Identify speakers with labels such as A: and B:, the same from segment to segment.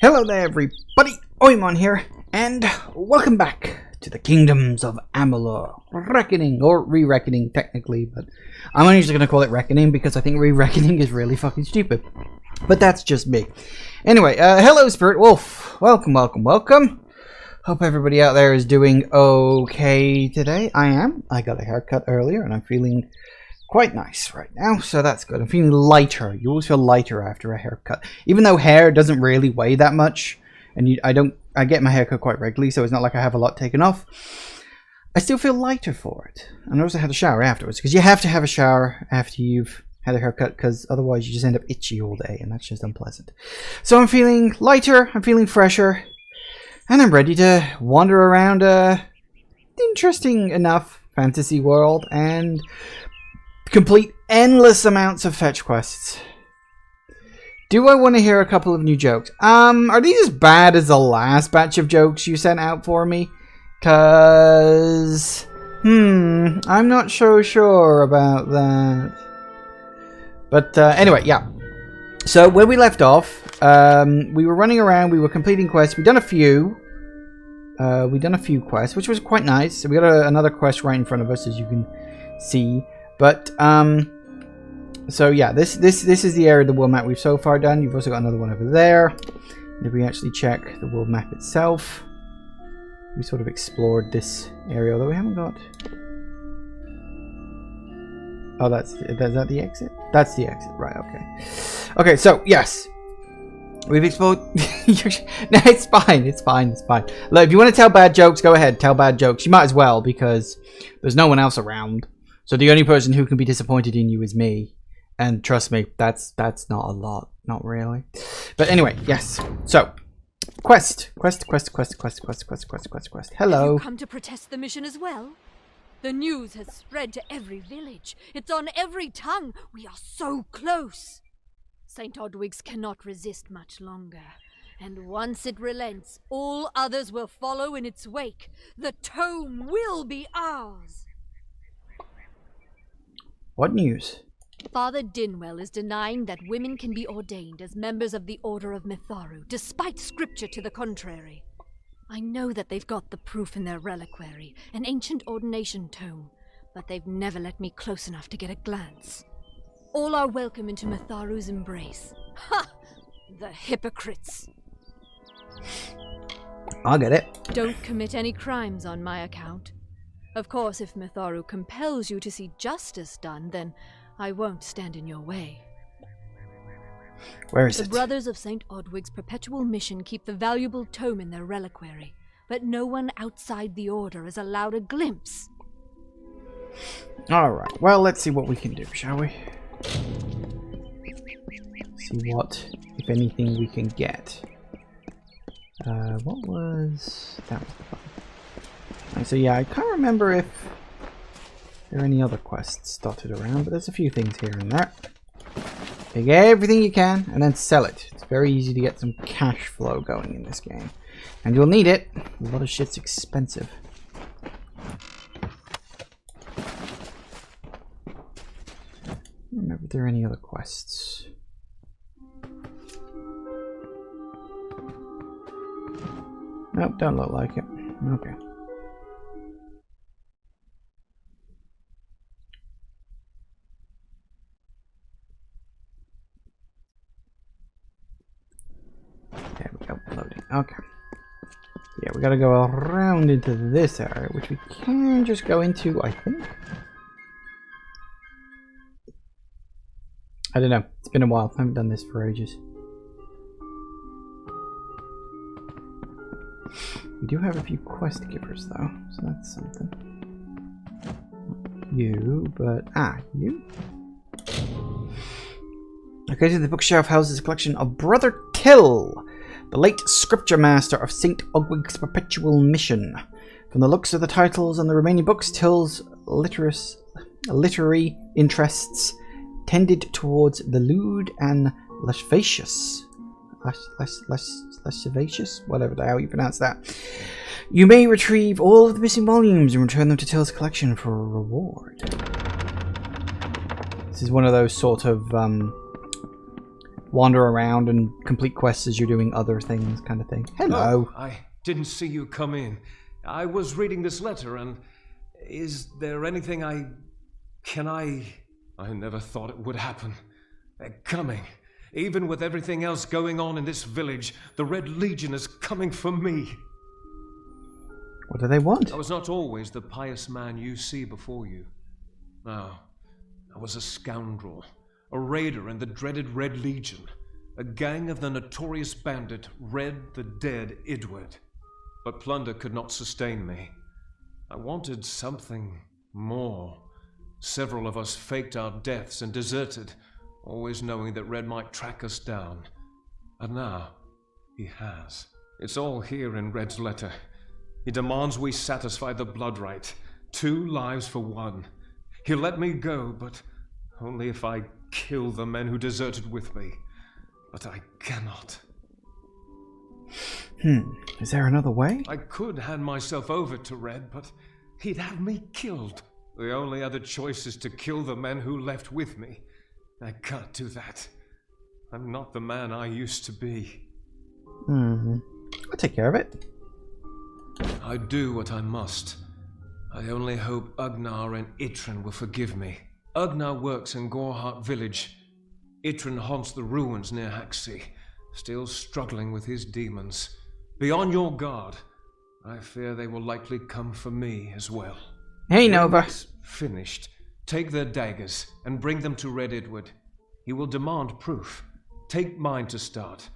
A: Hello there everybody, Oimon here, and welcome back to the Kingdoms of Amalur. Reckoning, or re-reckoning technically, but I'm only just going to call it Reckoning because I think re-reckoning is really fucking stupid. But that's just me. Anyway, hello Spirit Wolf, welcome. Hope everybody out there is doing okay today. I am. I got a haircut earlier and I'm feeling quite nice right now, so that's good. I'm feeling lighter. You always feel lighter after a haircut, even though hair doesn't really weigh that much, and I get my haircut quite regularly, so it's not like I have a lot taken off. I still feel lighter for it. And I also had a shower afterwards, because you have to have a shower after you've had a haircut, because otherwise you just end up itchy all day, and that's just unpleasant. So I'm feeling lighter, I'm feeling fresher, and I'm ready to wander around a interesting enough fantasy world and complete endless amounts of fetch quests. Do I want to hear a couple of new jokes? Are these as bad as the last batch of jokes you sent out for me? Cause, I'm not so sure about that. But anyway, yeah. So where we left off, we were running around, we were completing quests. We've done a few. Quests, which was quite nice. So we got another quest right in front of us, as you can see. But so yeah, this is the area of the world map we've so far done. You've also got another one over there. If we actually check the world map itself, we sort of explored this area, although we haven't got. Oh, is that the exit? That's the exit, right? Okay. Okay, so yes, we've explored. No, it's fine. Look, if you want to tell bad jokes, go ahead. Tell bad jokes. You might as well, because there's no one else around. So the only person who can be disappointed in you is me. And trust me, that's not a lot. Not really. But anyway, yes. So, quest. Hello.
B: Have you come to protest the mission as well? The news has spread to every village. It's on every tongue. We are so close. St. Odwig's cannot resist much longer. And once it relents, all others will follow in its wake. The tome will be ours.
A: What news?
B: Father Dinwell is denying that women can be ordained as members of the Order of Mitharu, despite scripture to the contrary. I know that they've got the proof in their reliquary, an ancient ordination tome, but they've never let me close enough to get a glance. All are welcome into Mitharu's embrace. Ha! The hypocrites!
A: I'll get it.
B: Don't commit any crimes on my account. Of course, if Mitharu compels you to see justice done, then I won't stand in your way.
A: Where is it?
B: The Brothers of St. Odwig's perpetual mission keep the valuable tome in their reliquary, but no one outside the Order is allowed a glimpse.
A: Alright, well, let's see what we can do, shall we? See what, if anything, we can get. What was... that was the fun. So yeah, I can't remember if there are any other quests dotted around, but there's a few things here and there. Take everything you can and then sell it. It's very easy to get some cash flow going in this game. And you'll need it. A lot of shit's expensive. I don't remember if there are any other quests. Nope, don't look like it. Okay. There we go, loading. Okay. Yeah, we gotta go around into this area, which we can just go into, I think. I don't know. It's been a while. I haven't done this for ages. We do have a few quest givers, though, so that's something. Not you, but... you? Located the bookshelf houses a collection of Brother Till, the late scripture master of St. Odwig's perpetual mission. From the looks of the titles on the remaining books, Till's literary interests tended towards the lewd and lascivious. Lascivious? Whatever the hell you pronounce that. You may retrieve all of the missing volumes and return them to Till's collection for a reward. This is one of those sort of wander around and complete quests as you're doing other things, kind of thing. Hello.
C: Oh, I didn't see you come in. I was reading this letter, and is there anything I never thought it would happen. They're coming. Even with everything else going on in this village, the Red Legion is coming for me.
A: What do they want?
C: I was not always the pious man you see before you. No, I was a scoundrel, a raider in the dreaded Red Legion, a gang of the notorious bandit Red the Dead Edward. But plunder could not sustain me. I wanted something more. Several of us faked our deaths and deserted, always knowing that Red might track us down. And now, he has. It's all here in Red's letter. He demands we satisfy the blood rite. 2 lives for 1. He'll let me go, but only if I kill the men who deserted with me. But I cannot.
A: Is there another way?
C: I could hand myself over to Red, but he'd have me killed. The only other choice is to kill the men who left with me. I can't do that. I'm not the man I used to be.
A: I'll take care of it.
C: I do what I must. I only hope Ugnar and Itrin will forgive me. Ugnar works in Gorhart village. Itrin haunts the ruins near Haxi, still struggling with his demons. Be on your guard. I fear they will likely come for me as well.
A: Hey, Nova.
C: Finished. Take their daggers and bring them to Red Edward. He will demand proof. Take mine to start.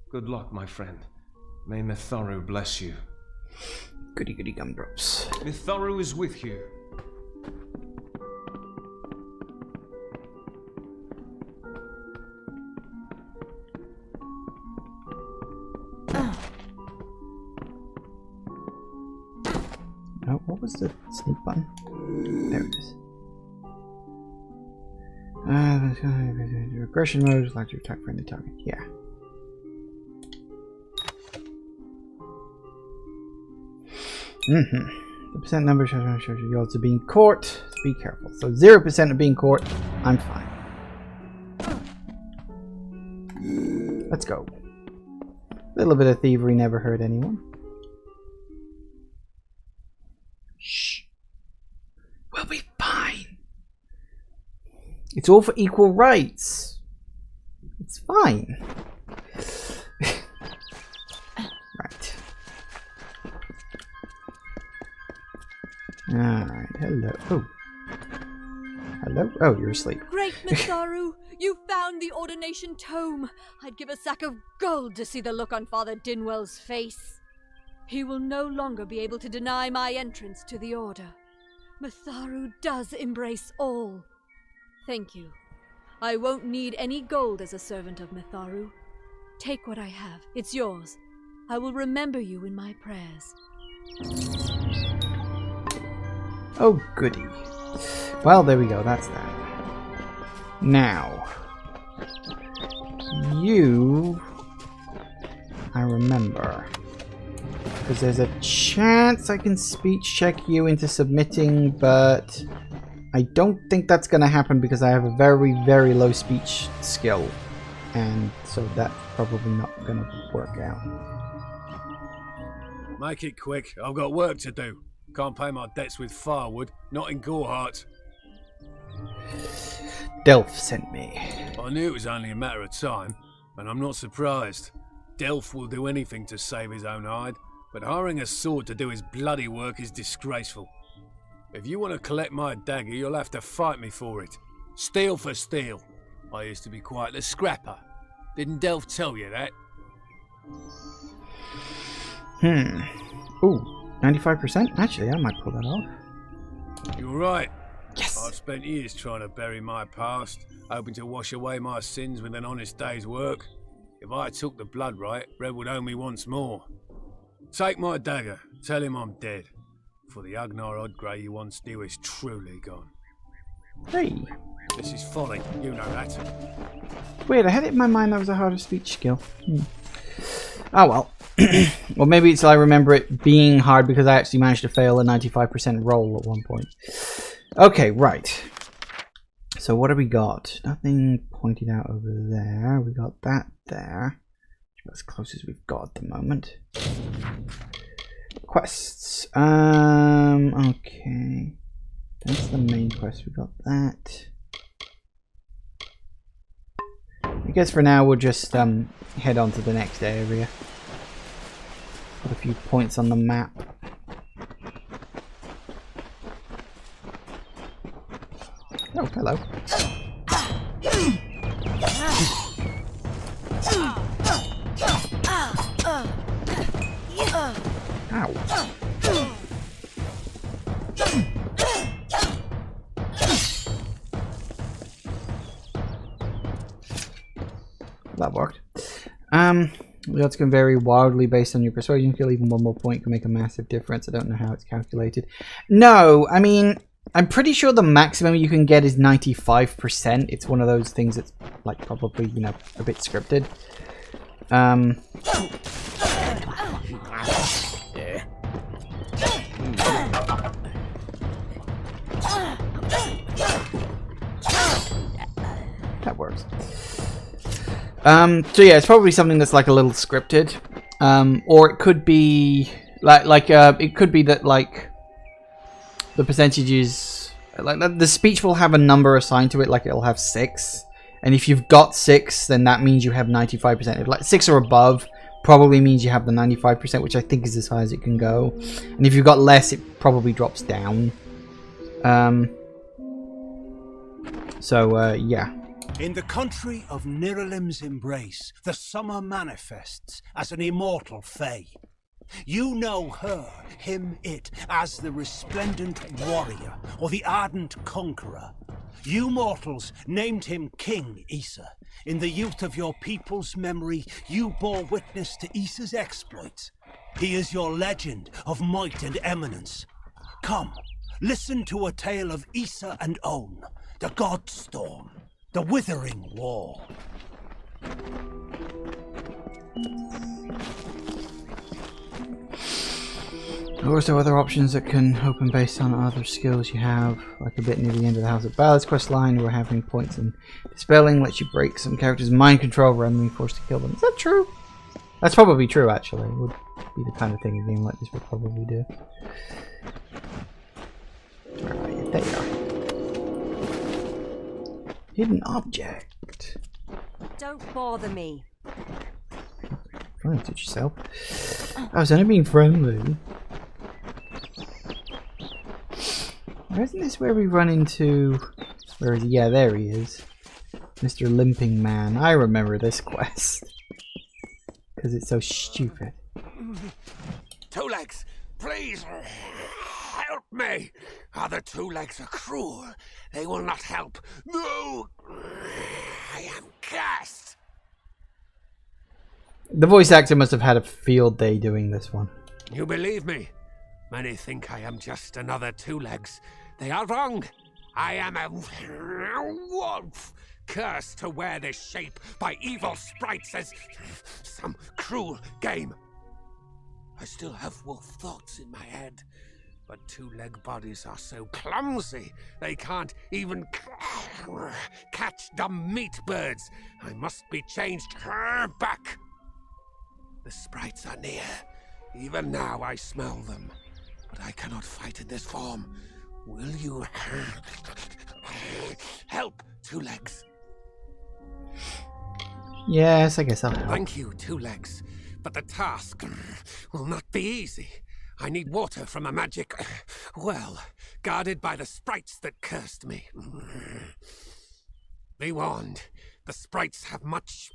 C: Good luck, my friend. May Mitharu bless you.
A: Goody goody gumdrops.
C: Mitharu is with you.
A: Oh, what was the sneak button? There it is. Regression mode, like to attack friendly target. Yeah. The percent number shows you odds of being caught. Be careful. So 0% of being caught. I'm fine. Let's go. A little bit of thievery never hurt anyone. Shh. We'll be fine. It's all for equal rights. It's fine. Right. Alright, hello. Oh. Hello? Oh, you're asleep.
B: Great Mitharu, you found the ordination tome. I'd give a sack of gold to see the look on Father Dinwell's face. He will no longer be able to deny my entrance to the order. Mitharu does embrace all. Thank you. I won't need any gold as a servant of Mitharu. Take what I have. It's yours. I will remember you in my prayers.
A: Oh, goody. Well, there we go. That's that. Now, you... I remember. Because there's a chance I can speech check you into submitting, but I don't think that's going to happen because I have a very, very low speech skill. And so that's probably not going to work out.
D: Make it quick. I've got work to do. Can't pay my debts with firewood, not in Gorhart.
A: Delph sent me.
D: I knew it was only a matter of time, and I'm not surprised. Delph will do anything to save his own hide, but hiring a sword to do his bloody work is disgraceful. If you want to collect my dagger, you'll have to fight me for it. Steel for steel. I used to be quite the scrapper. Didn't Delph tell you that?
A: Ooh, 95%? Actually, I might pull that off.
D: You're right.
A: Yes!
D: I've spent years trying to bury my past, hoping to wash away my sins with an honest day's work. If I took the blood right, Red would owe me once more. Take my dagger, tell him I'm dead. For the Ugnar Odgrey you once knew is truly gone.
A: Hey!
D: This is folly, you know that.
A: Weird, I had it in my mind that was a harder speech skill. Oh well. Well, maybe it's I remember it being hard because I actually managed to fail a 95% roll at one point. Okay, right. So what have we got? Nothing pointed out over there. We got that there. As close as we've got at the moment. Quests. Okay. That's the main quest. We got that. I guess for now we'll just head on to the next area. Put a few points on the map. Oh, hello. Ow. That worked. Results can vary wildly based on your persuasion skill. Even one more point can make a massive difference. I don't know how it's calculated. No, I mean, I'm pretty sure the maximum you can get is 95%. It's one of those things that's like probably, you know, a bit scripted. That works. So yeah, it's probably something that's like a little scripted, or it could be it could be that like the percentages, like the speech will have a number assigned to it, like it'll have 6, and if you've got 6, then that means you have 95%. If like 6 or above, probably means you have the 95%, which I think is as high as it can go, and if you've got less, it probably drops down. Yeah.
E: In the country of Niralim's embrace, the summer manifests as an immortal fae. You know her, him, it, as the resplendent warrior, or the ardent conqueror. You mortals named him King Issa. In the youth of your people's memory, you bore witness to Issa's exploits. He is your legend of might and eminence. Come, listen to a tale of Issa and On, the God Storm. The Withering War.
A: There are also other options that can open based on other skills you have, like a bit near the end of the House of Ballards quest line, where having points in dispelling lets you break some characters' mind control rather than being forced to kill them. Is that true? That's probably true, actually. It would be the kind of thing a game like this would probably do. Where are you? There you are. Hidden object.
F: Don't bother me.
A: Trying to teach yourself. I was only being friendly. Isn't this where we run into... Where is he? Yeah, there he is. Mr. Limping Man. I remember this quest. Because it's so stupid.
G: Two Legs, please help me. Other Two Legs are cruel. They will not help. No! I am cursed.
A: The voice actor must have had a field day doing this one.
G: You believe me? Many think I am just another Two Legs. They are wrong. I am a wolf, cursed to wear this shape by evil sprites as some cruel game. I still have wolf thoughts in my head, but two-leg bodies are so clumsy they can't even catch dumb meat birds. I must be changed back. The sprites are near. Even now I smell them, but I cannot fight in this form. Will you help, Two Legs?
A: Yes, I guess I'll help.
G: Thank you, Two Legs, but the task will not be easy. I need water from a magic well, guarded by the sprites that cursed me. Be warned, the sprites have much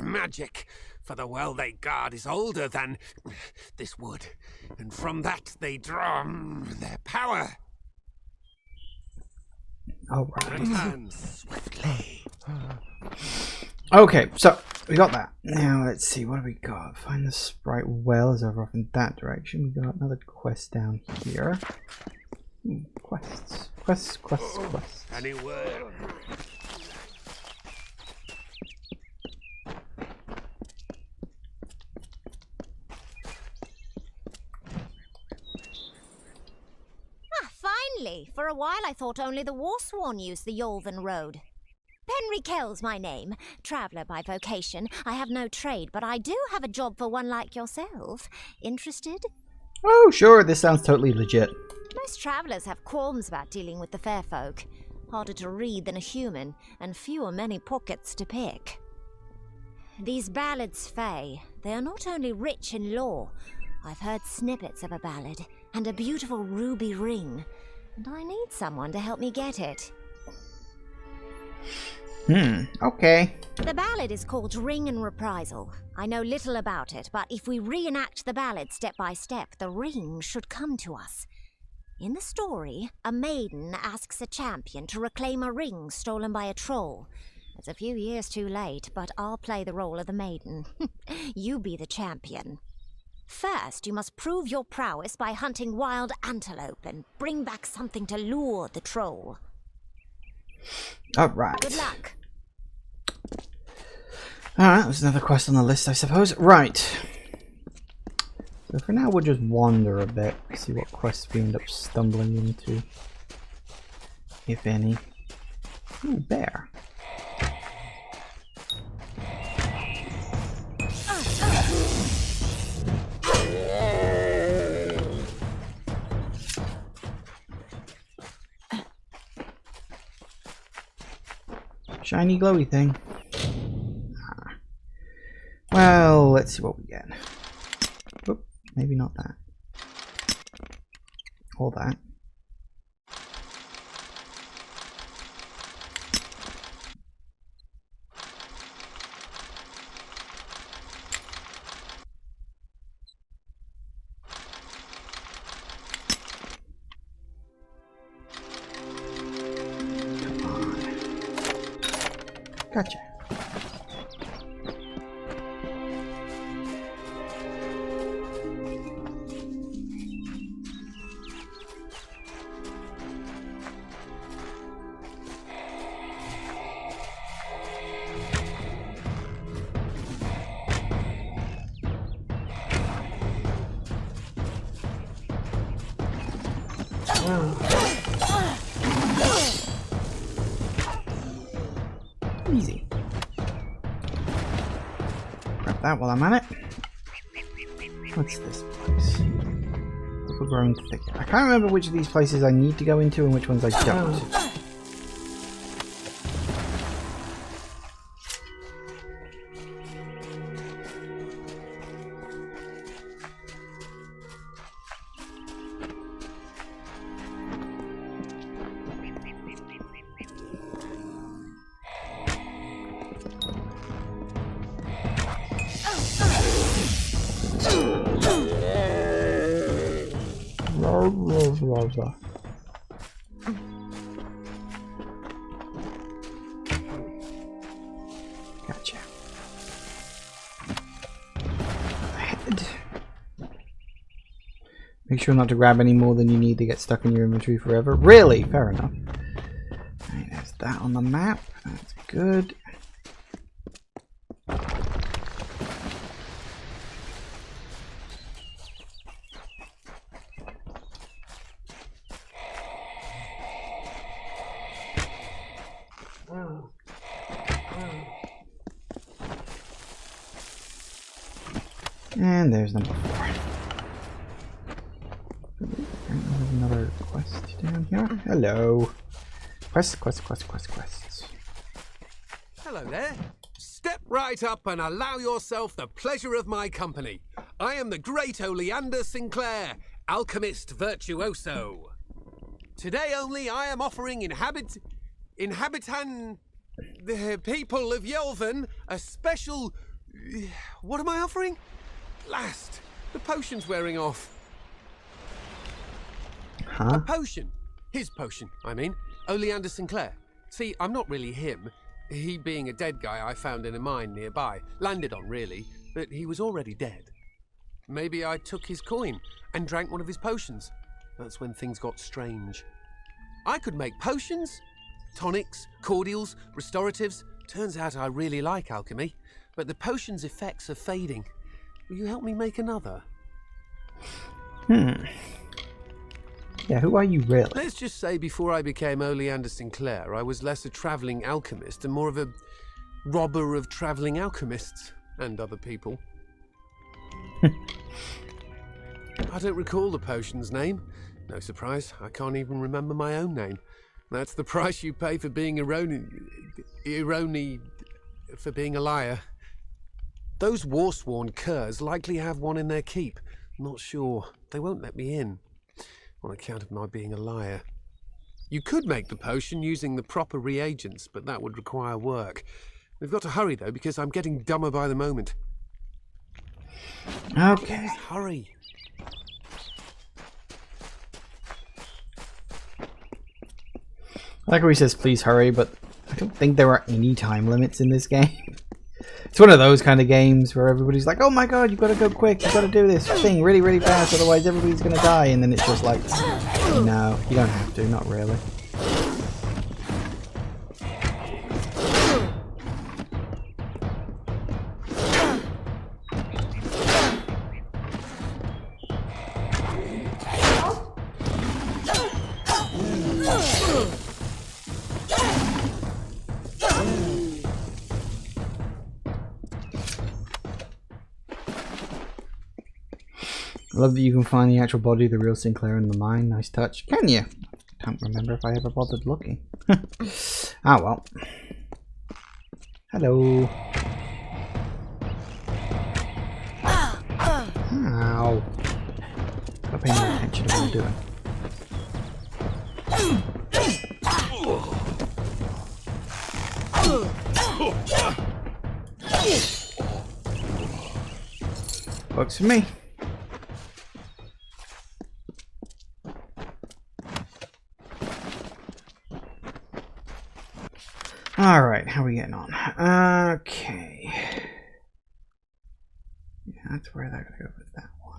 G: magic, for the well they guard is older than this wood, and from that they draw their power.
A: Alright.
G: Return swiftly.
A: Okay, so we got that. Now let's see, what do we got? Find the sprite well is over off in that direction. We got another quest down here. Quests.
G: Any word?
H: Really? For a while I thought only the Warsworn used the Yolven Road. Penry Kell's my name. Traveller by vocation. I have no trade, but I do have a job for one like yourself. Interested?
A: Oh, sure. This sounds totally legit.
H: Most travellers have qualms about dealing with the fair folk. Harder to read than a human, and fewer many pockets to pick. These Ballards Fae, they are not only rich in lore. I've heard snippets of a ballad, and a beautiful ruby ring. And I need someone to help me get it.
A: Okay.
H: The ballad is called Ring and Reprisal. I know little about it, but if we reenact the ballad step by step, the ring should come to us. In the story, a maiden asks a champion to reclaim a ring stolen by a troll. It's a few years too late, but I'll play the role of the maiden. You be the champion. First, you must prove your prowess by hunting wild antelope and bring back something to lure the troll.
A: Alright.
H: Good luck.
A: Alright, there's another quest on the list, I suppose. Right. So for now, we'll just wander a bit, see what quests we end up stumbling into. If any. Ooh, bear. Shiny glowy thing. Well, let's see what we get. Oop, maybe not that. All that. Gotcha. Easy. Grab that while I'm at it. What's this place? Overgrown thicket. I can't remember which of these places I need to go into and which ones I don't. Gotcha. Head. Make sure not to grab any more than you need to get stuck in your inventory forever. Really? Fair enough. Right, there's that on the map. That's good. And there's number 4. There's another quest down here. Hello. Quests.
G: Hello there. Step right up and allow yourself the pleasure of my company. I am the great Oleander Sinclair, alchemist virtuoso. Today only I am offering the people of Yolven a special... What am I offering? Last, the potion's wearing off.
A: Huh?
G: A potion. His potion, I mean. Oleander Sinclair. See, I'm not really him. He being a dead guy I found in a mine nearby. Landed on, really, but he was already dead. Maybe I took his coin and drank one of his potions. That's when things got strange. I could make potions, tonics, cordials, restoratives. Turns out I really like alchemy, but the potion's effects are fading. Will you help me make another?
A: Yeah, who are you really?
D: Let's just say before I became Oleander Sinclair, I was less a travelling alchemist and more of a robber of travelling alchemists and other people. I don't recall the potion's name. No surprise, I can't even remember my own name. That's the price you pay for being for being a liar. Those Warsworn curs likely have one in their keep. Not sure. They won't let me in, on account of my being a liar. You could make the potion using the proper reagents, but that would require work. We've got to hurry, though, because I'm getting dumber by the moment.
A: Okay.
D: Please hurry.
A: I like how he says, please hurry, but I don't think there are any time limits in this game. It's one of those kind of games where everybody's like, oh my god, you've got to go quick, you've got to do this thing really, really fast, otherwise everybody's going to die. And then it's just like, no, you don't have to, not really. I love that you can find the actual body of the real Sinclair in the mine. Nice touch. Can you? I can't remember if I ever bothered looking. Ah, well. Hello. Ow. Gotta pay more attention to what I'm doing. Works for me. Alright, how are we getting on? Okay. Yeah, that's where they're gonna go with that one.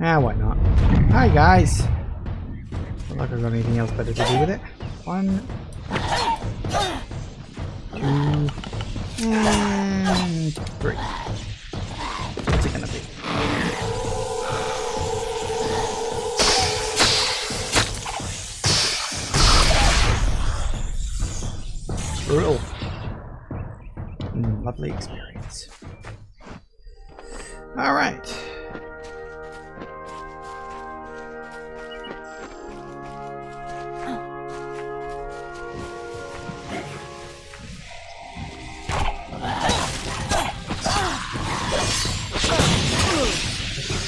A: Ah, why not? Hi, guys. Don't like I've got anything else better to do with it. 1, 2, and 3. What's it gonna be? Brutal. Lovely experience. All right.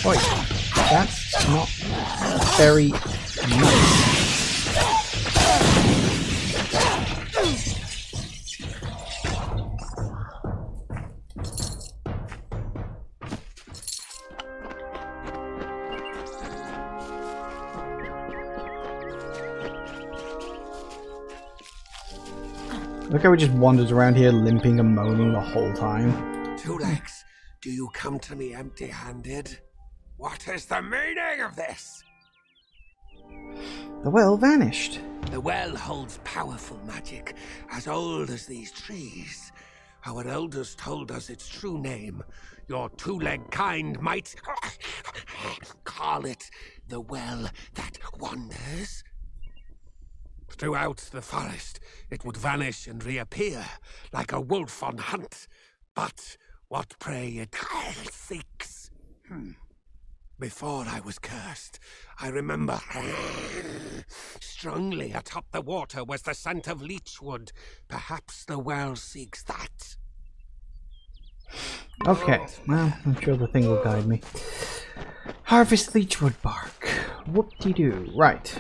A: Oi, that's not very nice. Look how he just wanders around here limping and moaning the whole time.
G: Two Legs, do you come to me empty-handed? What is the meaning of this?
A: The well vanished.
G: The well holds powerful magic, as old as these trees. Our elders told us its true name. Your two-leg kind might call it the well that wanders. Throughout the forest, it would vanish and reappear, like a wolf on hunt. But what prey it seeks. Before I was cursed, I remember strongly atop the water was the scent of leechwood. Perhaps the well seeks that.
A: Okay, well, I'm sure the thing will guide me. Harvest leechwood bark. Whoop-de-doo. Right.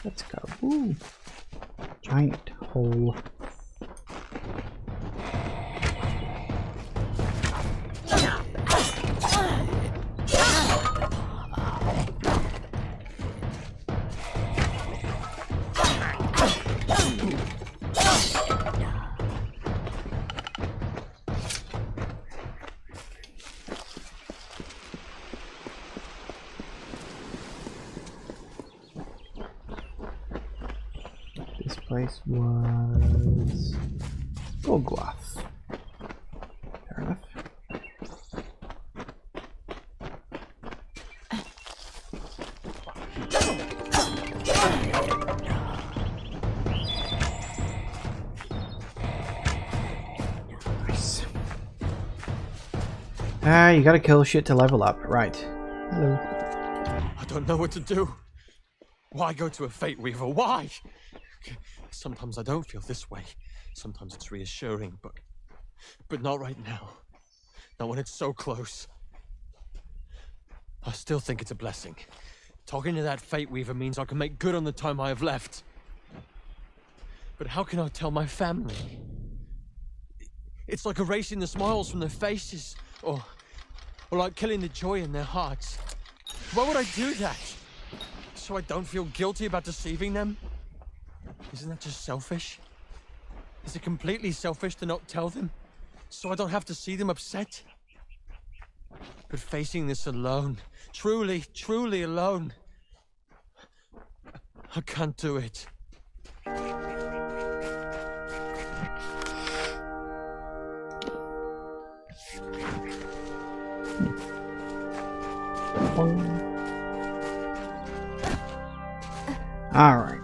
A: Let's go. Ooh. Giant hole. place was Golgloth. Fair enough. Nice. You gotta kill shit to level up. Right. Hello.
I: I don't know what to do. Why go to a Fate Weaver? Why? Sometimes I don't feel this way. Sometimes it's reassuring, but not right now. Not when it's so close. I still think it's a blessing. Talking to that Fate Weaver means I can make good on the time I have left. But how can I tell my family? It's like erasing the smiles from their faces, or like killing the joy in their hearts. Why would I do that? So I don't feel guilty about deceiving them? Isn't that just selfish? Is it completely selfish to not tell them, so I don't have to see them upset? But facing this alone, truly, truly alone, I can't do it.
A: Alright.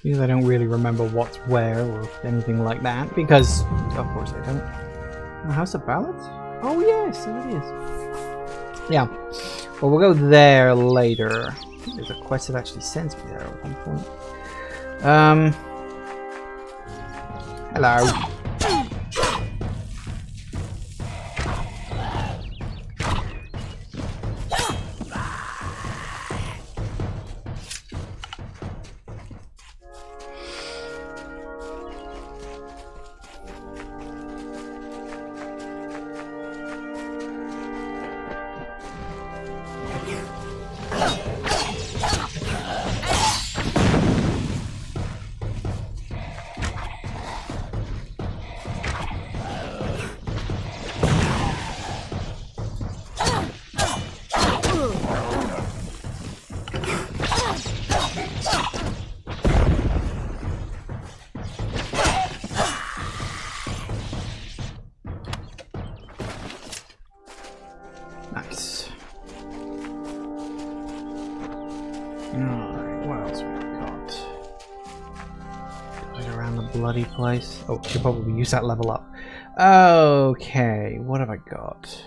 A: Because I don't really remember what's where or anything like that, because of course I don't. Oh, House of Ballards? Oh yes, so it is. Yeah. Well, we'll go there later. I think there's a quest that actually sends me there at one point. Hello. Nice. Alright, what else we got? Right around the bloody place. Oh, should probably use that level up. Okay, what have I got?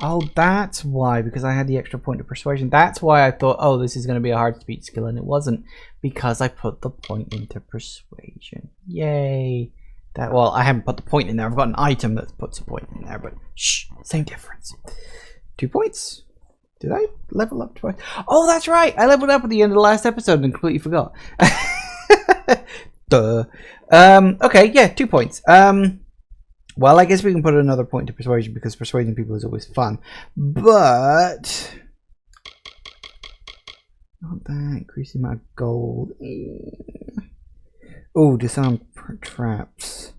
A: Oh, that's why, because I had the extra point of persuasion. That's why I thought, oh, this is going to be a hard speech skill, and it wasn't, because I put the point into persuasion. Yay. That, well, I haven't put the point in there. I've got an item that puts a point in there, but shh, same difference. 2 points. Did I level up twice? Oh, that's right. I leveled up at the end of the last episode and completely forgot. Duh. Okay, yeah, 2 points. Well, I guess we can put another point to persuasion because persuading people is always fun. But not that. Increasing my gold. Oh, disarm traps.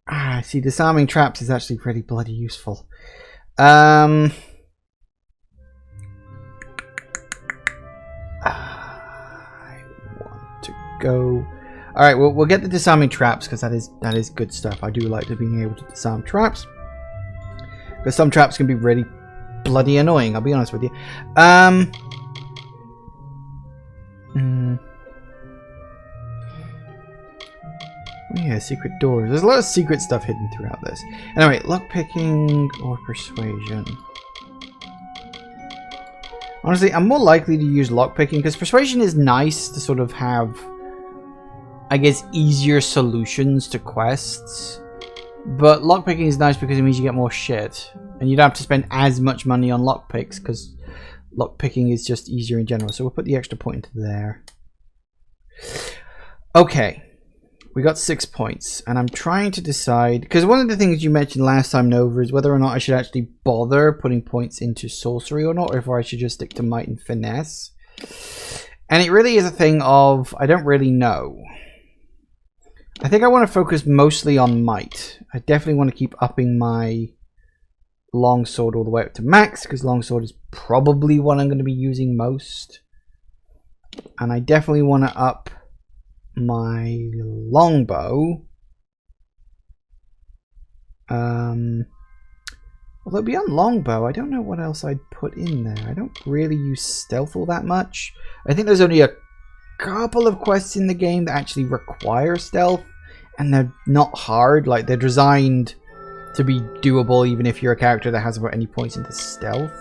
A: Ah, see, disarming traps is actually pretty bloody useful. I want to go. All right, we'll get the disarming traps because that is good stuff. I do like being able to disarm traps because some traps can be really bloody annoying. I'll be honest with you. Yeah, secret doors. There's a lot of secret stuff hidden throughout this. Anyway, lockpicking or persuasion. Honestly, I'm more likely to use lockpicking because persuasion is nice to sort of have, I guess, easier solutions to quests. But lockpicking is nice because it means you get more shit. And you don't have to spend as much money on lockpicks because lockpicking is just easier in general. So we'll put the extra point into there. Okay. We got 6 points. And I'm trying to decide... Because one of the things you mentioned last time, Nova, is whether or not I should actually bother putting points into sorcery or not. Or if I should just stick to might and finesse. And it really is a thing of... I don't really know. I think I want to focus mostly on might. I definitely want to keep upping my longsword all the way up to max, because longsword is probably what I'm going to be using most. And I definitely want to up my longbow. Although beyond longbow, I don't know what else I'd put in there. I don't really use stealth all that much. I think there's only a couple of quests in the game that actually require stealth, and they're not hard. Like, they're designed to be doable even if you're a character that hasn't put any points into stealth.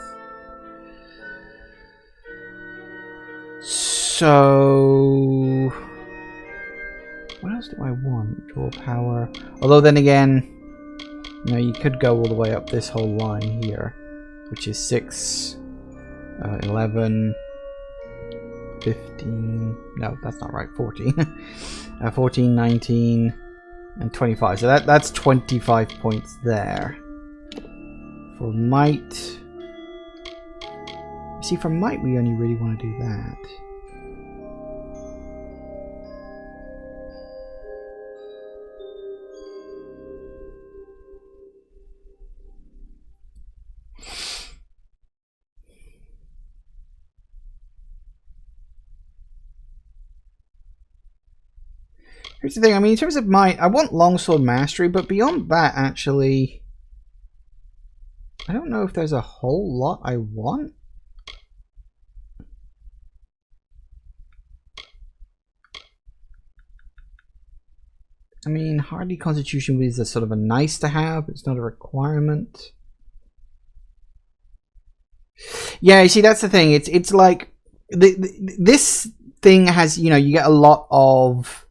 A: So what else do I want? Draw power. Although then again, you know, you could go all the way up this whole line here, which is 6, 11, 15. No, that's not right. 14, 14, 19, and 25. So that's 25 points there. For might, see, for might we only really want to do that. Here's the thing, I mean, in terms of might, I want longsword mastery, but beyond that, actually, I don't know if there's a whole lot I want. I mean, hardy constitution is a sort of a nice to have, it's not a requirement. Yeah, you see, that's the thing, it's like, this thing has, you know, you get a lot of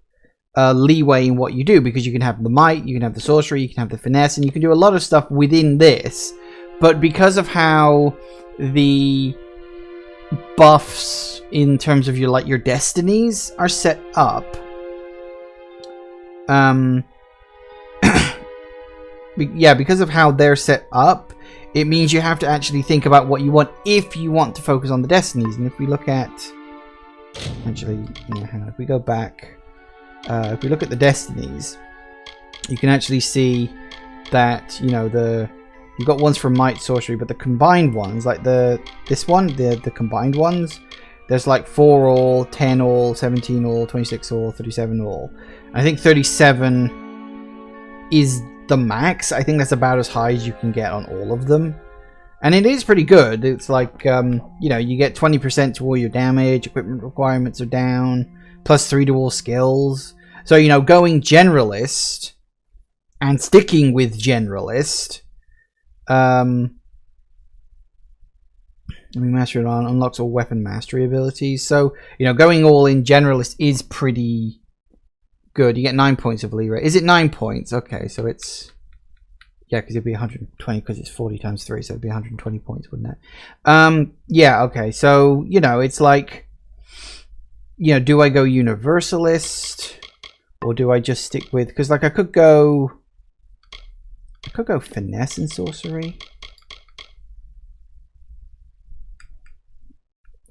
A: leeway in what you do, because you can have the might, you can have the sorcery, you can have the finesse, and you can do a lot of stuff within this. But because of how the buffs in terms of your destinies are set up, yeah, because of how they're set up, it means you have to actually think about what you want if you want to focus on the destinies. And if we look at, actually, yeah, hang on, if we go back. If we look at the destinies, you can actually see that, you know, you've got ones for might, sorcery, but the combined ones, like this one, the combined ones, there's like 4 all, 10 all, 17 all, 26 all, 37 all. I think 37 is the max. I think that's about as high as you can get on all of them. And it is pretty good. It's like, you know, you get 20% to all your damage, equipment requirements are down, plus 3 to all skills. So, you know, going generalist and sticking with generalist, let me master it on, unlocks all weapon mastery abilities. So, you know, going all in generalist is pretty good. You get 9 points of leeway. Is it 9 points? Okay, so it's, yeah, because it'd be 120 because it's 40 times 3, so it'd be 120 points, wouldn't it? Yeah, okay, so, you know, it's like, you know, do I go universalist, or do I just stick with, because like I could go finesse and sorcery.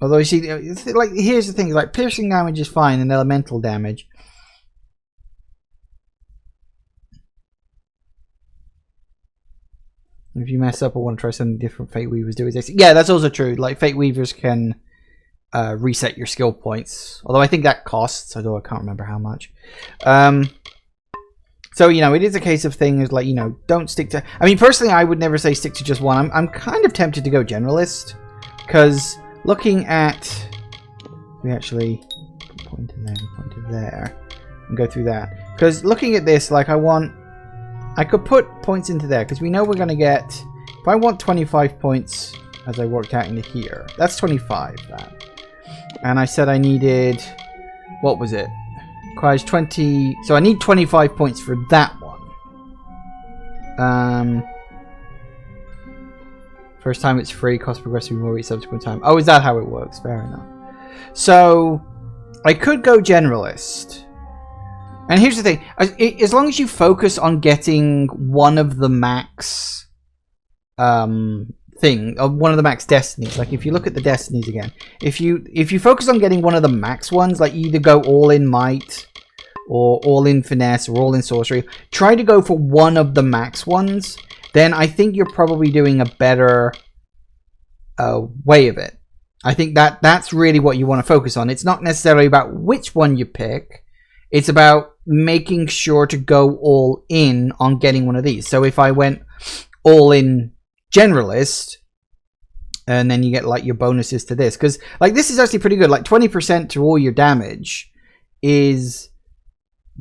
A: Although, you see, it's like, here's the thing, like piercing damage is fine and elemental damage. If you mess up or want to try something different, Fate Weavers do is, yeah, that's also true. Like Fate Weavers can reset your skill points, although I think that costs, although I can't remember how much. So, you know, it is a case of things like, you know, don't stick to, I mean, personally, I would never say stick to just one. I'm kind of tempted to go generalist, because looking at, we actually point to there, and go through that, because looking at this, like, I could put points into there, because we know we're going to get, if I want 25 points, as I worked out into here, that's 25, that. And I said I needed, what was it? Requires 20, so I need 25 points for that one. First time it's free, cost progressively more each subsequent time. Oh, is that how it works? Fair enough. So, I could go generalist. And here's the thing, as long as you focus on getting one of the max one of the max destinies, like if you look at the destinies again, if you focus on getting one of the max ones, like either go all in might or all in finesse or all in sorcery, try to go for one of the max ones, then I think you're probably doing a better way of it. I think that's really what you want to focus on. It's not necessarily about which one you pick. It's about making sure to go all in on getting one of these. So if I went all in generalist, and then you get like your bonuses to this, because like this is actually pretty good. Like 20% to all your damage is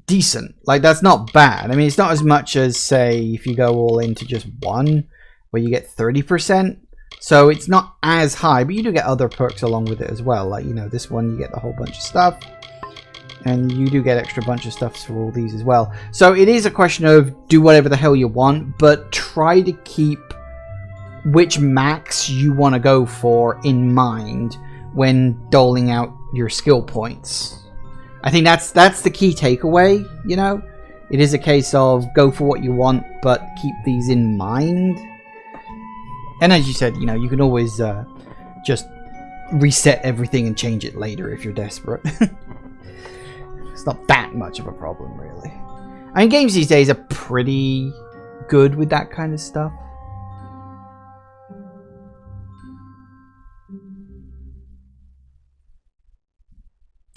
A: decent. Like that's not bad. I mean, it's not as much as say if you go all into just one, where you get 30%. So it's not as high, but you do get other perks along with it as well. Like, you know, this one you get a whole bunch of stuff, and you do get extra bunch of stuff for all these as well. So it is a question of do whatever the hell you want, but try to keep which max you want to go for in mind when doling out your skill points. I think that's the key takeaway, you know? It is a case of go for what you want, but keep these in mind. And as you said, you know, you can always just reset everything and change it later if you're desperate. It's not that much of a problem, really. I mean, games these days are pretty good with that kind of stuff.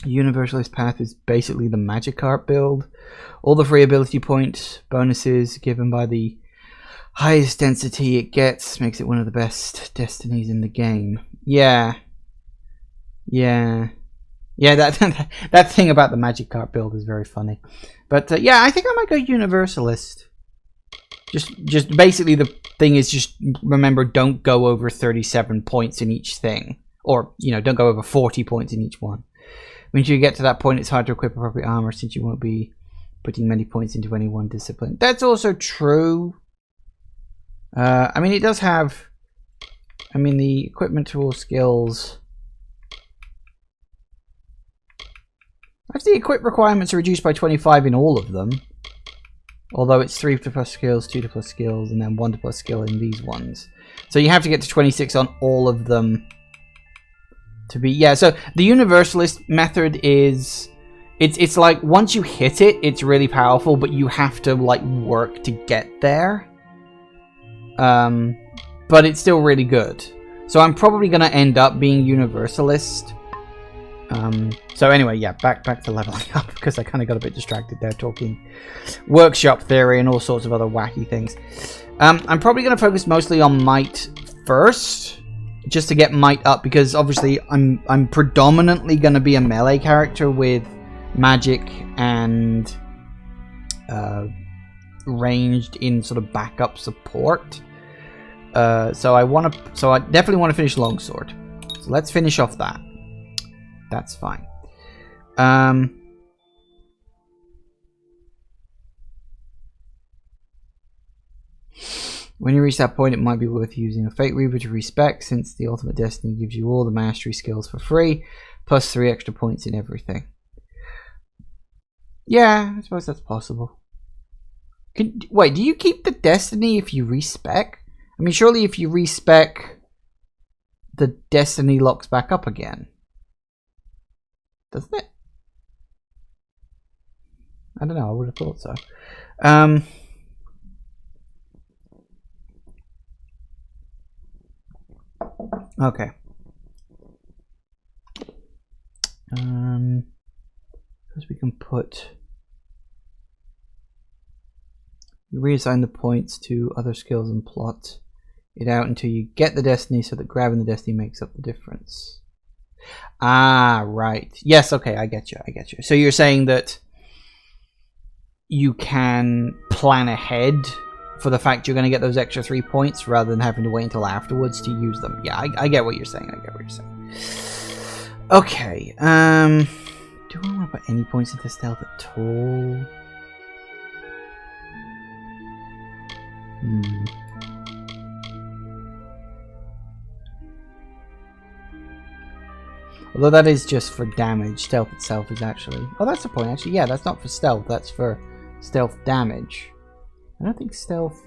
A: Universalist path is basically the Magikarp build. All the free ability point bonuses given by the highest density it gets makes it one of the best destinies in the game. Yeah. That thing about the Magikarp build is very funny. But yeah, I think I might go Universalist. Just basically the thing is just remember, don't go over 37 points in each thing, or you know, don't go over 40 points in each one. When you get to that point, it's hard to equip appropriate armor since you won't be putting many points into any one discipline. That's also true. I mean, it does have... I mean, the equipment tool skills... Actually, the equip requirements are reduced by 25 in all of them. Although it's 3 to plus skills, 2 to plus skills, and then 1 to plus skill in these ones. So you have to get to 26 on all of them. To be, yeah, so the Universalist method is it's like once you hit it, it's really powerful, but you have to like work to get there. But it's still really good. So I'm probably gonna end up being Universalist. So anyway, yeah, back to leveling up, because I kind of got a bit distracted there talking workshop theory and all sorts of other wacky things. I'm probably gonna focus mostly on might first. Just to get might up, because obviously I'm predominantly going to be a melee character with magic and ranged in sort of backup support. So I definitely want to finish longsword. So let's finish off that. That's fine. When you reach that point, it might be worth using a Fate Reaver to respec, since the Ultimate Destiny gives you all the mastery skills for free, plus 3 extra points in everything. Yeah, I suppose that's possible. Wait, do you keep the Destiny if you respec? I mean, surely if you respec, the Destiny locks back up again. Doesn't it? I don't know, I would have thought so. Okay. Because we can put... reassign the points to other skills and plot it out until you get the Destiny, so that grabbing the Destiny makes up the difference. Ah, right. Yes, okay, I get you. So you're saying that you can plan ahead for the fact you're going to get those extra 3 points rather than having to wait until afterwards to use them. Yeah, I get what you're saying. Okay. Do I want to put any points into stealth at all? Although that is just for damage. Stealth itself is actually... Oh, that's the point, actually. Yeah, that's not for stealth. That's for stealth damage. I don't think stealth...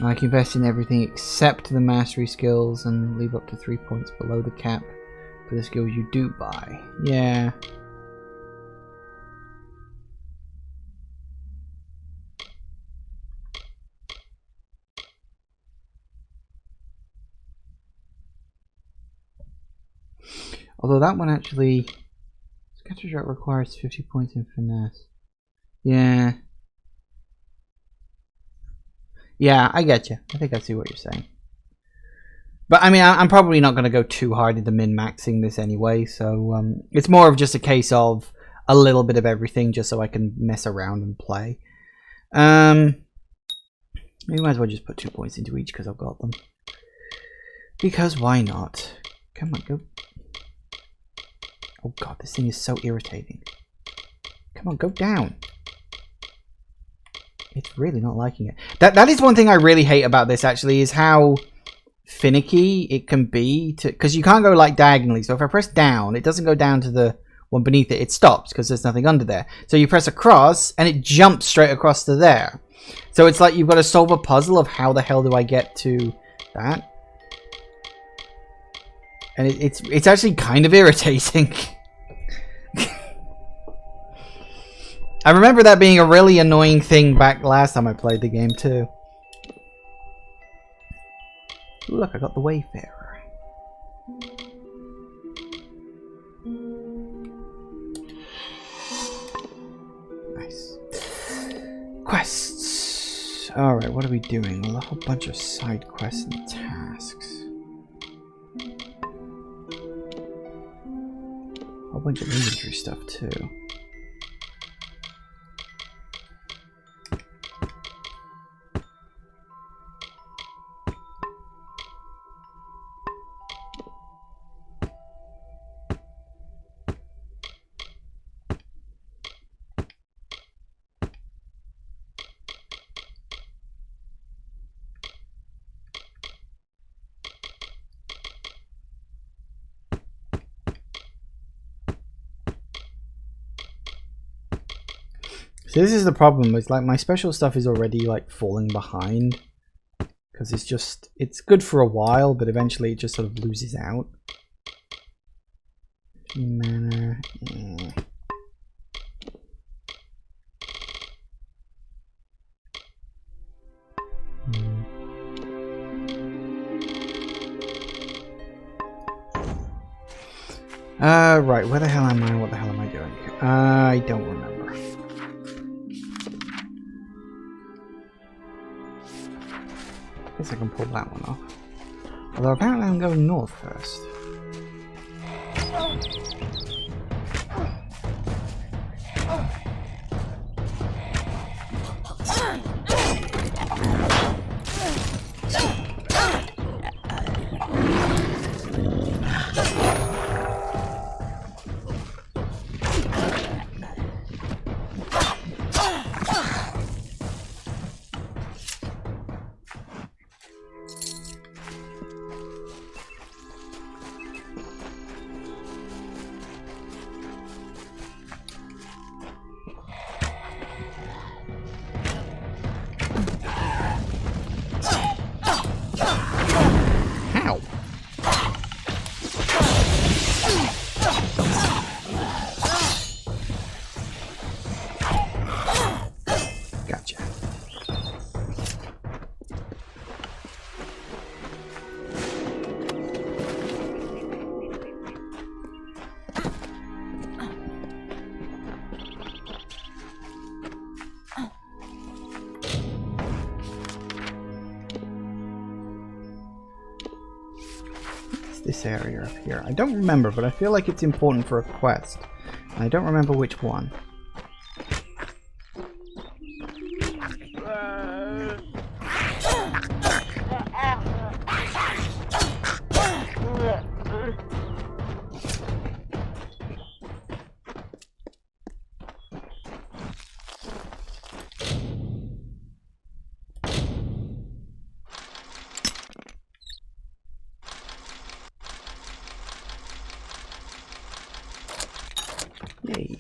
A: I can invest in everything except the mastery skills and leave up to 3 points below the cap For the skills you do buy. Yeah. Although that one actually... Scatter Shot requires 50 points in finesse. Yeah. Yeah, I get you. I think I see what you're saying. But I mean, I'm probably not going to go too hard into min-maxing this anyway, so it's more of just a case of a little bit of everything just so I can mess around and play. Maybe might as well just put 2 points into each because I've got them. Because why not? Come on, go. Oh god, this thing is so irritating. Come on, go down. It's really not liking it. That is one thing I really hate about this actually, is how finicky it can be to, because you can't go like diagonally. So if I press down, it doesn't go down to the one beneath it. It stops because there's nothing under there. So you press across and it jumps straight across to there. So it's like you've got to solve a puzzle of how the hell do I get to that. And it's actually kind of irritating. I remember that being a really annoying thing back last time I played the game too. Ooh, look, I got the Wayfarer. Nice. Quests. Alright, what are we doing? Well, a whole bunch of side quests and tasks. A whole bunch of inventory stuff too. So this is the problem, it's like my special stuff is already like falling behind. Because it's good for a while, but eventually it just sort of loses out. Mana. Right, where the hell am I? What the hell am I doing? I don't remember. I guess I can pull that one off. Although apparently I'm going north first. This area up here. I don't remember, but I feel like it's important for a quest. And I don't remember which one. Yay.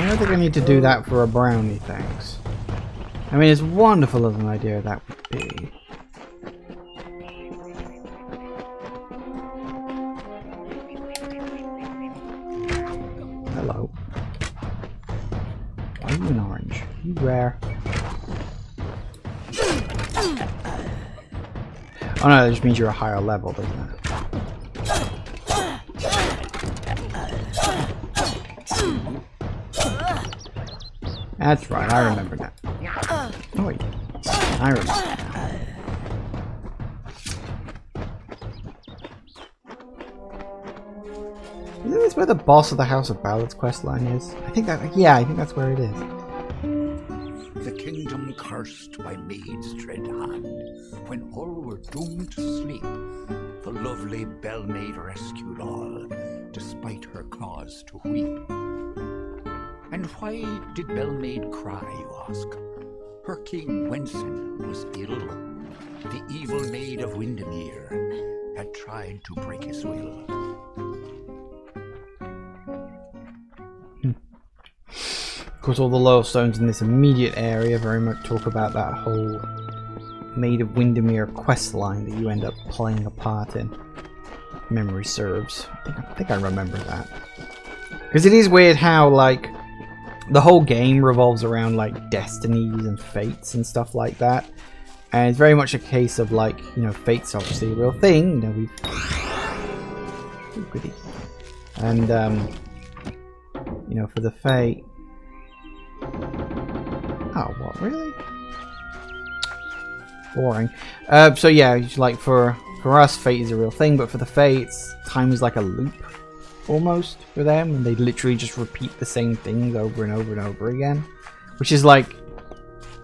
A: I don't think I need to do that for a brownie, thanks. I mean, as wonderful as an idea that would be. Hello. Why are you an orange? You rare. Oh no, that just means you're a higher level, doesn't it? That's right, I remember that. Oh wait, I remember. Isn't this where the boss of the House of Ballards questline is? I think that, yeah, I think that's where it is.
J: The kingdom cursed by maid's dread hand, when all were doomed to sleep, the lovely Bellmaid rescued all, despite her cause to weep. And why did Bellmaid cry, you ask? Her king Wenson was ill. The evil maid of Windermere had tried to break his will.
A: Of course, all the loyalstones in this immediate area very much talk about that whole Maid of Windermere questline that you end up playing a part in. Memory serves. I think I remember that. Because it is weird how, like, the whole game revolves around, like, destinies and fates and stuff like that. And it's very much a case of, like, you know, fate's obviously a real thing. You know, we've... Ooh, goody. And, you know, for the Fae... Oh, what, really? Boring. So yeah, like for us, fate is a real thing, but for the Fae, time is like a loop, almost, for them, and they literally just repeat the same things over and over and over again. Which is like,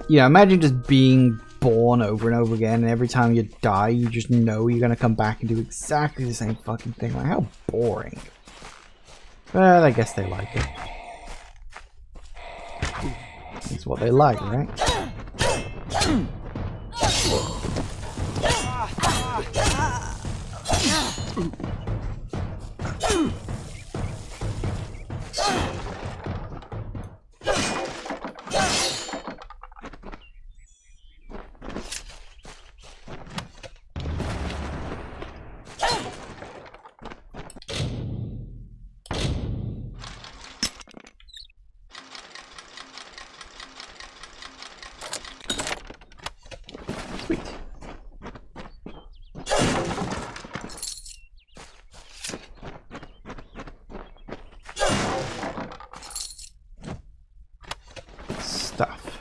A: you know, imagine just being born over and over again, and every time you die, you just know you're gonna come back and do exactly the same fucking thing. Like, how boring. Well, I guess they like it. That's what they like, right? Sweet. Stuff.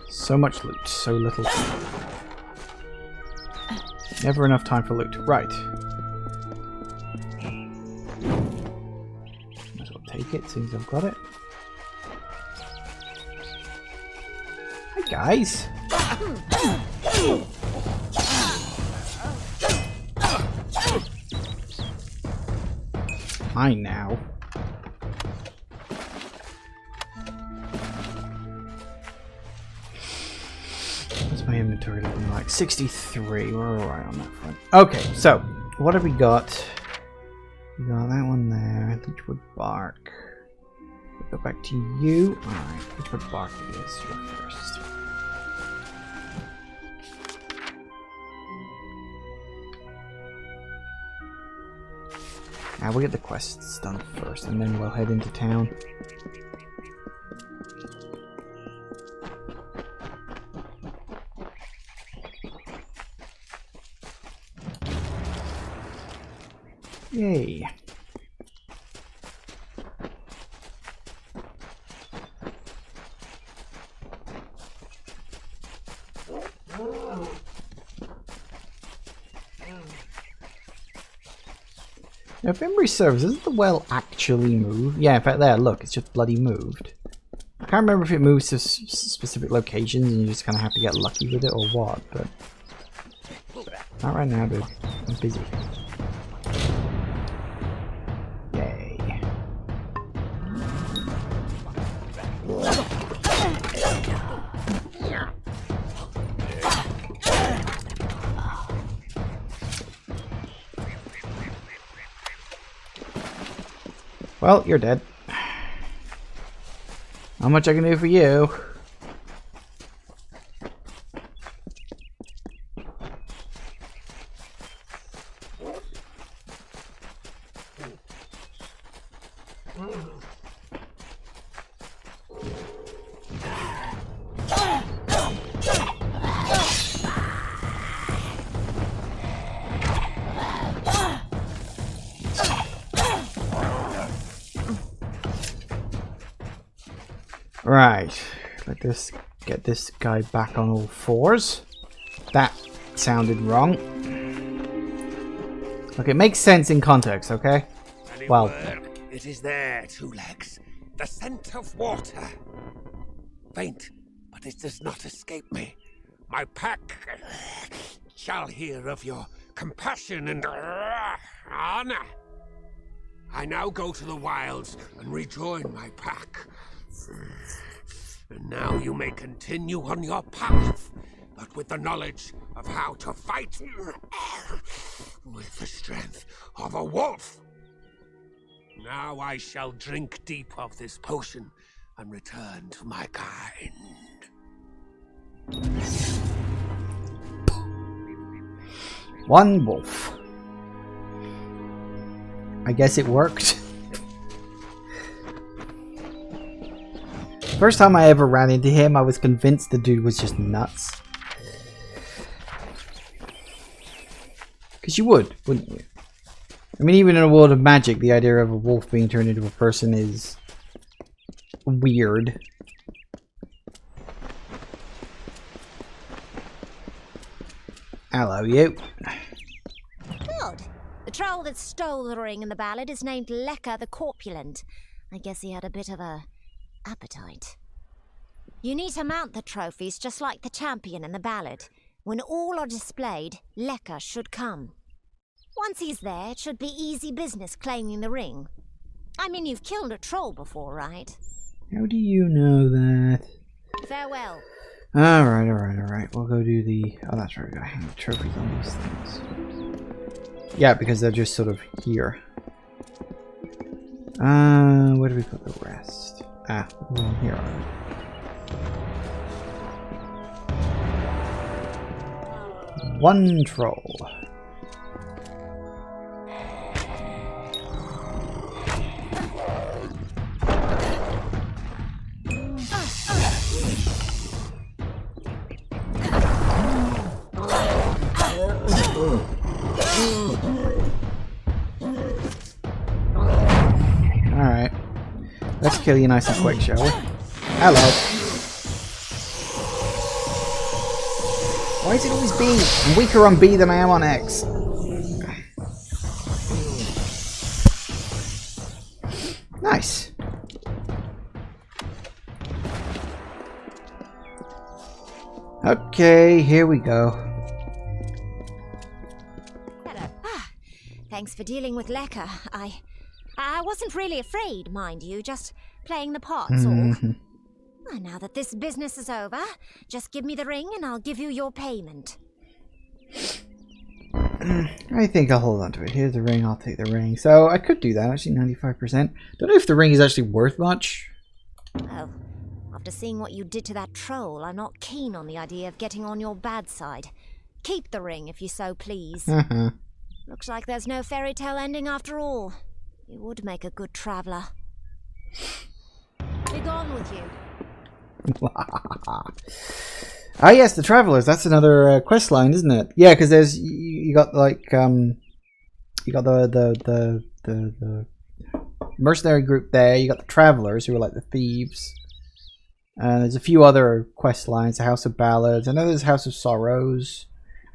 A: So much loot, so little time. Never enough time for loot. Right. Might as well take it since I've got it. Hi guys. Mine now. What's my inventory looking like? 63. We're alright on that front. Okay, so what have we got? We got that one there. Leechwood bark. We'll go back to you. Alright, Leechwood bark it is. You're first. We'll get the quests done first, and then we'll head into town. Yay. Now, if memory serves, isn't the well actually moved? Yeah, in fact, there, look, it's just bloody moved. I can't remember if it moves to specific locations and you just kind of have to get lucky with it or what, but... Not right now, dude. I'm busy. Yay. Well, you're dead. How much I can do for you? Right, let's get this guy back on all fours. That sounded wrong. Okay, it makes sense in context, okay?
G: Any
A: Well,
G: work? It is there, Two Legs. The scent of water. Faint, but it does not escape me. My pack shall hear of your compassion and honor. I now go to the wilds and rejoin my pack. And now you may continue on your path, but with the knowledge of how to fight with the strength of a wolf. Now I shall drink deep of this potion and return to my kind.
A: one wolf. I guess it worked. First time I ever ran into him, I was convinced the dude was just nuts. Because you would, wouldn't you? I mean, even in a world of magic, the idea of a wolf being turned into a person is weird. Hello, you.
H: Good. The troll that stole the ring in the ballad is named Lecker the Corpulent. I guess he had a bit of a appetite. You need to mount the trophies just like the champion in the ballad. When all are displayed, Lecker should come. Once he's there, it should be easy business claiming the ring. I mean, you've killed a troll before, right?
A: How do you know that?
H: Farewell.
A: Alright. We'll go do the... Oh, that's right. We gotta hang the trophies on these things. Yeah, because they're just sort of here. Where do we put the rest? Ah, well, here are they. One troll. Alright. Let's kill you nice and quick, shall we? Hello. Why is it always B? I'm weaker on B than I am on X. Nice. Okay, here we go.
H: Hello. Thanks for dealing with Lecker. I wasn't really afraid, mind you, just playing the part, all. Well, now that this business is over, just give me the ring and I'll give you your payment.
A: I think I'll hold on to it. Here's the ring, I'll take the ring. So I could do that, actually 95%. Don't know if the ring is actually worth much.
H: Oh, after seeing what you did to that troll, I'm not keen on the idea of getting on your bad side. Keep the ring if you so please. Looks like there's no fairy tale ending after all. You would make a good traveller. Be gone with you.
A: Ah yes, the Travelers. That's another quest line, isn't it? Yeah, because there's you got like you got the mercenary group there. You got the Travelers who are like the thieves. There's a few other quest lines. The House of Ballards. I know there's House of Sorrows.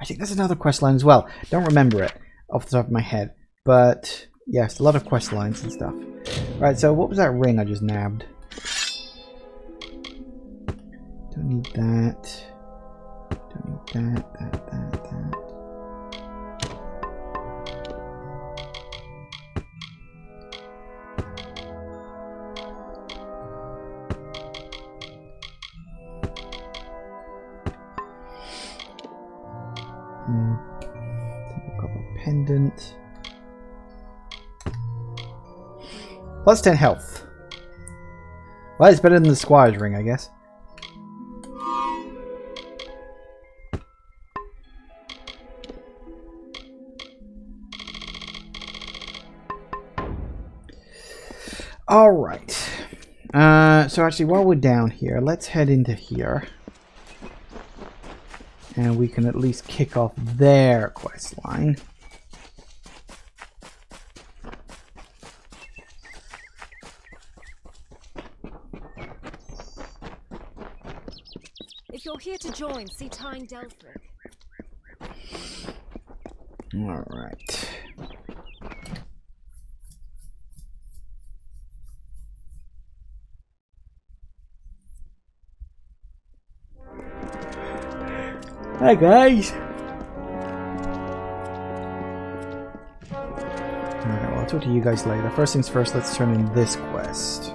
A: I think there's another quest line as well. Don't remember it off the top of my head, but yes, a lot of quest lines and stuff. Right. So what was that ring I just nabbed? Don't need that. Don't need that. Simple copper pendant. Plus 10 health. Well, it's better than the Squire's Ring, I guess. Alright. So actually, while we're down here, let's head into here. And we can at least kick off their quest line.
F: If you're here to join, see Tyne Delphric.
A: Alright. Hi guys! Alright, well, I'll talk to you guys later. First things first, let's turn in this quest.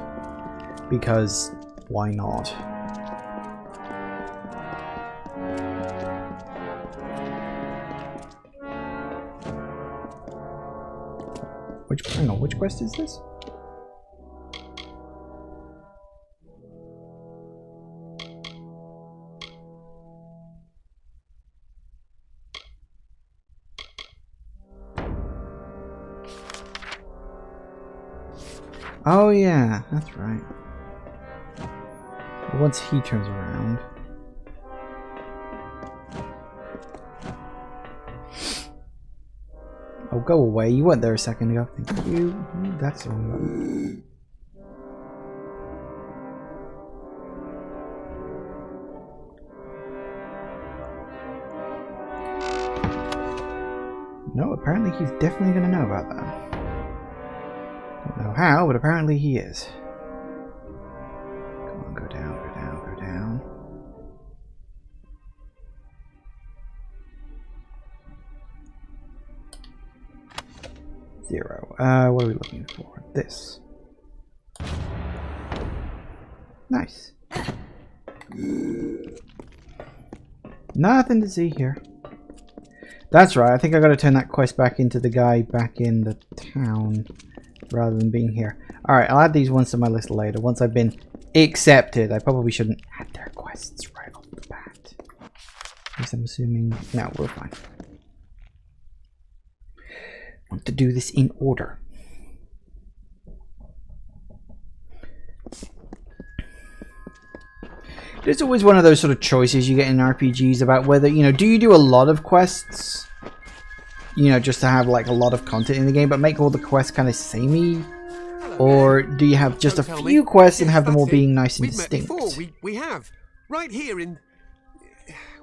A: Because, why not? Hang on, which quest is this? Oh yeah, that's right. Once he turns around. Oh, go away. You went there a second ago. Thank you. Ooh, that's the wrong button. No, apparently he's definitely going to know about that. Don't know how, but apparently he is. Come on, go down, go down, go down. Zero. What are we looking for? This. Nice. Nothing to see here. That's right, I think I gotta turn that quest back into the guy back in the town rather than being here. Alright, I'll add these ones to my list later. Once I've been accepted, I probably shouldn't add their quests right off the bat. At least I'm assuming... No, we're fine. I want to do this in order. There's always one of those sort of choices you get in RPGs about whether, you know, do you do a lot of quests, you know, just to have like a lot of content in the game, but make all the quests kind of samey? Or do you have just a few quests and have them all being nice and distinct?
G: We have. Right here in...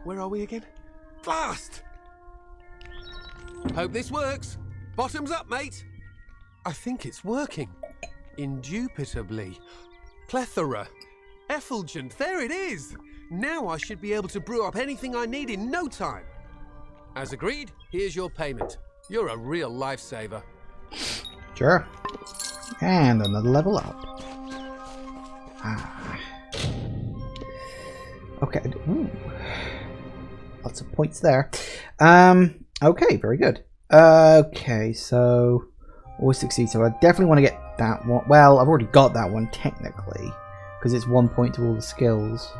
G: Where are we again? Blast! Hope this works. Bottoms up, mate. I think it's working. Indubitably. Plethora. Effulgent, there it is! Now I should be able to brew up anything I need in no time. As agreed, here's your payment. You're a real lifesaver.
A: Sure. And another level up. Ah. Okay. Ooh. Lots of points there. Okay, very good. Okay, so always succeed. So I definitely want to get that one. Well, I've already got that one technically, because it's 1 point to all the skills.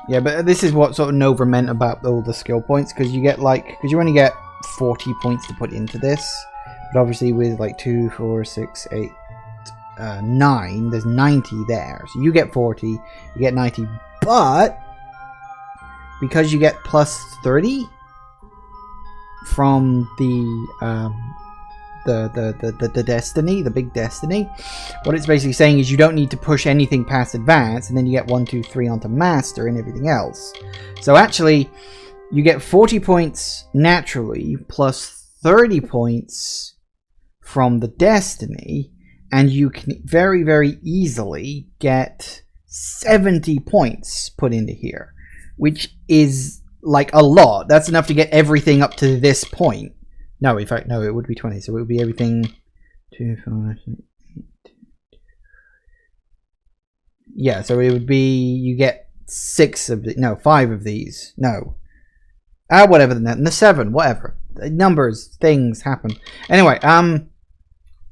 A: Yeah, but this is what sort of Nova meant about all the skill points, because you get like, because you only get 40 points to put into this, but obviously with like 2, 4, 6, 8, 9, there's 90 there. So you get 40, you get 90, but because you get plus 30 from the destiny, the big destiny, what it's basically saying is you don't need to push anything past advanced, and then you get 1, 2, 3 onto master and everything else. So actually you get 40 points naturally plus 30 points from the destiny, and you can very, very easily get 70 points put into here, which is like a lot. That's enough to get everything up to this point. No, in fact, no, it would be 20. So it would be everything. 2, 5, 8. Yeah, so it would be, you get 5 of these. No. Whatever the 7, whatever. Numbers, things happen. Anyway,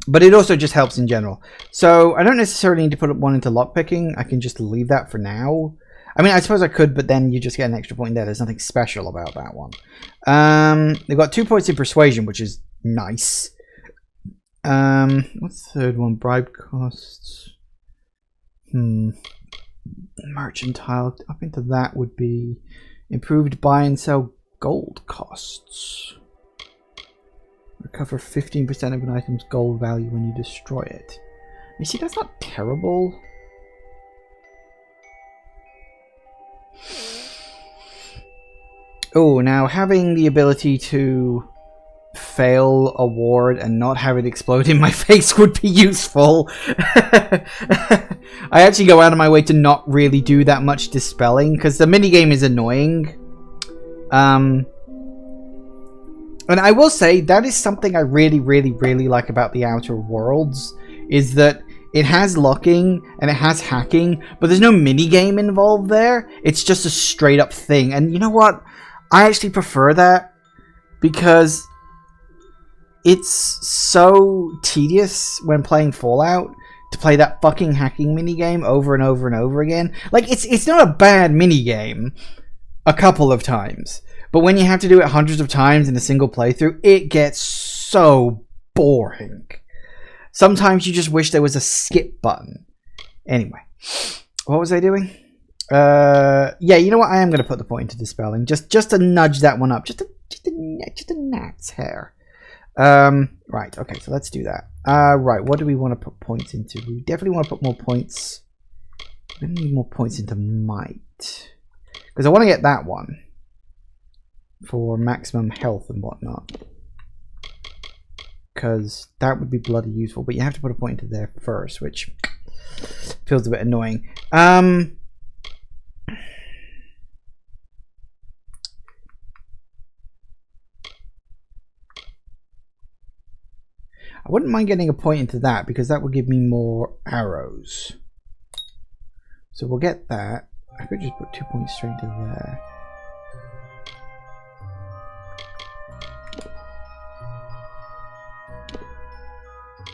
A: but it also just helps in general. So I don't necessarily need to put one into lockpicking. I can just leave that for now. I mean, I suppose I could, but then you just get an extra point there. There's nothing special about that one. They've got 2 points in persuasion, which is nice. What's the third one? Bribe costs. Mercantile. Up into that would be improved buy and sell gold costs. Recover 15% of an item's gold value when you destroy it. You see, that's not terrible. Oh, now having the ability to fail a ward and not have it explode in my face would be useful. I actually go out of my way to not really do that much dispelling because the minigame is annoying. And I will say that is something I really, really, really like about the Outer Worlds, is that it has locking and it has hacking, but there's no minigame involved there. It's just a straight up thing. And you know what? I actually prefer that because it's so tedious when playing Fallout to play that fucking hacking minigame over and over and over again. Like, it's not a bad minigame a couple of times, but when you have to do it hundreds of times in a single playthrough, it gets so boring. Sometimes you just wish there was a skip button. Anyway, what was I doing? Yeah, you know what? I am going to put the point into dispelling, just to nudge that one up, just a gnat's hair. Right. Okay, so let's do that. Right. What do we want to put points into? We definitely want to put more points. We need more points into might, because I want to get that one for maximum health and whatnot, because that would be bloody useful. But you have to put a point into there first, which feels a bit annoying. I wouldn't mind getting a point into that because that would give me more arrows. So we'll get that. I could just put 2 points straight to there.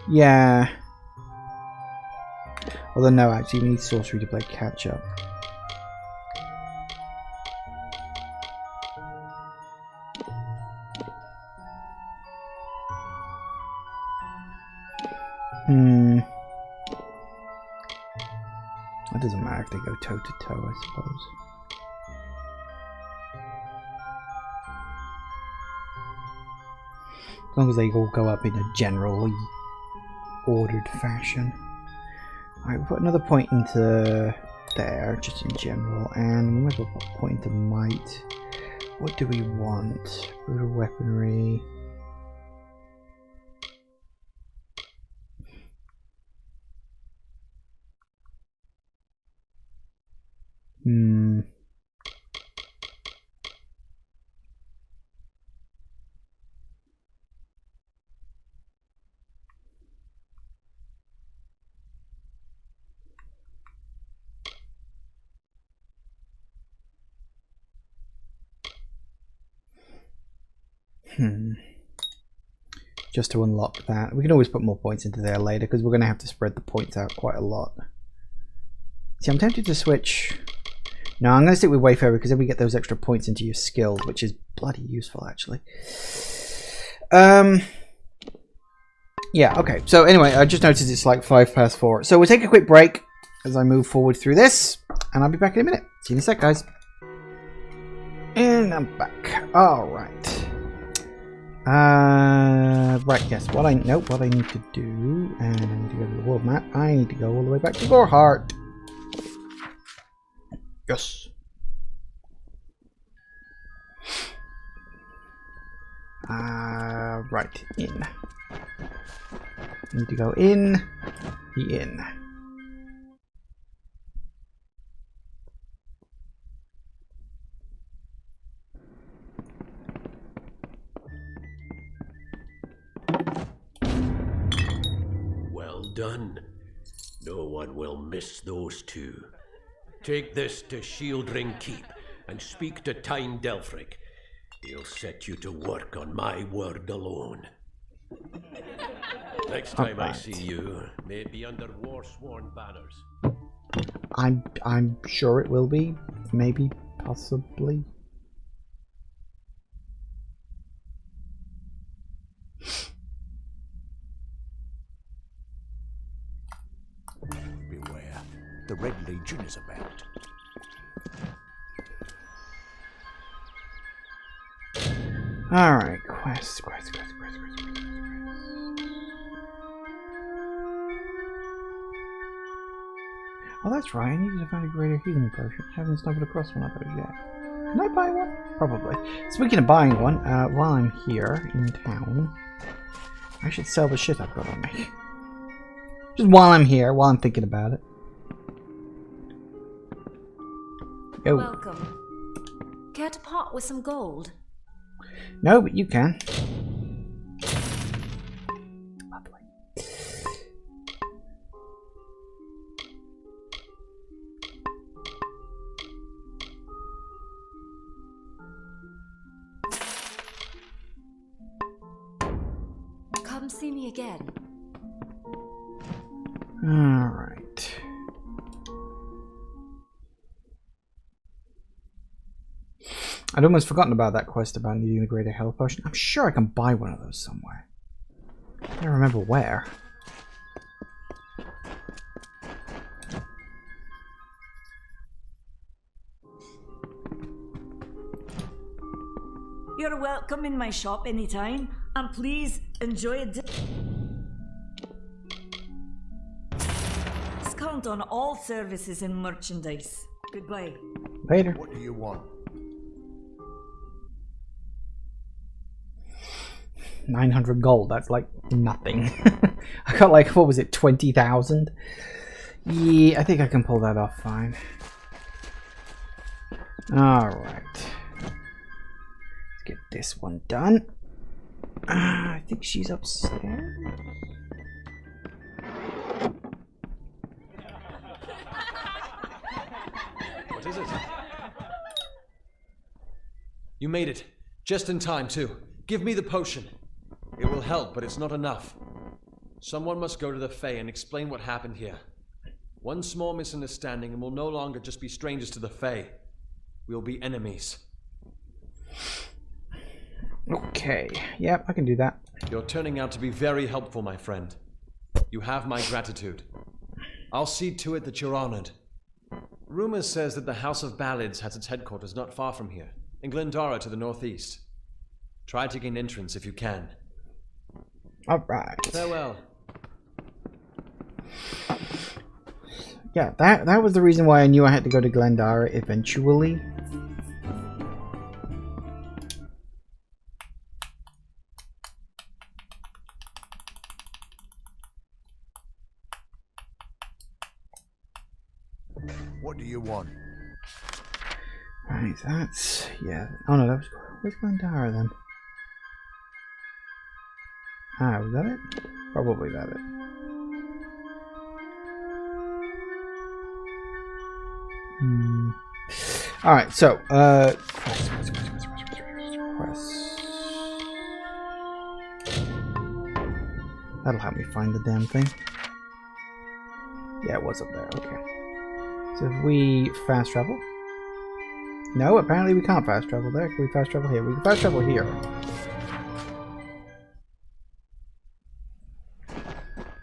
A: Yeah. Although no, actually we need sorcery to play catch up. It doesn't matter if they go toe to toe, I suppose. As long as they all go up in a generally ordered fashion. Alright, we'll put another point into there, just in general, and we might as well put a point into might. What do we want? Brutal weaponry. Just to unlock that. We can always put more points into there later because we're going to have to spread the points out quite a lot. See, I'm tempted to switch. No, I'm going to stick with Wayfarer because then we get those extra points into your skills, which is bloody useful actually. Yeah, okay. So anyway, I just noticed it's like 4:05. So we'll take a quick break as I move forward through this, and I'll be back in a minute. See you in a sec, guys. And I'm back. Alright. Right, yes. What I need to do, and I need to go to the world map. I need to go all the way back to Gorhart. Yes. Right, in. Need to go in the inn.
K: Well done. No one will miss those two. Take this to Shieldring Keep and speak to Tyne Delphric. He'll set you to work on my word alone. Next time I see you, maybe under Warsworn banners.
A: I'm sure it will be. Maybe, possibly.
J: Beware, the Red Legion is about.
A: Alright, quest. Oh, that's right, I needed to find a greater healing potion. I haven't stumbled across one of those yet. Can I buy one? Probably. Speaking of buying one, while I'm here in town, I should sell the shit I've got on me. Just while I'm here, while I'm thinking about it. Go.
F: Welcome. Care to part with some gold?
A: No, but you can. Lovely.
F: Come see me again.
A: Alright. I'd almost forgotten about that quest about needing the greater health potion. I'm sure I can buy one of those somewhere. I don't remember where.
L: You're welcome in my shop anytime, and please enjoy a discount on all services and merchandise. Goodbye.
A: Later.
J: What do you want?
A: 900 gold, that's like nothing. I got like, what was it, 20,000? Yeah, I think I can pull that off fine. Alright. Let's get this one done. I think she's upstairs.
I: What is it? You made it. Just in time, too. Give me the potion. It will help, but it's not enough. Someone must go to the Fae and explain what happened here. One small misunderstanding and we'll no longer just be strangers to the Fae. We'll be enemies.
A: Okay, yep, I can do that.
I: You're turning out to be very helpful, my friend. You have my gratitude. I'll see to it that you're honored. Rumor says that the House of Ballards has its headquarters not far from here, in Glendara to the northeast. Try to gain entrance if you can.
A: Alright.
I: Farewell.
A: Yeah, that was the reason why I knew I had to go to Glendara eventually.
J: What do you want?
A: Right, that's... yeah. Oh no, that was... where's Glendara then? Ah, was that it? Probably that it. Alright, so, quest. That'll help me find the damn thing. Yeah, it was up there, okay. So if we fast travel? No, apparently we can't fast travel there. Can we fast travel here? We can fast travel here.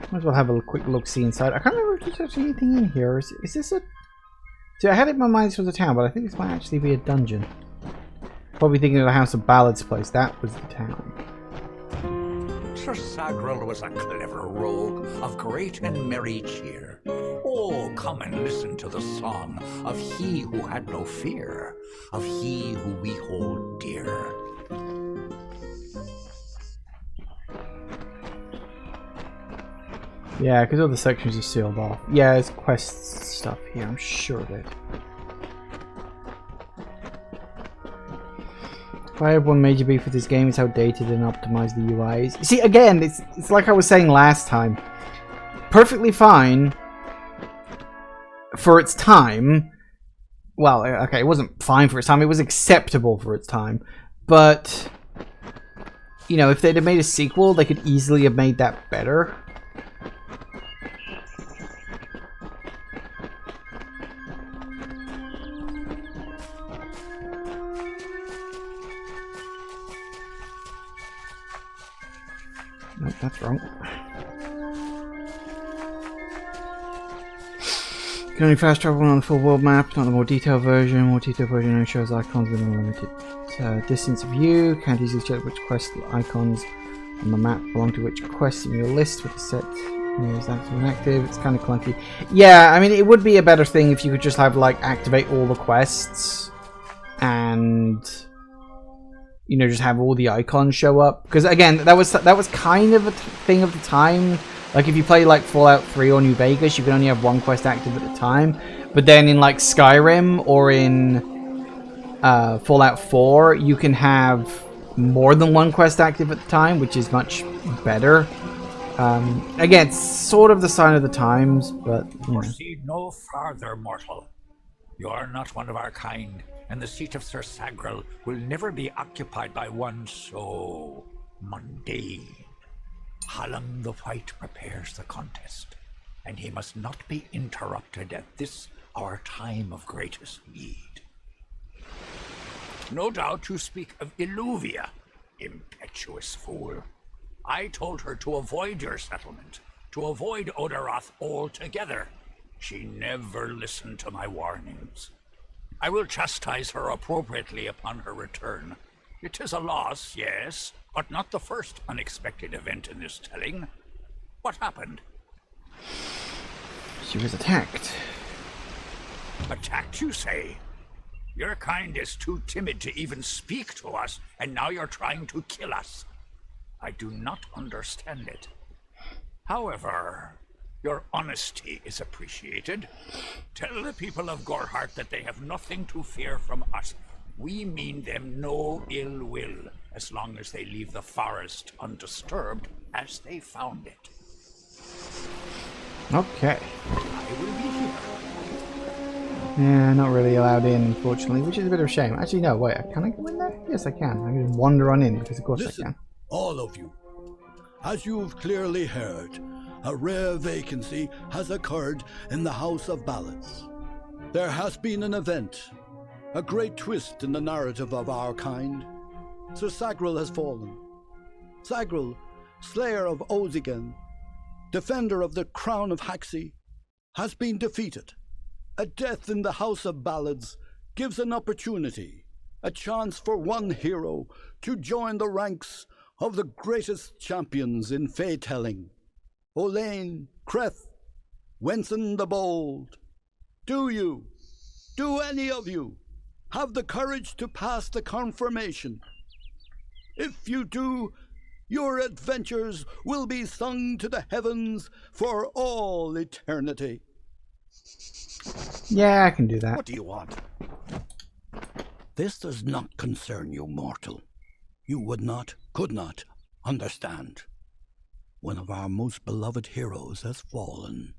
A: Might as well have a quick look-see inside. I can't remember if there's actually anything in here. Is this a... See, I had it in my mind this was a town, but I think this might actually be a dungeon. Probably thinking of the House of Ballards place. That was the town.
J: Sir Sagril was a clever rogue of great and merry cheer. Oh, come and listen to the song of he who had no fear, of he who we hold dear.
A: Yeah, because all the sections are sealed off. Yeah, there's quest stuff here, I'm sure of it. If I have one major beef with this game, it's how dated and optimized the UI is. See, again, it's like I was saying last time. Perfectly fine for its time, well, okay, it wasn't fine for its time. It was acceptable for its time. But, you know, if they'd have made a sequel, they could easily have made that better. Nope, that's wrong. You can only fast travel on the full world map, not the more detailed version. More detailed version only shows icons within a limited distance of view. Can't easily check which quest icons on the map belong to which quests in your list with the set is active and active. It's kind of clunky. Yeah, I mean, it would be a better thing if you could just have, like, activate all the quests and, you know, just have all the icons show up. Because, again, that was kind of a thing of the time. Like, if you play, like, Fallout 3 or New Vegas, you can only have one quest active at the time. But then in, like, Skyrim or in Fallout 4, you can have more than one quest active at the time, which is much better. Again, it's sort of the sign of the times, but, you know.
J: Proceed no farther, mortal. You are not one of our kind, and the seat of Sir Sagrel will never be occupied by one so mundane. Hallam the White prepares the contest, and he must not be interrupted at this our time of greatest need. No doubt you speak of Illuvia, impetuous fool. I told her to avoid your settlement, to avoid Odaroth altogether. She never listened to my warnings. I will chastise her appropriately upon her return. It is a loss, yes, but not the first unexpected event in this telling. What happened?
A: She was attacked.
J: Attacked, you say? Your kind is too timid to even speak to us, and now you're trying to kill us. I do not understand it. However, your honesty is appreciated. Tell the people of Gorhart that they have nothing to fear from us. We mean them no ill will, as long as they leave the forest undisturbed as they found it.
A: Okay.
J: I will be here.
A: Yeah, not really allowed in, unfortunately, which is a bit of a shame. Actually, no, wait, can I go in there? Yes, I can. I can just wander on in, because of course
M: Listen,
A: I can.
M: all of you. As you've clearly heard, a rare vacancy has occurred in the House of Ballards. There has been an event, a great twist in the narrative of our kind. Sir Sagrel has fallen. Sagrel, slayer of Ozigan, defender of the crown of Haxi, has been defeated. A death in the House of Ballards gives an opportunity, a chance for one hero to join the ranks of the greatest champions in Fae-telling. Olain, Kreth, Wenson the Bold. Do any of you, have the courage to pass the confirmation? If you do, your adventures will be sung to the heavens for all eternity.
A: Yeah, I can do that.
M: What do you want?
J: This does not concern you, mortal.
M: You would not, could not, understand.
J: One of our most beloved heroes has fallen.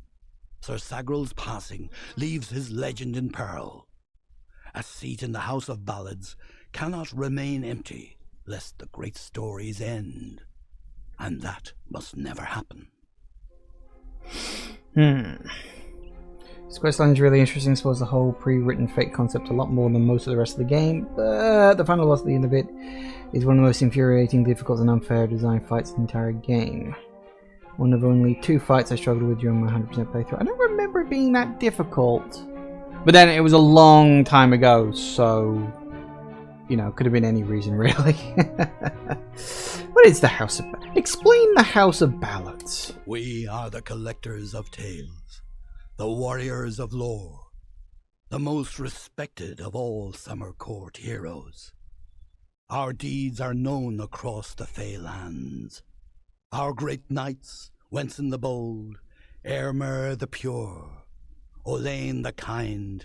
J: Sir Sagrel's passing leaves his legend in peril. A seat in the House of Ballards cannot remain empty, lest the great stories end. And that must never happen.
A: This questline is really interesting. I suppose the whole pre-written fate concept a lot more than most of the rest of the game, but the final boss at the end of it is one of the most infuriating, difficult, and unfair design fights in the entire game. One of only 2 fights I struggled with during my 100% playthrough. I don't remember it being that difficult. But then it was a long time ago, so, you know, could have been any reason, really. What is the House of Ballards? Explain the House of Ballards.
M: We are the collectors of tales, the warriors of lore,
J: the most respected of all Summer Court heroes. Our deeds are known across the Fae lands. Our great knights, Wenson the Bold, Airmer the Pure, Olain the Kind,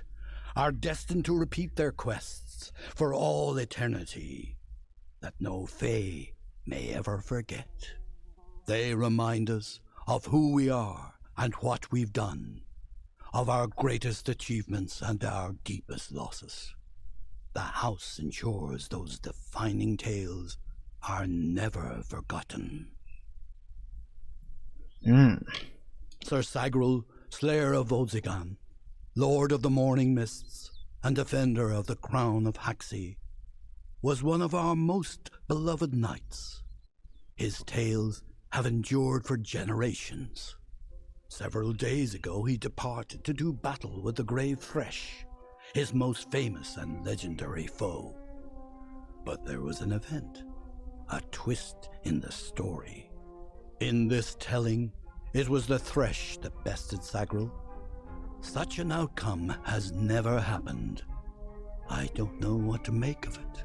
J: are destined to repeat their quests for all eternity, that no Fae may ever forget. They remind us of who we are and what we've done,
M: of our greatest achievements and our deepest losses. The house ensures those defining tales are never forgotten. Sir Sagrul, Slayer of Volzigan, Lord of the Morning Mists, and Defender of the Crown of Haxi, was one of our most beloved knights. His tales have endured for generations. Several days ago he departed to do battle with the Grave Thresh, his most famous and legendary foe. But there was an event, a twist in the story. In this telling, it was the Thresh that bested Sagrul. Such an outcome has never happened. I don't know what to make of it.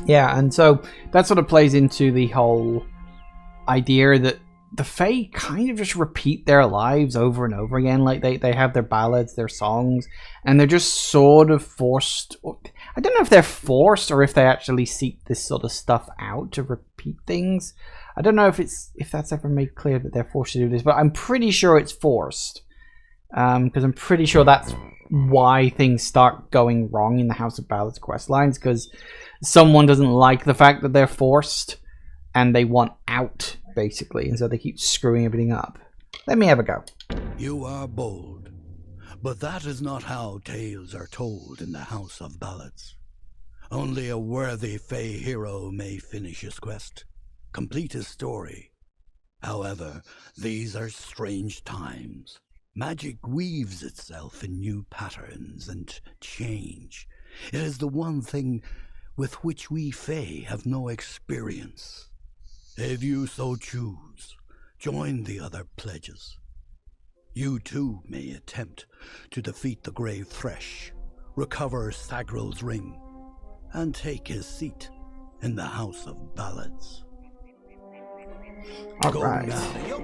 A: Yeah, and so that sort of plays into the whole idea that the Fae kind of just repeat their lives over and over again. Like they have their ballads, their songs, and they're just sort of forced. I don't know if they're forced or if they actually seek this sort of stuff out to repeat things. I don't know if that's ever made clear that they're forced to do this, but I'm pretty sure it's forced. Because I'm pretty sure that's why things start going wrong in the House of Ballards questlines, because someone doesn't like the fact that they're forced and they want out, basically, and so they keep screwing everything up. Let me have a go.
M: You are bold, but that is not how tales are told in the House of Ballards. Only a worthy Fae hero may finish his quest, complete his story. However, these are strange times. Magic weaves itself in new patterns and change. It is the one thing with which we Fae have no experience. If you so choose, join the other pledges. You too may attempt to defeat the Grave Thresh, recover Sagrul's ring, and take his seat in the House of Ballards.
A: Go now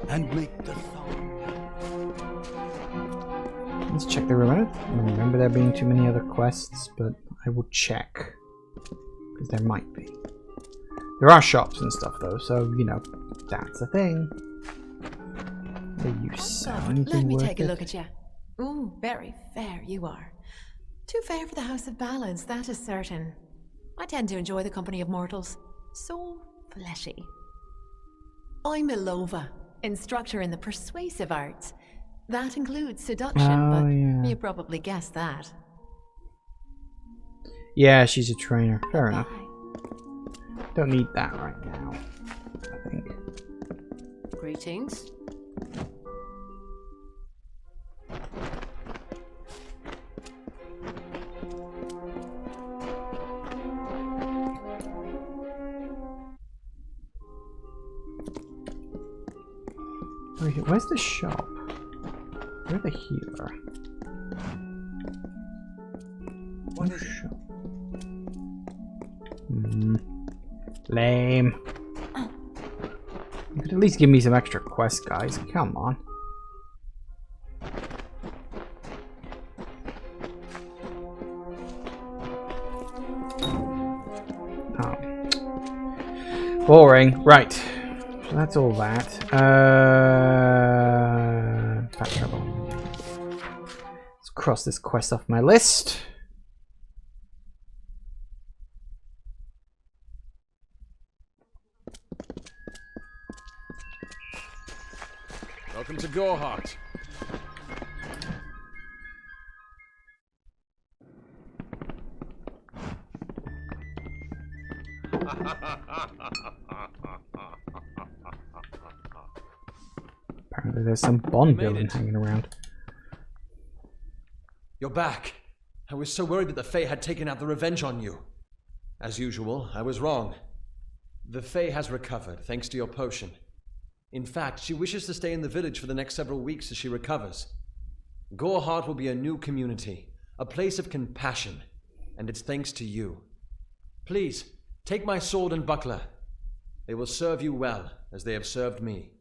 M: and make the song.
A: Let's check the room. I don't remember there being too many other quests, but I will check. Because there might be. There are shops and stuff though, so, you know, that's a thing.
N: Let me take a look at you. Ooh, very fair you are. Too fair for the House of Ballards, that is certain. I tend to enjoy the company of mortals. So fleshy. I'm Ilova, instructor in the persuasive arts. That includes seduction, but you probably guessed that.
A: Yeah, she's a trainer. Fair enough. Don't need that right now, I think.
N: Greetings.
A: Where's the shop? Where's the healer?
N: What is it?
A: Lame. You could at least give me some extra quests, guys. Come on. Oh. Boring. Right. So that's all that. Fat trouble. Let's cross this quest off my list.
C: Welcome to Gorehart.
A: Apparently there's some Bond villain hanging around.
I: You're back. I was so worried that the Fae had taken out the revenge on you. As usual, I was wrong. The Fae has recovered, thanks to your potion. In fact, she wishes to stay in the village for the next several weeks as she recovers. Gorehart will be a new community, a place of compassion, and it's thanks to you. Please, take my sword and buckler. They will serve you well, as they have served me.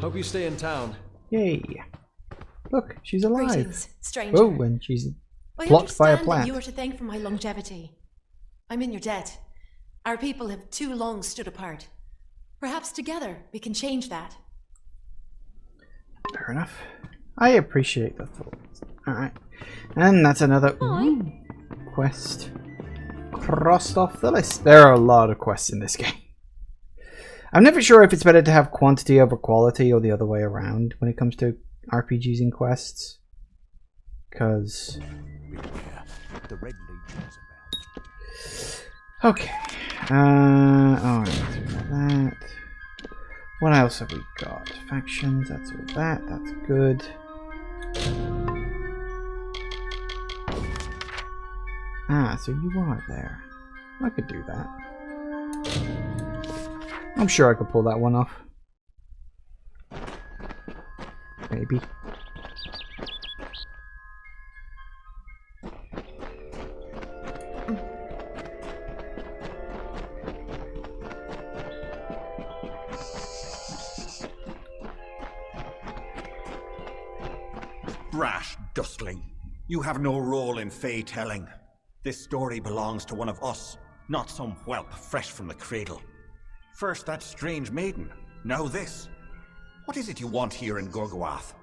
I: Hope you stay in town.
A: Yay. Look, she's alive.
N: Greetings, stranger.
A: Oh, and she's blocked by a plant.
N: That you are to thank for my longevity. I'm in your debt. Our people have too long stood apart. Perhaps together we can change that.
A: Fair enough. I appreciate the thoughts. Alright. And that's another quest crossed off the list. There are a lot of quests in this game. I'm never sure if it's better to have quantity over quality or the other way around when it comes to RPGs and quests. Because...
E: The Red Legion's
A: okay. Alright, that. What else have we got? Factions, that's all that. That's good. Ah, so you are there. I could do that. I'm sure I could pull that one off. Maybe.
O: Brash dustling. You have no role in Fae telling. This story belongs to one of us, not some whelp fresh from the cradle. First that strange maiden, now this. What is it you want here in Gorgoath?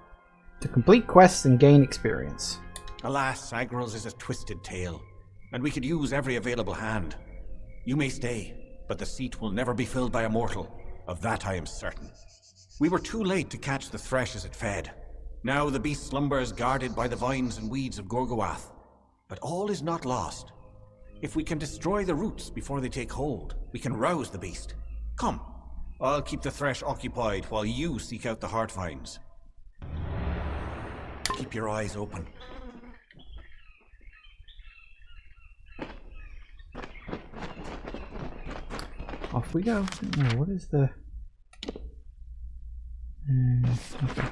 A: To complete quests and gain experience.
O: Alas, Agrel's is a twisted tale, and we could use every available hand. You may stay, but the seat will never be filled by a mortal. Of that I am certain. We were too late to catch the thresh as it fed. Now the beast slumbers guarded by the vines and weeds of Gorgoath. But all is not lost. If we can destroy the roots before they take hold, we can rouse the beast. Come, I'll keep the thresh occupied while you seek out the heart vines. Keep your eyes open.
A: Off we go. Oh, what is the... okay.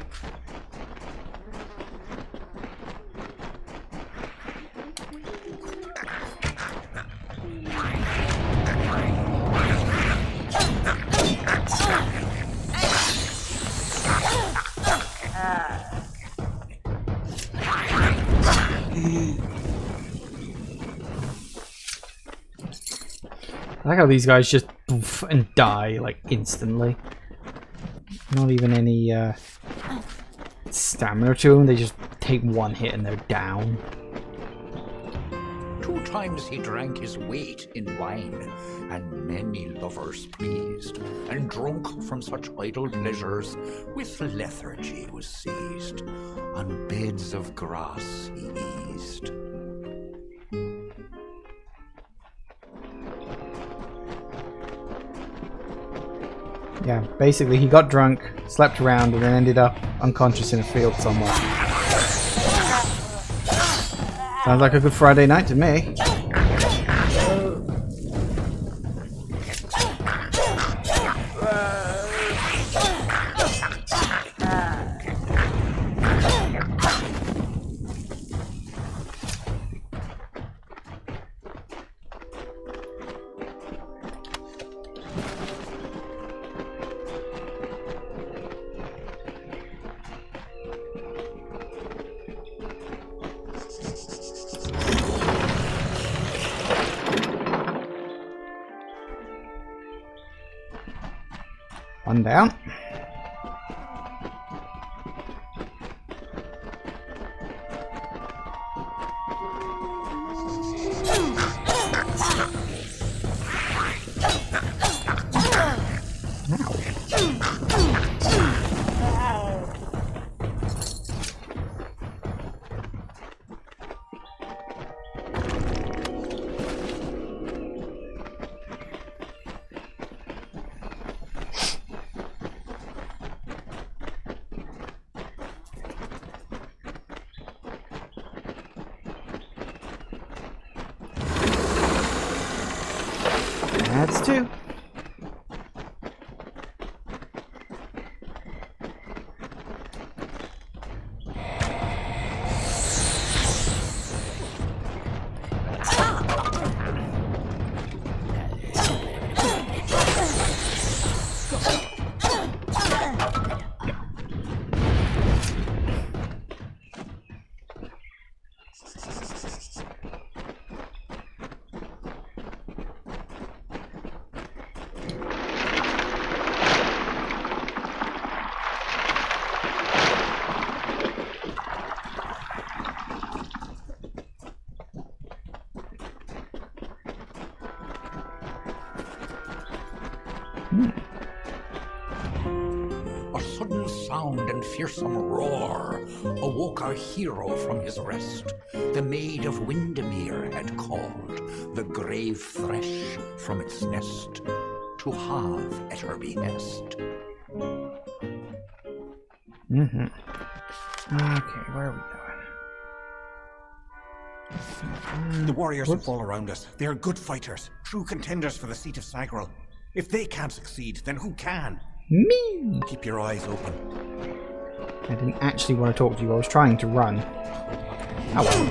A: I like how these guys just poof and die like instantly. Not even any stamina to them, they just take one hit and they're down.
J: 2 times he drank his weight in wine, and many lovers pleased, and drunk from such idle pleasures, with lethargy was seized, on beds of grass he eased.
A: Yeah, basically he got drunk, slept around, and then ended up unconscious in a field somewhere. Sounds like a good Friday night to me. One down. That's 2.
J: A sudden sound and fearsome roar awoke our hero from his rest. The maid of Windermere had called the grave thresh from its nest to have at her behest.
A: Okay, where are we going?
O: The warriors will fall around us. They are good fighters, true contenders for the seat of Sagril. If they can't succeed, then who can?
A: Me!
O: Keep your eyes open.
A: I didn't actually want to talk to you, I was trying to run. Oh well.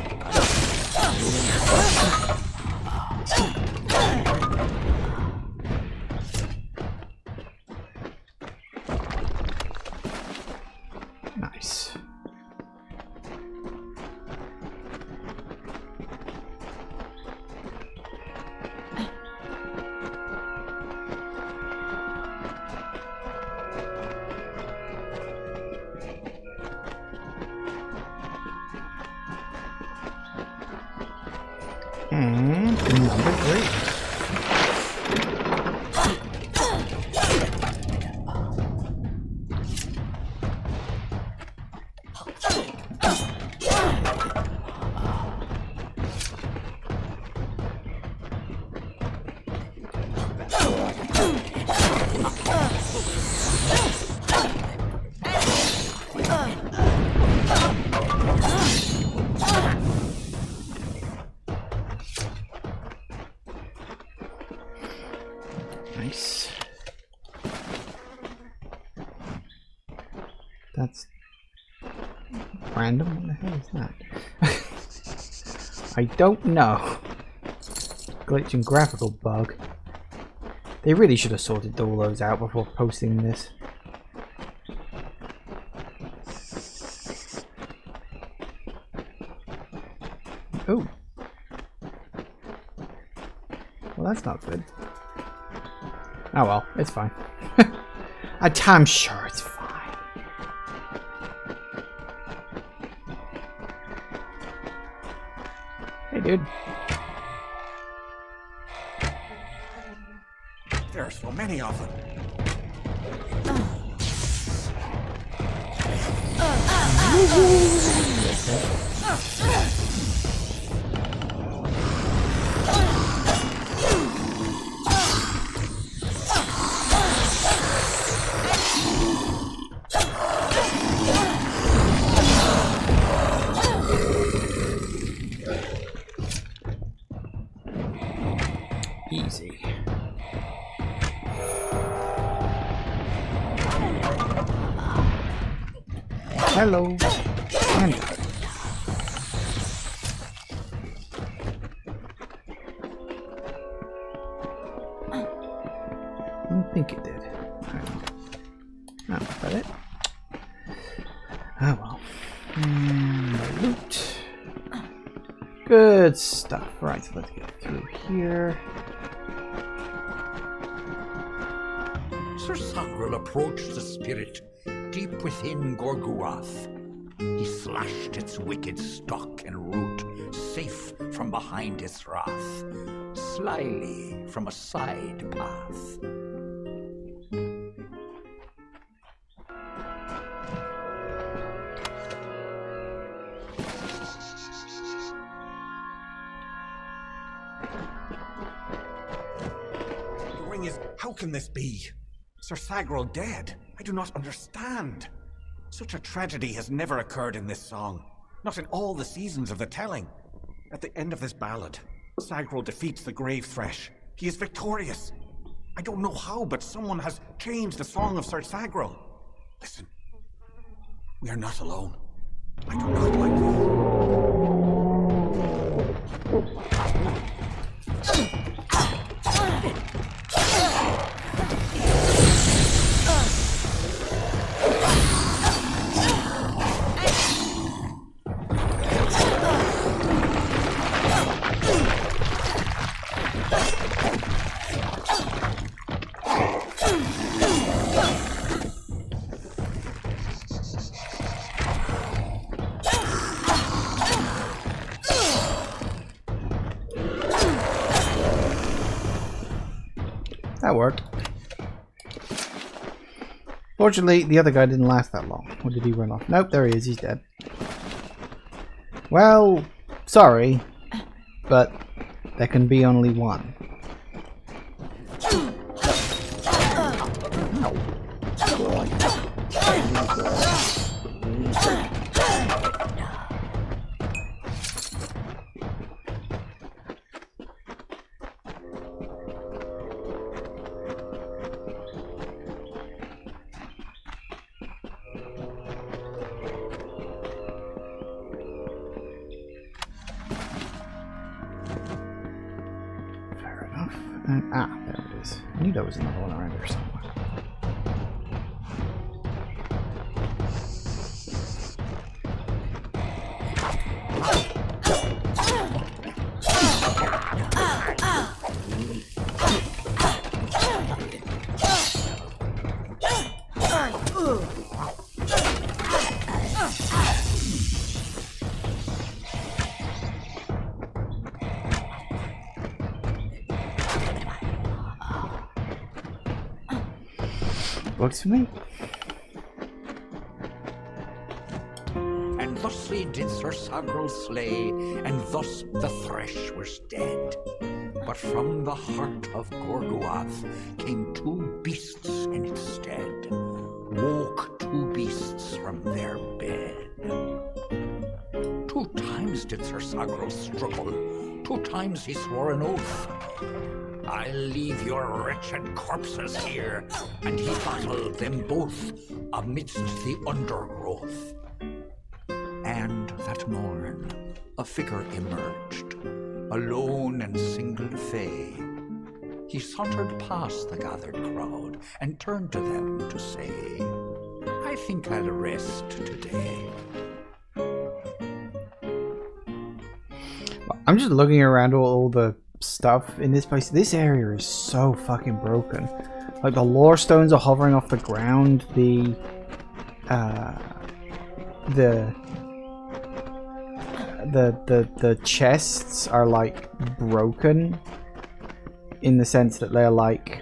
A: Nice. And number 3. Nice. That's random. What the hell is that? I don't know. Glitch and graphical bug. They really should have sorted all those out before posting this. Oh. Well, that's not good. Oh well, it's fine. I'm sure it's fine. Hey, dude.
O: There are so many of them.
A: Easy. Hello. And I think it did. Oh, is that it? Oh well. Loot. Good stuff. Right, so let's get through here.
J: Sir Sagril approached the spirit deep within Gorguath. He slashed its wicked stock and root, safe from behind its wrath, slyly from a side path.
O: The ring is... How can this be? Sir Sagril dead? I do not understand. Such a tragedy has never occurred in this song. Not in all the seasons of the telling. At the end of this ballad, Sagril defeats the grave thresh. He is victorious. I don't know how, but someone has changed the song of Sir Sagril. Listen. We are not alone. I do not like
A: That worked. Fortunately, the other guy didn't last that long. Or did he run off? Nope, there he is. He's dead. Well, sorry, but there can be only one. There it is. I knew there was another one around here somewhere. Works for me.
J: And thusly did Sir Sagrel slay, and thus the thresh was dead. But from the heart of Gorguath came two beasts in its stead. Woke two beasts from their bed. 2 times did Sir Sagrel struggle, 2 times he swore an oath. I'll leave your wretched corpses here, and he battled them both amidst the undergrowth. And that morn a figure emerged, alone and single Fae. He sauntered past the gathered crowd and turned to them to say, I think I'll rest today.
A: I'm just looking around all the stuff in this place. This area is so fucking broken. Like the lore stones are hovering off the ground. The chests are like broken in the sense that they're like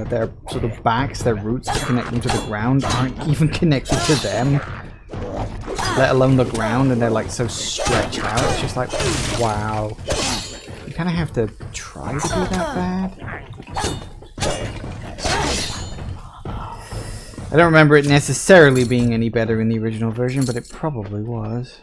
A: their sort of backs, their roots that connect them to the ground aren't even connected to them, let alone the ground, and they're like so stretched out. It's just like, wow. You kind of have to try to do that bad. I don't remember it necessarily being any better in the original version, but it probably was.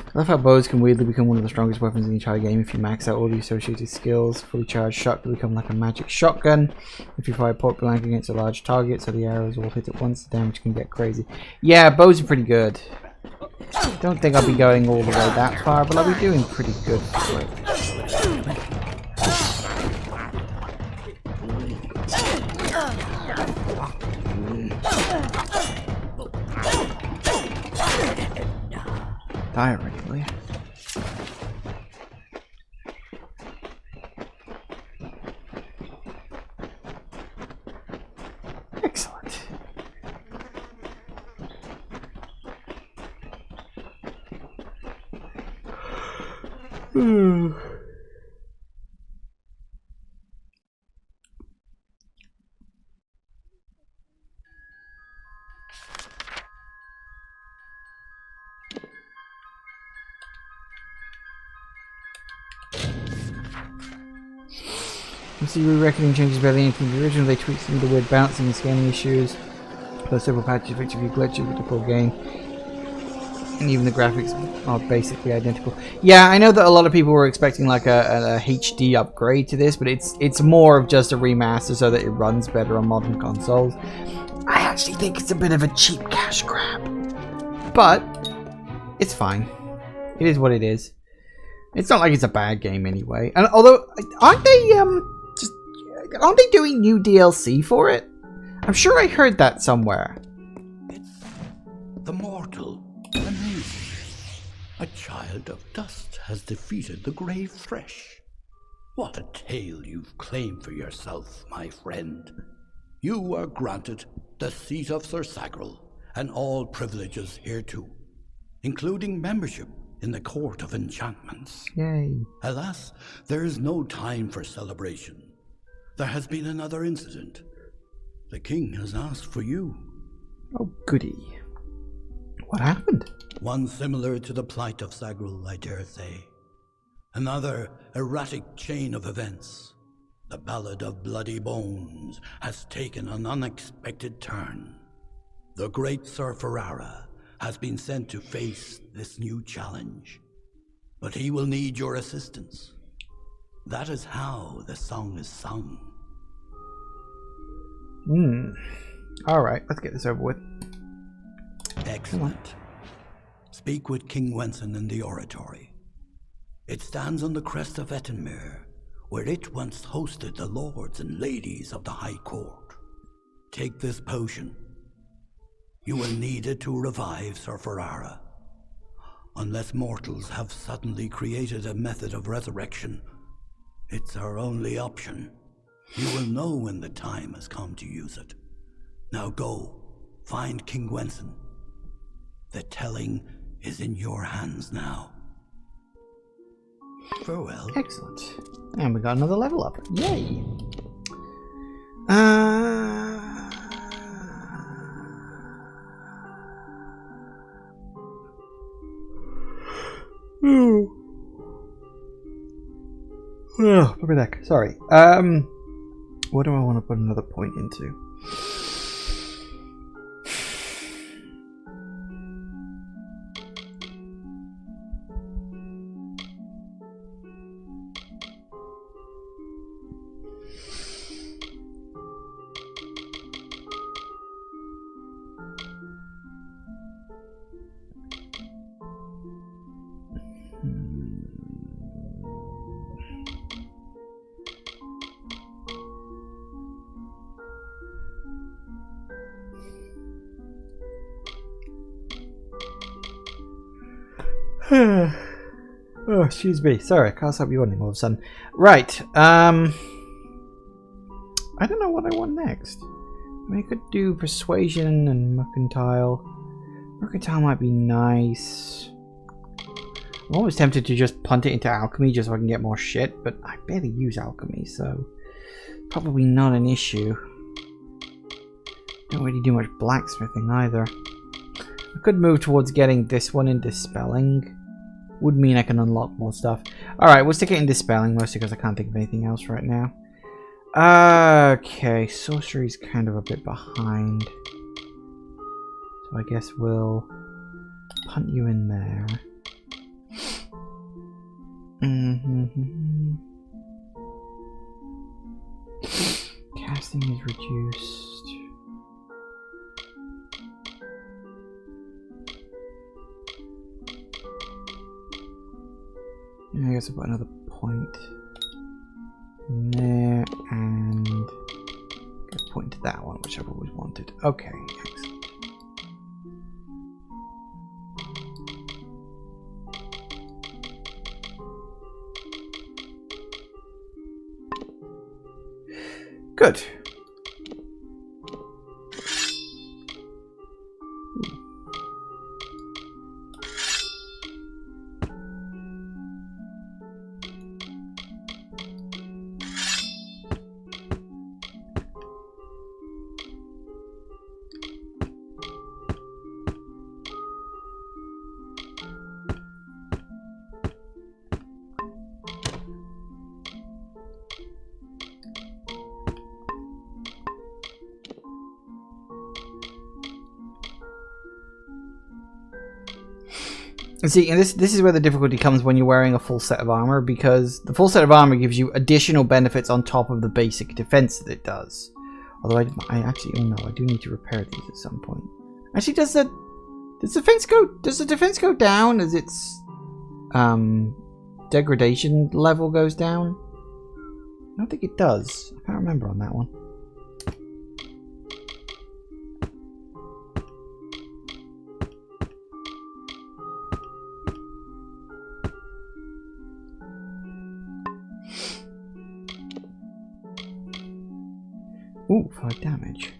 A: I love how bows can weirdly become one of the strongest weapons in the entire game if you max out all the associated skills. Fully charged shot can become like a magic shotgun if you fire point blank against a large target, so the arrows all hit at once. The damage can get crazy. Yeah, bows are pretty good. Don't think I'll be going all the way that far, but I'll be doing pretty good for it. Die already, will you? Excellent. The re-reckoning changes barely anything from the original. They tweaked some of the weird bouncing and scanning issues. Plus several patches fix a few glitches with the full game. And even the graphics are basically identical. Yeah, I know that a lot of people were expecting like a HD upgrade to this, but it's more of just a remaster so that it runs better on modern consoles. I actually think it's a bit of a cheap cash grab. But it's fine. It is what it is. It's not like it's a bad game anyway. And although aren't they doing new DLC for it? I'm sure I heard that somewhere.
M: It's the mortal. Amazing. A child of dust has defeated the grave thresh. What a tale you've claimed for yourself, my friend. You are granted the seat of Sir Sagrel and all privileges hereto, including membership in the Court of Enchantments.
A: Yay.
M: Alas, there is no time for celebration. There has been another incident. The king has asked for you.
A: Oh, goody. What happened?
M: One similar to the plight of Zagrul, I dare say. Another erratic chain of events. The Ballad of Bloody Bones has taken an unexpected turn. The great Sir Ferrara has been sent to face this new challenge. But he will need your assistance. That is how the song is sung.
A: Alright, let's get this over with.
M: Excellent. Speak with King Wenson in the oratory. It stands on the crest of Ettenmere, where it once hosted the lords and ladies of the High Court. Take this potion. You will need it to revive Sir Ferrara. Unless mortals have suddenly created a method of resurrection, it's our only option. You will know when the time has come to use it. Now go, find King Wenson. The telling is in your hands now. Farewell.
A: Excellent. And we got another level up. Yay! Puppy deck. Sorry. What do I want to put another point into? Oh, excuse me. Sorry, I can't stop yawning all of a sudden. Right. I don't know what I want next. I mean, I could do Persuasion and Mercantile. Mercantile might be nice. I'm always tempted to just punt it into Alchemy just so I can get more shit, but I barely use Alchemy, so probably not an issue. Don't really do much blacksmithing either. I could move towards getting this one in Dispelling. Would mean I can unlock more stuff. Alright, we'll stick it in Dispelling, mostly because I can't think of anything else right now. Okay, Sorcery's kind of a bit behind. So I guess we'll punt you in there. Casting is reduced. I guess I'll put another point in there and get a point to that one, which I've always wanted. Okay, excellent. Good. See, and this is where the difficulty comes when you're wearing a full set of armor, because the full set of armor gives you additional benefits on top of the basic defense that it does. Although I actually, oh no, I do need to repair these at some point. Actually, does the defense go down as its degradation level goes down? I don't think it does. I can't remember on that one. Ooh, 5 damage.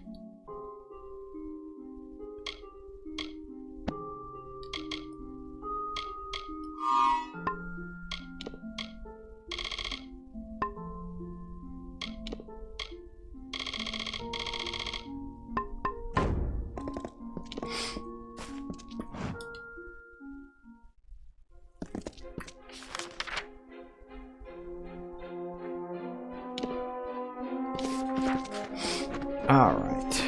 A: Alright.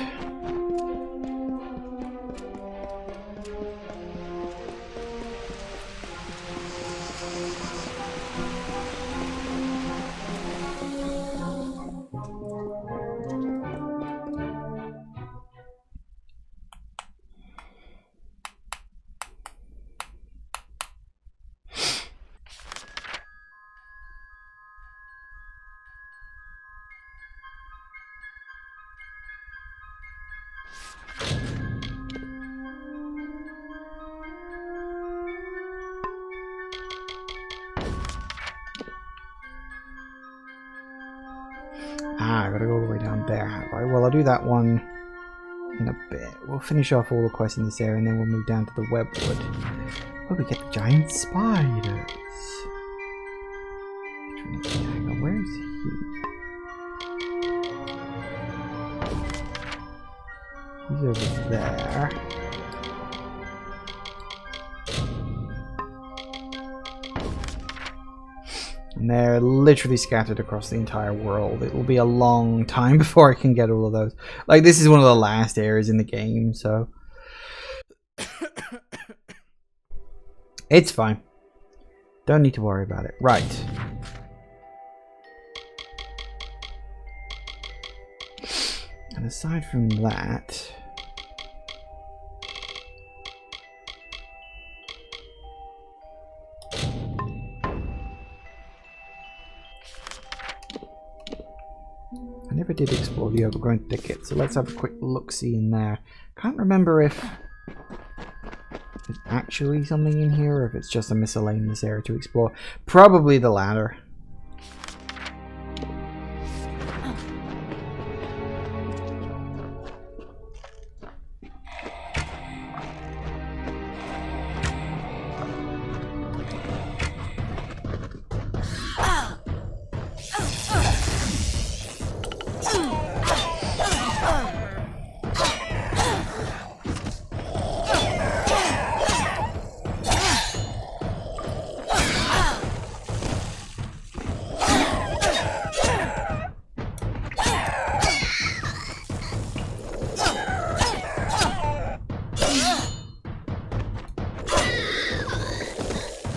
A: I gotta go all the way down there, have I? Well, I'll do that one in a bit. We'll finish off all the quests in this area and then we'll move down to the webwood. Oh, we get the giant spiders. Hang on, where is he? He's over there. And they're literally scattered across the entire world. It will be a long time before I can get all of those. Like, this is one of the last areas in the game, so... it's fine. Don't need to worry about it. Right. And aside from that... I never did explore the overgrown thicket, so let's have a quick look-see in there. Can't remember if there's actually something in here or if it's just a miscellaneous area to explore. Probably the latter.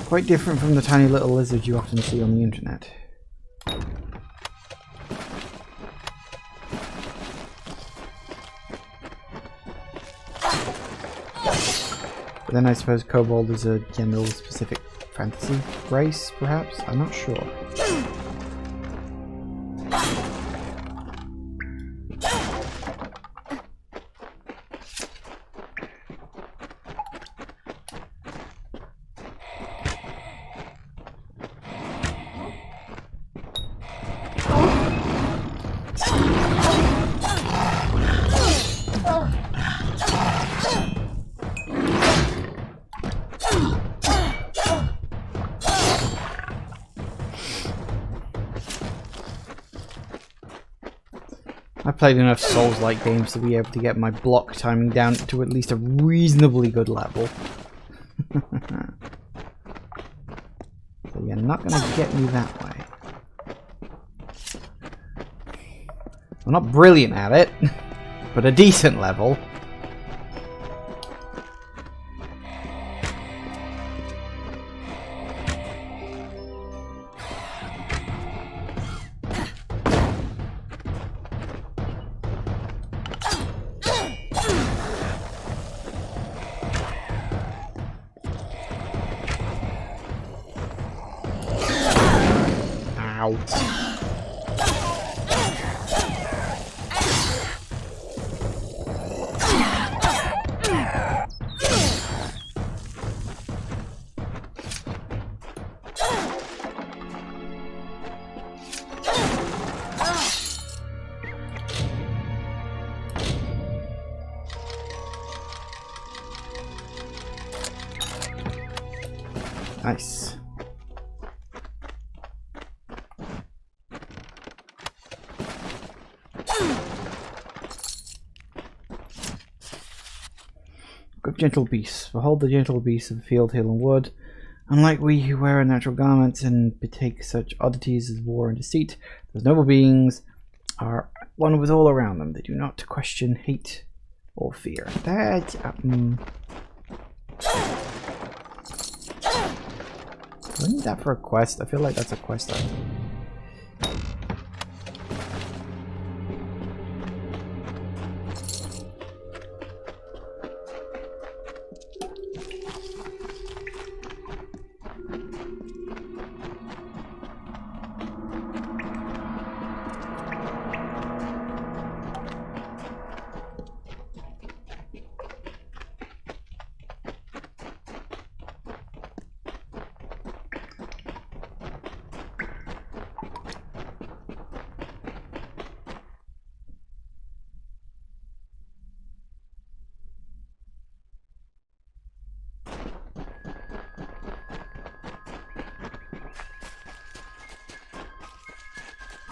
A: Quite different from the tiny little lizards you often see on the internet. But then I suppose kobold is a general specific fantasy race, perhaps? I'm not sure. I've played enough Souls-like games to be able to get my block timing down to at least a reasonably good level. So you're not going to get me that way. I'm not brilliant at it, but a decent level. Nice. Good gentle beasts. Behold the gentle beasts of field, hill, and wood. Unlike we who wear natural garments and betake such oddities as war and deceit, those noble beings are one with all around them. They do not question, hate, or fear. That, Isn't that for a quest? I feel like that's a quest item.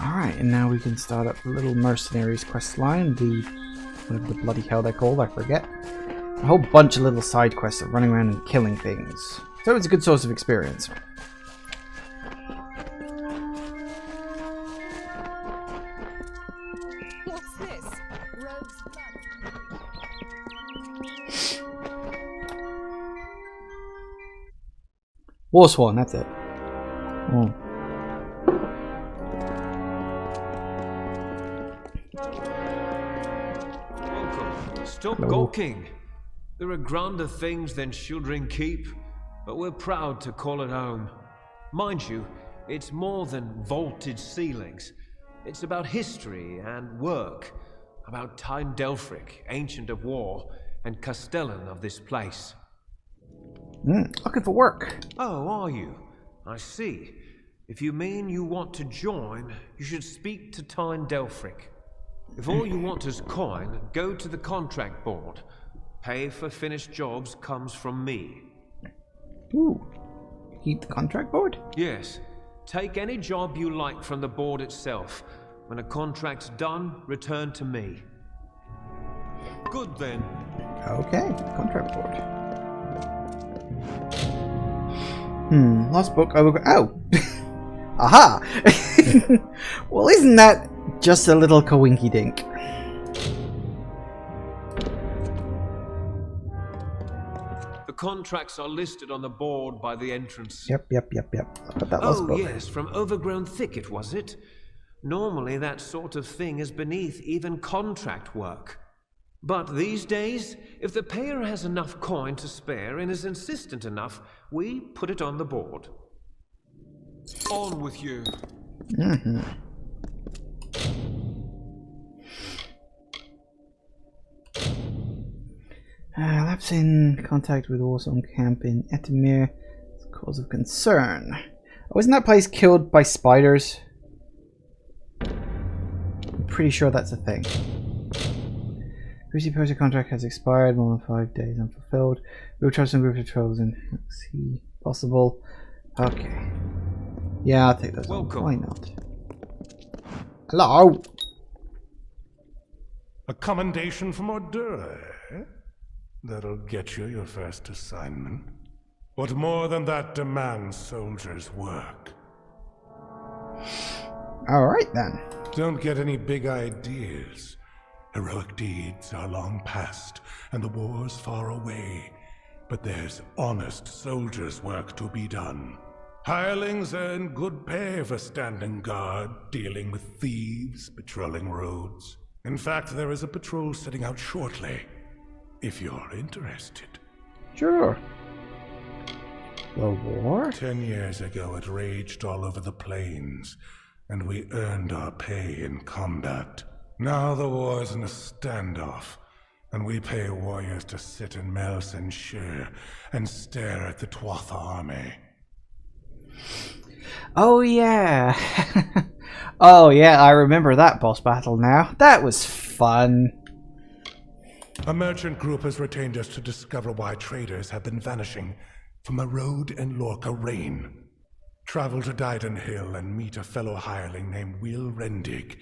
A: Alright, and now we can start up the little mercenaries quest line, whatever the bloody hell they're called, I forget. A whole bunch of little side quests of running around and killing things. So it's a good source of experience.
F: What's this? Rogue's
A: Warsworn, that's it. Oh.
C: Stop gawking. There are grander things than Shieldring Keep, but we're proud to call it home. Mind you, it's more than vaulted ceilings. It's about history and work, about Tyne Delphric, Ancient of War, and Castellan of this place.
A: Looking for work.
C: Oh, are you? I see. If you mean you want to join, you should speak to Tyne Delphric. If all you want is coin, go to the contract board. Pay for finished jobs comes from me.
A: Ooh. Keep the contract board?
C: Yes. Take any job you like from the board itself. When a contract's done, return to me. Good then.
A: Okay, contract board. Lost book. I will go. Oh! Aha! Well, isn't that just a little coinky dink?
C: The contracts are listed on the board by the entrance.
A: Yep. But that lost book.
C: Yes, from Overgrown Thicket, was it? Normally that sort of thing is beneath even contract work. But these days, if the payer has enough coin to spare and is insistent enough, we put it on the board. On with you.
A: Lapse in contact with Warsworn camp in Etemir. It's a cause of concern. Oh, isn't that place killed by spiders? I'm pretty sure that's a thing. Previously posted contract has expired, more than 5 days unfulfilled. We will try some group of patrols and see possible. Okay. Yeah, I'll take those.
C: Welcome.
A: Why not? Hello.
P: A commendation from Ordura, eh? That'll get you your first assignment. What more than that demands soldiers' work?
A: Alright then.
P: Don't get any big ideas. Heroic deeds are long past, and the war's far away. But there's honest soldiers' work to be done. Hirelings earn good pay for standing guard, dealing with thieves, patrolling roads. In fact, there is a patrol setting out shortly, if you're interested.
A: Sure. The war?
P: 10 years ago, it raged all over the plains, and we earned our pay in combat. Now the war's in a standoff, and we pay warriors to sit in Melsenshire and stare at the Tuatha army.
A: Oh yeah. Oh yeah, I remember that boss battle now. That was fun.
P: A merchant group has retained us to discover why traders have been vanishing from a road in Lorca Rain. Travel to Dyden Hill and meet a fellow hireling named Will Rendig.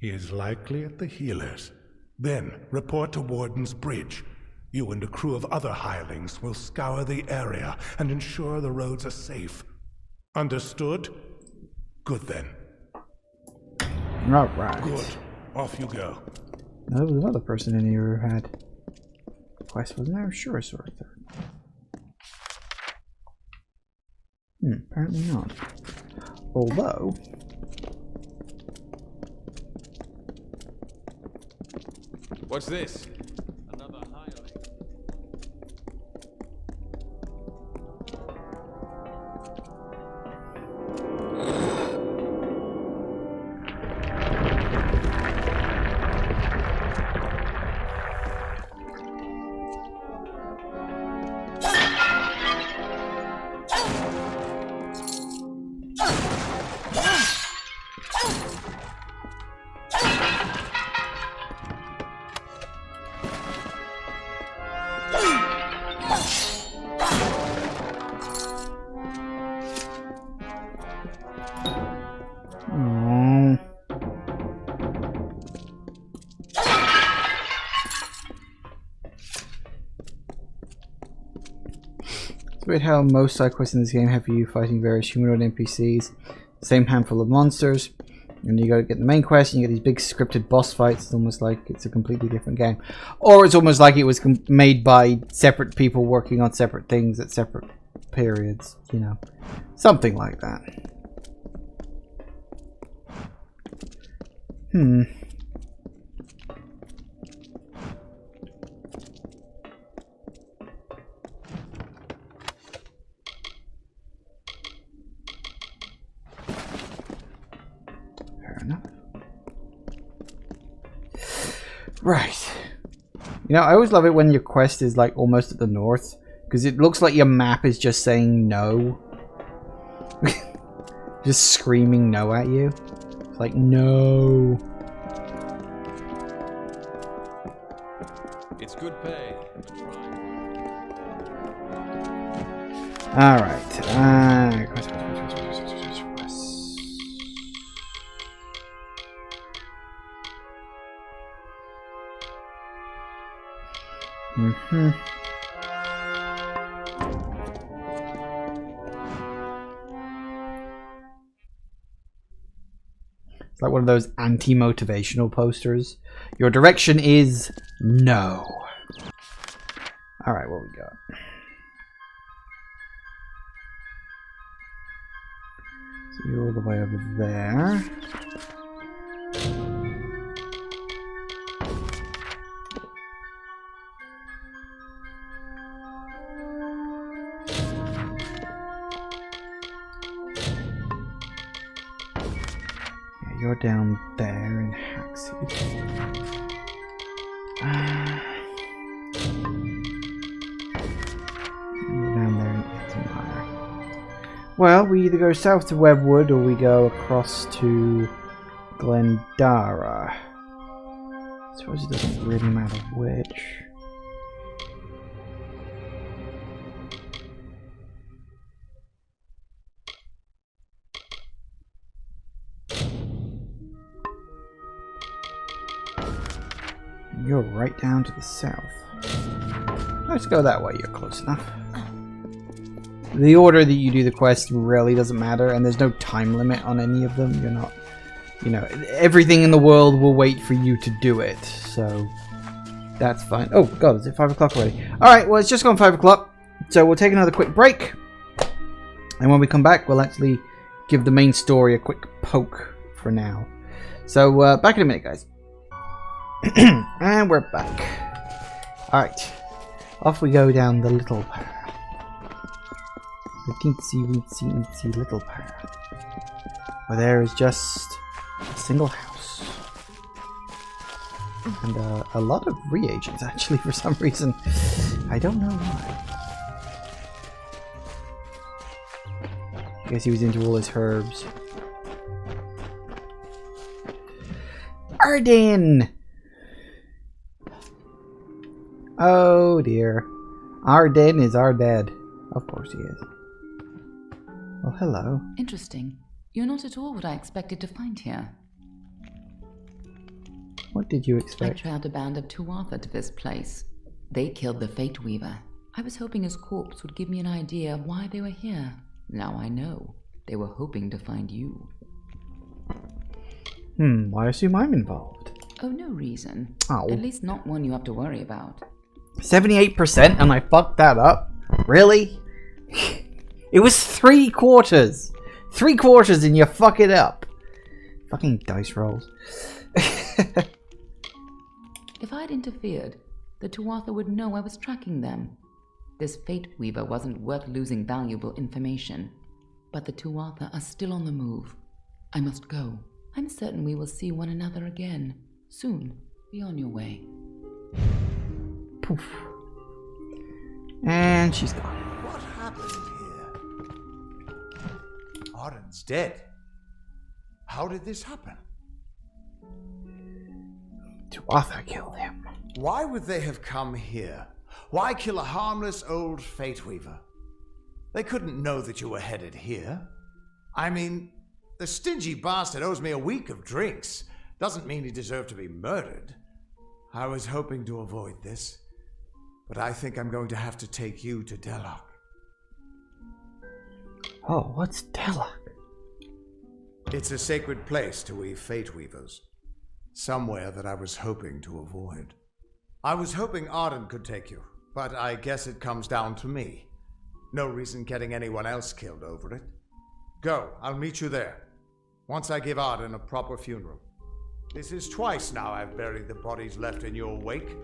P: He is likely at the healers. Then report to Warden's Bridge. You and a crew of other hirelings will scour the area and ensure the roads are safe. Understood? Good then.
A: Alright.
P: Good. Off you go.
A: There was another person in here who had quest, wasn't there? Sure I saw a third. Apparently not. Although...
D: What's this? Another hireling.
A: Weird how most side quests in this game have you fighting various humanoid NPCs, the same handful of monsters, and you gotta get the main quest and you get these big scripted boss fights. It's almost like it's a completely different game. Or it's almost like it was made by separate people working on separate things at separate periods, you know. Something like that. Right. You know, I always love it when your quest is like almost at the north, because it looks like your map is just saying no. Just screaming no at you. It's like, no.
D: It's good pay.
A: Alright. It's like one of those anti-motivational posters. Your direction is no. Alright, what we got? So you're all the way over there. You're down there in Hackseed. You're down there in Ithamar. Well, we either go south to Webwood or we go across to Glendara. I suppose it doesn't really matter which. You're right down to the south. Let's go that way, you're close enough. The order that you do the quest really doesn't matter, and there's no time limit on any of them. You're not, you know, everything in the world will wait for you to do it, so that's fine. Oh god, is it 5 o'clock already? Alright, well it's just gone 5 o'clock, so we'll take another quick break, and when we come back we'll actually give the main story a quick poke for now. So back in a minute, guys. And we're back. Alright, off we go down the little path. The teensy little path. Where there is just a single house. And a lot of reagents, actually, for some reason. I don't know why. I guess he was into all his herbs. Arden! Oh dear. Arden is our dad. Of course he is. Oh, hello.
Q: Interesting. You're not at all what I expected to find here.
A: What did you
Q: I
A: expect?
Q: trailed a band of Tuatha to this place. They killed the Fate Weaver. I was hoping his corpse would give me an idea of why they were here. Now I know. They were hoping to find you.
A: Why assume I'm involved?
Q: Oh, no reason.
A: Oh.
Q: At least not one you have to worry about.
A: 78% and I fucked that up? Really? It was 3/4. 3/4 and you fuck it up. Fucking dice rolls.
Q: If I'd interfered, the Tuatha would know I was tracking them. This Fate Weaver wasn't worth losing valuable information. But the Tuatha are still on the move. I must go. I'm certain we will see one another again. Soon. Be on your way.
A: Poof. And she's gone.
R: What happened here? Arden's dead. How did this happen?
A: Tuatha killed him.
R: Why would they have come here? Why kill a harmless old Fate Weaver? They couldn't know that you were headed here. I mean, the stingy bastard owes me a week of drinks. Doesn't mean he deserved to be murdered. I was hoping to avoid this, but I think I'm going to have to take you to Delok.
A: Oh, what's Delok?
R: It's a sacred place to we Fate Weavers. Somewhere that I was hoping to avoid. I was hoping Arden could take you, but I guess it comes down to me. No reason getting anyone else killed over it. Go, I'll meet you there. Once I give Arden a proper funeral. This is twice now I've buried the bodies left in your wake.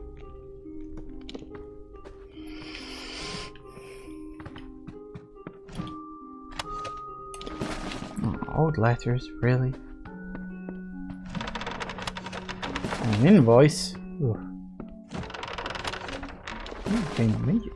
A: Oh, old letters, really? An invoice? Ugh. Can't make it.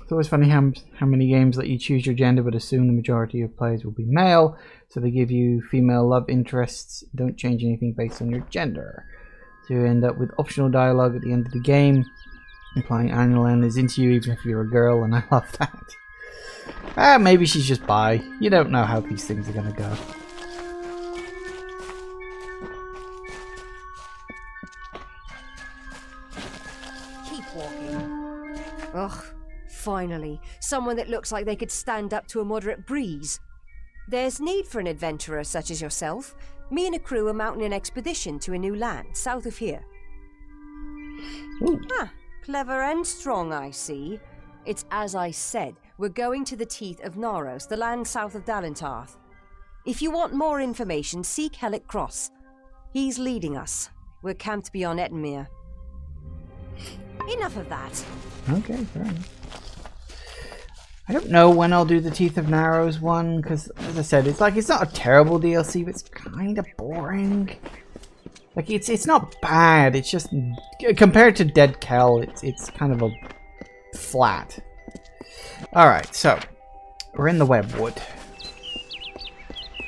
A: It's always funny how many games let you choose your gender but assume the majority of players will be male, so they give you female love interests, don't change anything based on your gender. So you end up with optional dialogue at the end of the game, implying Annalan is into you even if you're a girl, and I love that. Maybe she's just bi. You don't know how these things are gonna go.
S: Keep walking. Ugh. Finally, someone that looks like they could stand up to a moderate breeze. There's need for an adventurer such as yourself. Me and a crew are mounting an expedition to a new land, south of here. Clever and strong, I see. It's as I said, we're going to the teeth of Naros, the land south of Dalentarth. If you want more information, seek Hellick Cross. He's leading us. We're camped beyond Ettenmere. Enough of that.
A: Okay, fair enough. I don't know when I'll do the Teeth of Narrows one, because, as I said, it's not a terrible DLC, but it's kind of boring. Like, it's not bad, it's just, compared to Dead Kell, it's kind of a flat. Alright, so, we're in the Webwood.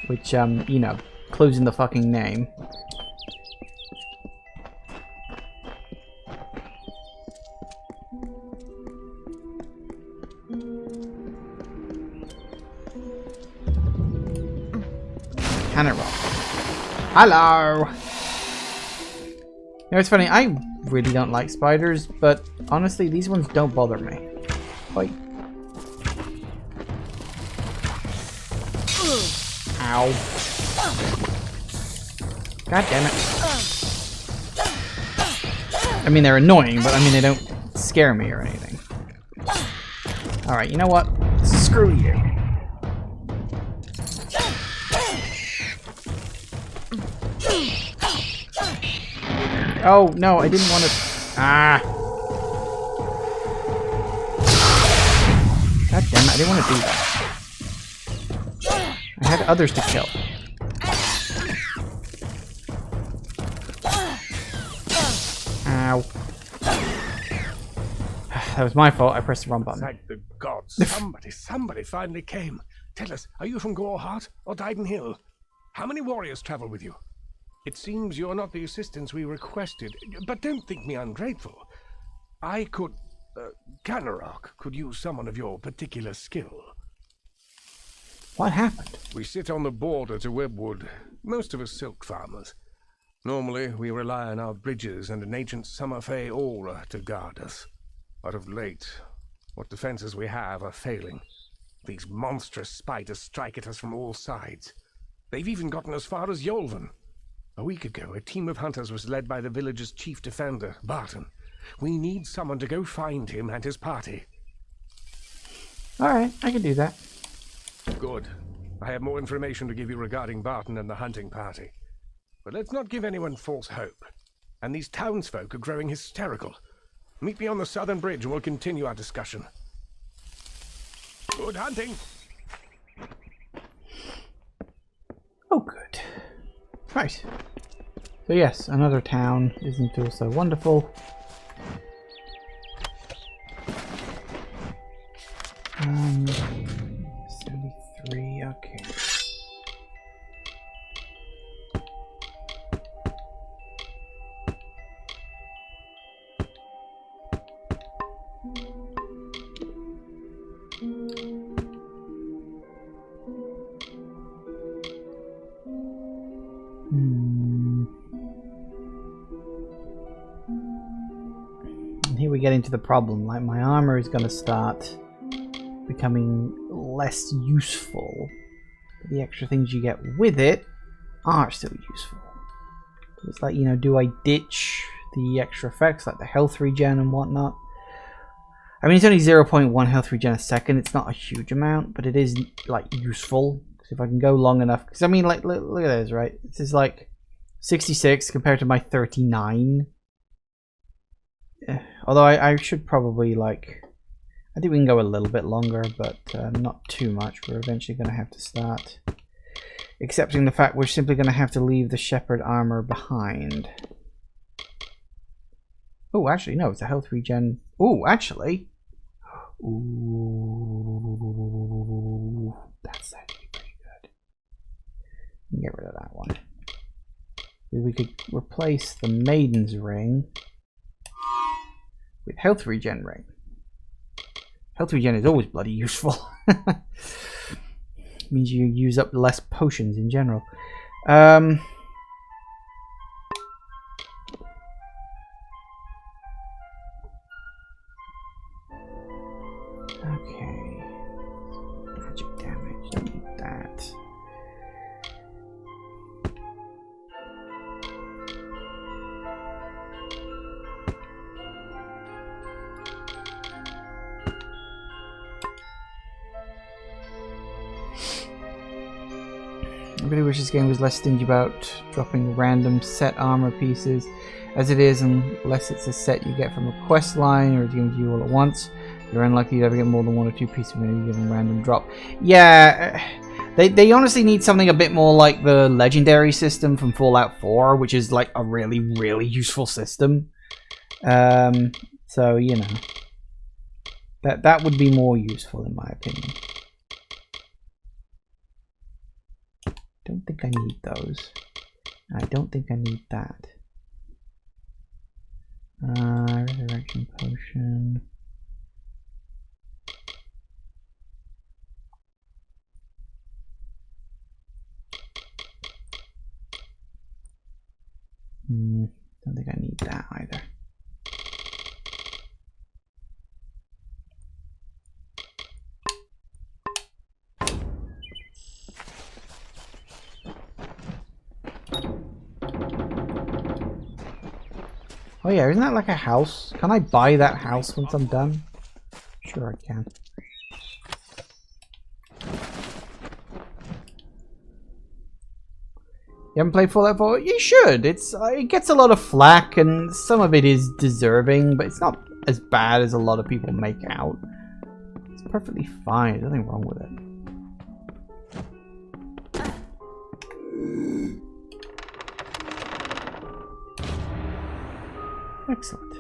A: Which, you know, clues in the fucking name. Can it roll? Hello! You know, it's funny, I really don't like spiders, but honestly, these ones don't bother me. Oi. Ow. God damn it. I mean, they're annoying, but I mean, they don't scare me or anything. Alright, you know what? Screw you. Oh, no, I didn't want to... Ah! God damn it, I didn't want to do that. I had others to kill. Ow. That was my fault, I pressed the wrong button.
P: Thank the gods. Somebody finally came. Tell us, are you from Gorehart or Dyden Hill? How many warriors travel with you? It seems you're not the assistance we requested, but don't think me ungrateful. I could... Ganarok could use someone of your particular skill.
A: What happened?
P: We sit on the border to Webwood, most of us silk farmers.
D: Normally, we rely on our bridges and an ancient Summer Fae aura to guard us. But of late, what defenses we have are failing. These monstrous spiders strike at us from all sides. They've even gotten as far as Yolven. A week ago, a team of hunters was led by the village's chief defender, Barton. We need someone to go find him and his party.
A: Alright, I can do that.
D: Good. I have more information to give you regarding Barton and the hunting party. But let's not give anyone false hope. And these townsfolk are growing hysterical. Meet me on the southern bridge and we'll continue our discussion. Good hunting!
A: Oh, good. Right. So yes, another town isn't also wonderful. 73, okay. And here we get into the problem. Like, my armor is going to start becoming less useful. But the extra things you get with it are still useful. It's like, you know, do I ditch the extra effects like the health regen and whatnot? I mean, it's only 0.1 health regen a second. It's not a huge amount, but it is, like, useful. If I can go long enough, because I mean, like, look at this, right? This is like 66 compared to my 39. Although I should probably, like, I think we can go a little bit longer, but not too much. We're eventually going to have to start accepting the fact we're simply going to have to leave the shepherd armor behind. Oh, actually, no, it's a health regen. Oh, actually. Ooh, that's actually pretty good. Get rid of that one. We could replace the Maiden's Ring with Health Regen Ring. Health Regen is always bloody useful. Means you use up less potions in general. Okay. Magic damage, don't need that. I really wish this game was less stingy about dropping random set armor pieces. As it is, unless it's a set you get from a quest line or it's given to you all at once, you're unlikely to ever get more than 1 or 2 pieces of any given random drop. Yeah, they honestly need something a bit more like the legendary system from Fallout 4, which is like a really, really useful system. So, you know, that would be more useful in my opinion. Don't think I need those. I don't think I need that. Resurrection potion. Don't think I need that either. Oh yeah, isn't that like a house? Can I buy that house once I'm done? Sure I can. You haven't played Fallout 4? You should! It gets a lot of flack and some of it is deserving, but it's not as bad as a lot of people make out. It's perfectly fine, there's nothing wrong with it. Excellent.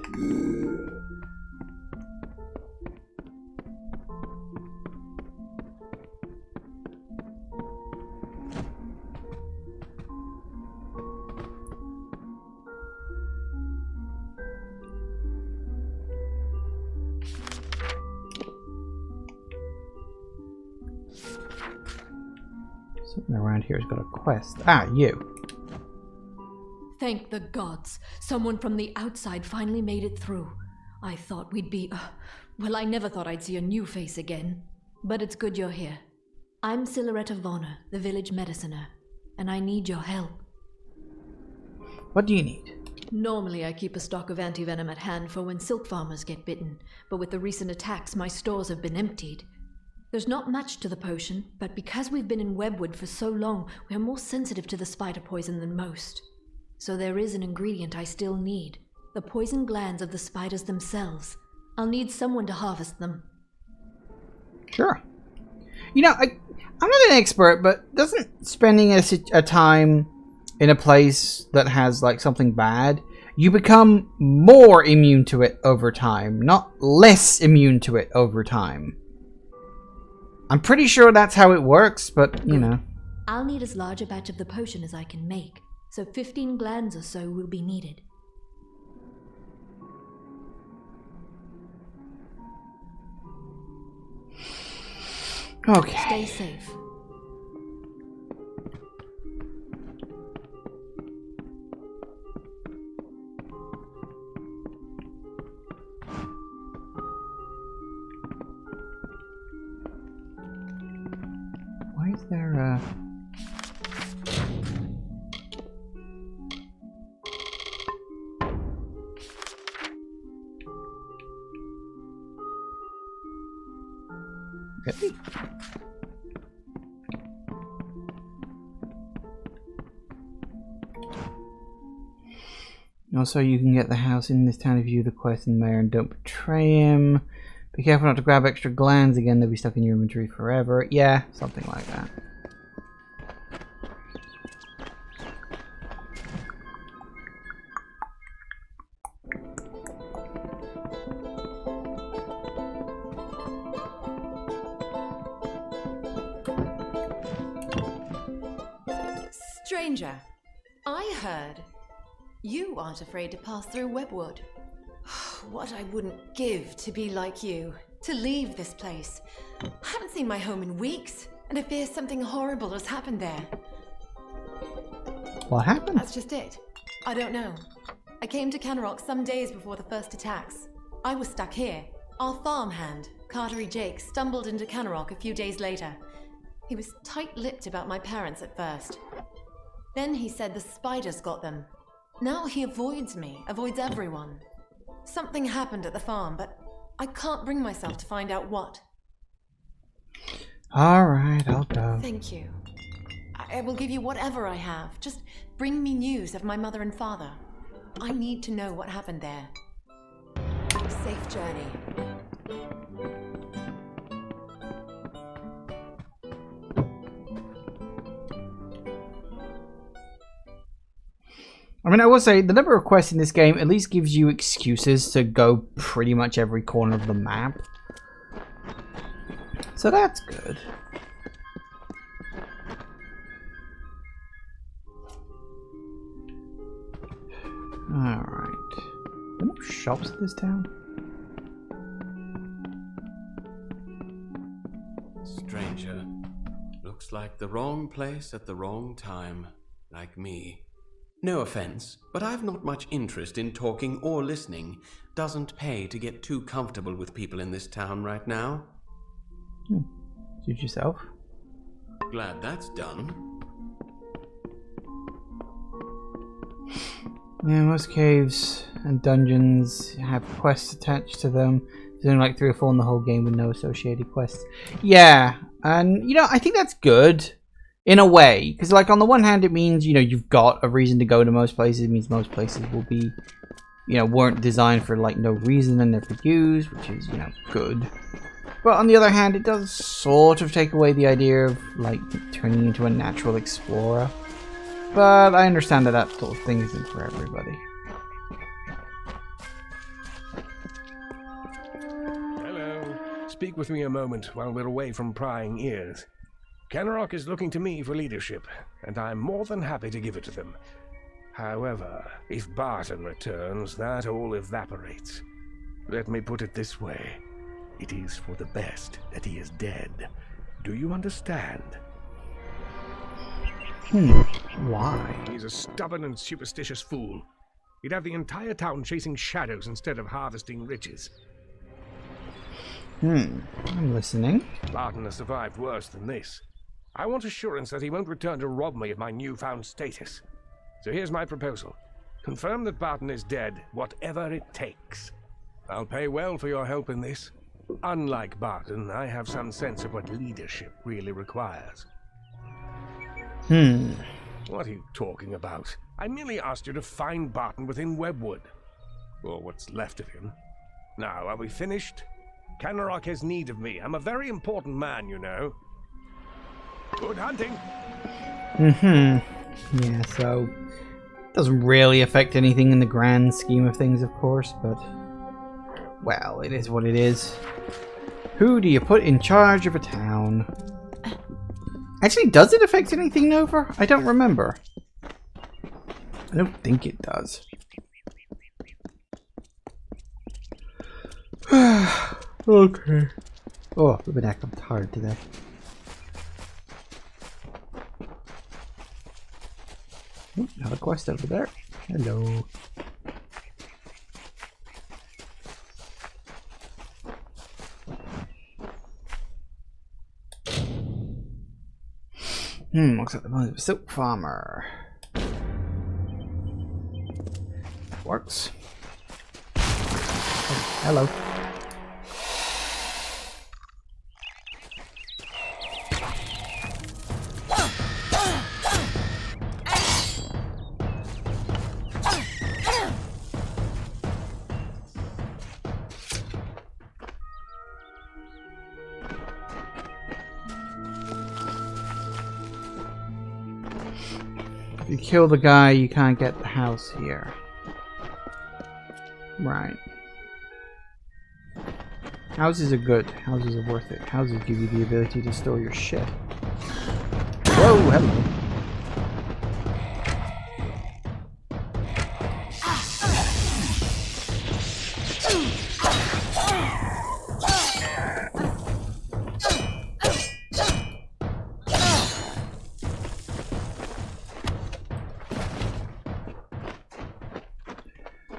A: Something around here has got a quest. Ah, you.
B: Thank the gods. Someone from the outside finally made it through. I thought we'd be... well, I never thought I'd see a new face again. But it's good you're here. I'm Silhouette Vonner, the village mediciner, and I need your help.
A: What do you need?
B: Normally I keep a stock of antivenom at hand for when silk farmers get bitten, but with the recent attacks my stores have been emptied. There's not much to the potion, but because we've been in Webwood for so long, we're more sensitive to the spider poison than most. So there is an ingredient I still need, the poison glands of the spiders themselves. I'll need someone to harvest them.
A: Sure. You know, I'm not an expert, but doesn't spending a time in a place that has like something bad, you become more immune to it over time, not less immune to it over time? I'm pretty sure that's how it works, but you know.
B: I'll need as large a batch of the potion as I can make, so 15 glands or so will be needed.
A: Okay.
B: Stay safe.
A: Why is there Really? Also, you can get the house in this town if you do the quest in the mayor and don't betray him. Be careful not to grab extra glands again, they'll be stuck in your inventory forever. Yeah, something like that.
N: Stranger, I heard you aren't afraid to pass through Webwood. What I wouldn't give to be like you, to leave this place. I haven't seen my home in weeks, and I fear something horrible has happened there.
A: What happened?
N: That's just it. I don't know. I came to Canarok some days before the first attacks. I was stuck here. Our farmhand, Cartery Jake, stumbled into Canarok a few days later. He was tight-lipped about my parents at first. Then he said the spiders got them. Now he avoids me, avoids everyone. Something happened at the farm, but I can't bring myself to find out what.
A: Alright, I'll go.
N: Thank you. I will give you whatever I have. Just bring me news of my mother and father. I need to know what happened there. Safe journey.
A: I mean, I will say, the number of quests in this game at least gives you excuses to go pretty much every corner of the map. So that's good. Alright. Are there no shops in this town?
T: Stranger. Looks like the wrong place at the wrong time. Like me. No offense, but I've not much interest in talking or listening. Doesn't pay to get too comfortable with people in this town right now.
A: Suit yourself.
T: Glad that's done.
A: Yeah, most caves and dungeons have quests attached to them. There's only like 3 or 4 in the whole game with no associated quests. Yeah, and you know, I think that's good. In a way, because like on the one hand it means, you know, you've got a reason to go to most places. It means most places will be, you know, weren't designed for like no reason and never used, which is, you know, good. But on the other hand, it does sort of take away the idea of like turning into a natural explorer. But I understand that that sort of thing isn't for everybody.
U: Hello. Speak with me a moment while we're away from prying ears. Canarok is looking to me for leadership, and I'm more than happy to give it to them. However, if Barton returns, that all evaporates. Let me put it this way. It is for the best that he is dead. Do you understand?
A: Why?
U: He's a stubborn and superstitious fool. He'd have the entire town chasing shadows instead of harvesting riches.
A: I'm listening.
U: Barton has survived worse than this. I want assurance that he won't return to rob me of my newfound status. So here's my proposal. Confirm that Barton is dead, whatever it takes. I'll pay well for your help in this. Unlike Barton, I have some sense of what leadership really requires. What are you talking about? I merely asked you to find Barton within Webwood. Or what's left of him. Now, are we finished? Canarok has need of me. I'm a very important man, you know. Good hunting!
A: Yeah, so... doesn't really affect anything in the grand scheme of things, of course, but... well, it is what it is. Who do you put in charge of a town? Actually, does it affect anything, Nova? I don't remember. I don't think it does. Okay. Oh, I've been acting tired today. Oh, another quest over there. Hello. Looks like the money of a silk farmer. That works. Oh, hello. If you kill the guy, you can't get the house here. Right. Houses are good. Houses are worth it. Houses give you the ability to store your shit. Whoa, hello.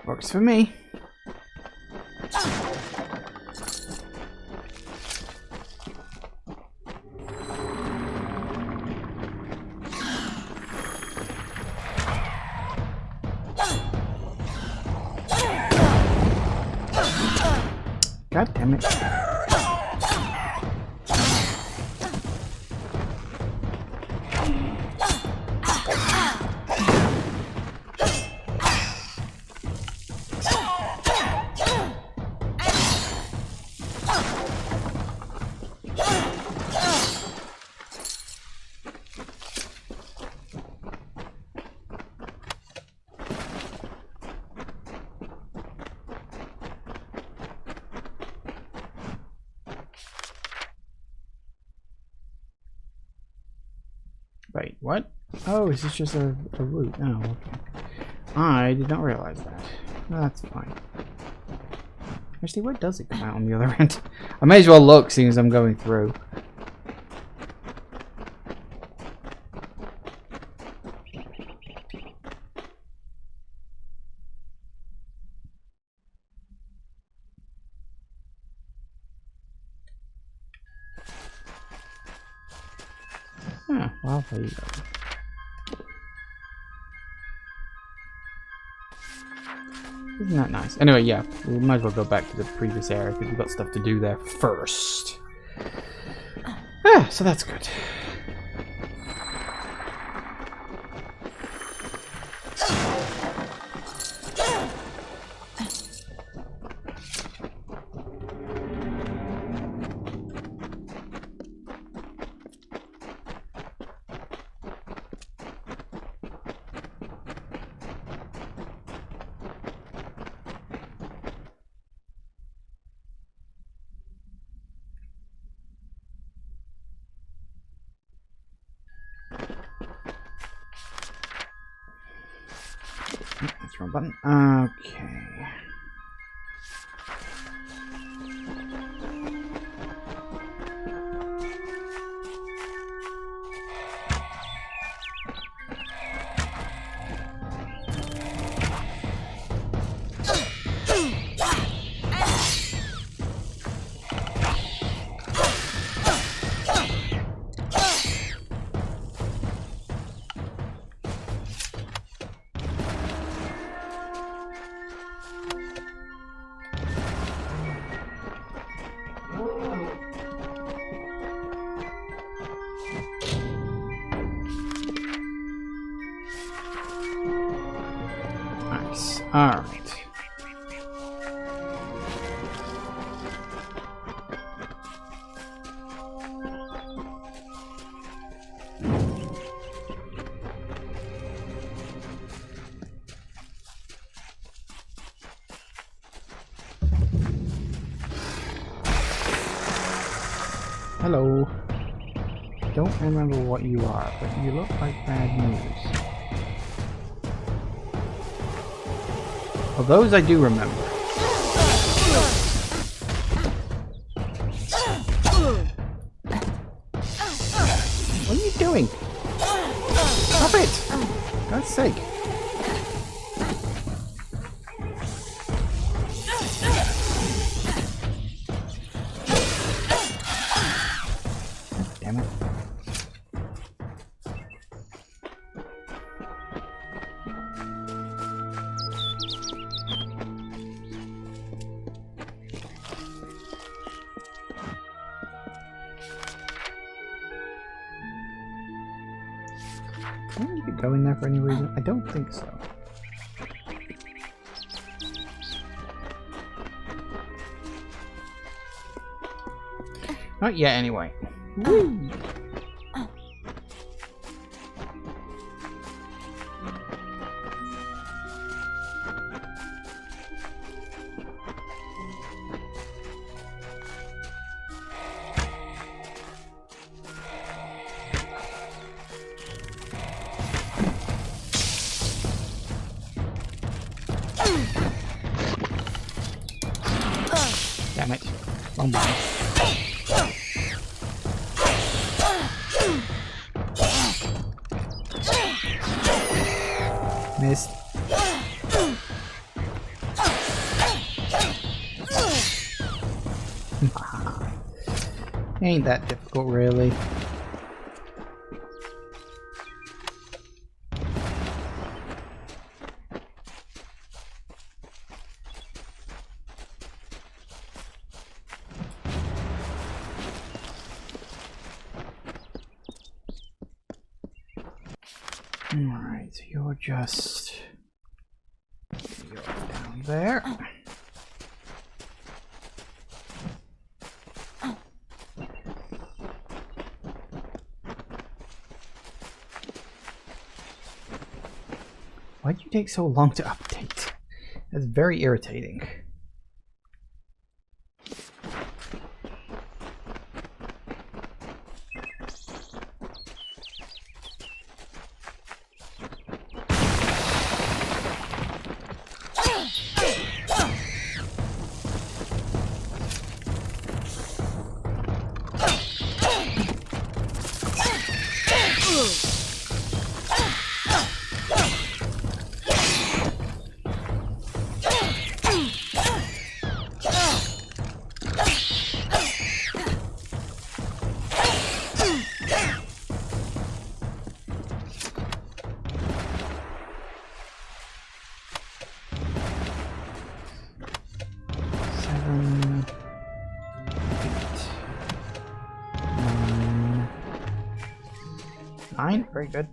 A: Works for me. God damn it. Wait, what? Oh, is this just a route? Oh, okay. I did not realize that. That's fine. Actually, where does it come out on the other end? I may as well look, seeing as I'm going through. Ah, well, there you go. Isn't that nice? Anyway, yeah, we might as well go back to the previous area because we've got stuff to do there first. Ah, so that's good. That's the wrong button. Okay. Nice. Alright. Hello. Don't remember what you are, but you look like bad news. Well, those I do remember. What are you doing? Stop it! For God's sake. Damn it. Do you go in there for any reason? I don't think so. Not yet, anyway. Woo! Damn it. Wrong button. Missed. Ain't that difficult, really. Alright, so you're just... You're down there. Why'd you take so long to update? That's very irritating. Very good.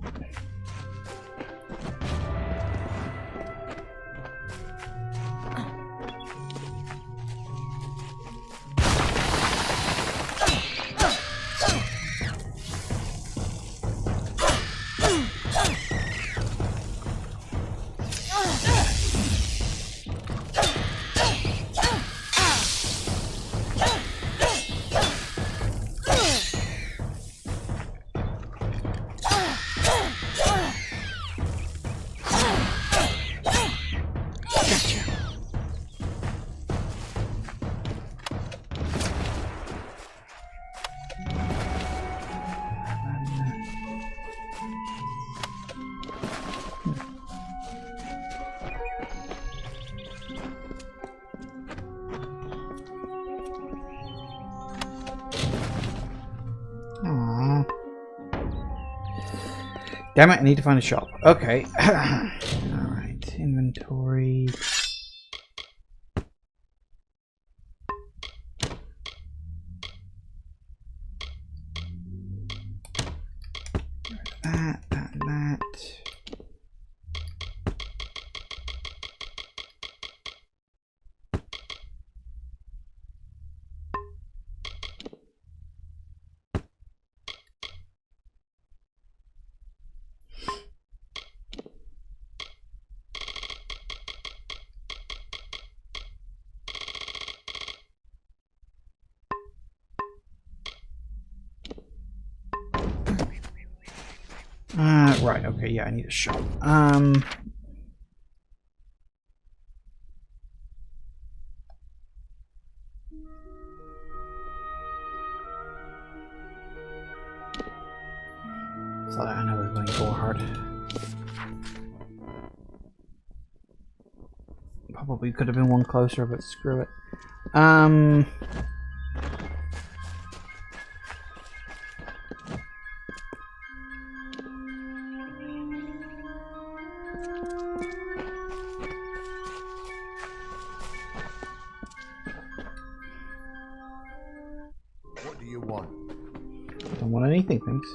A: Damn it, I need to find a shop. Okay. Alright, inventory. that, and that. Right, okay, yeah, I need a shot. So I know we're going to go hard. Probably could have been one closer, but screw it.
R: What do you want?
A: Don't want anything, thanks.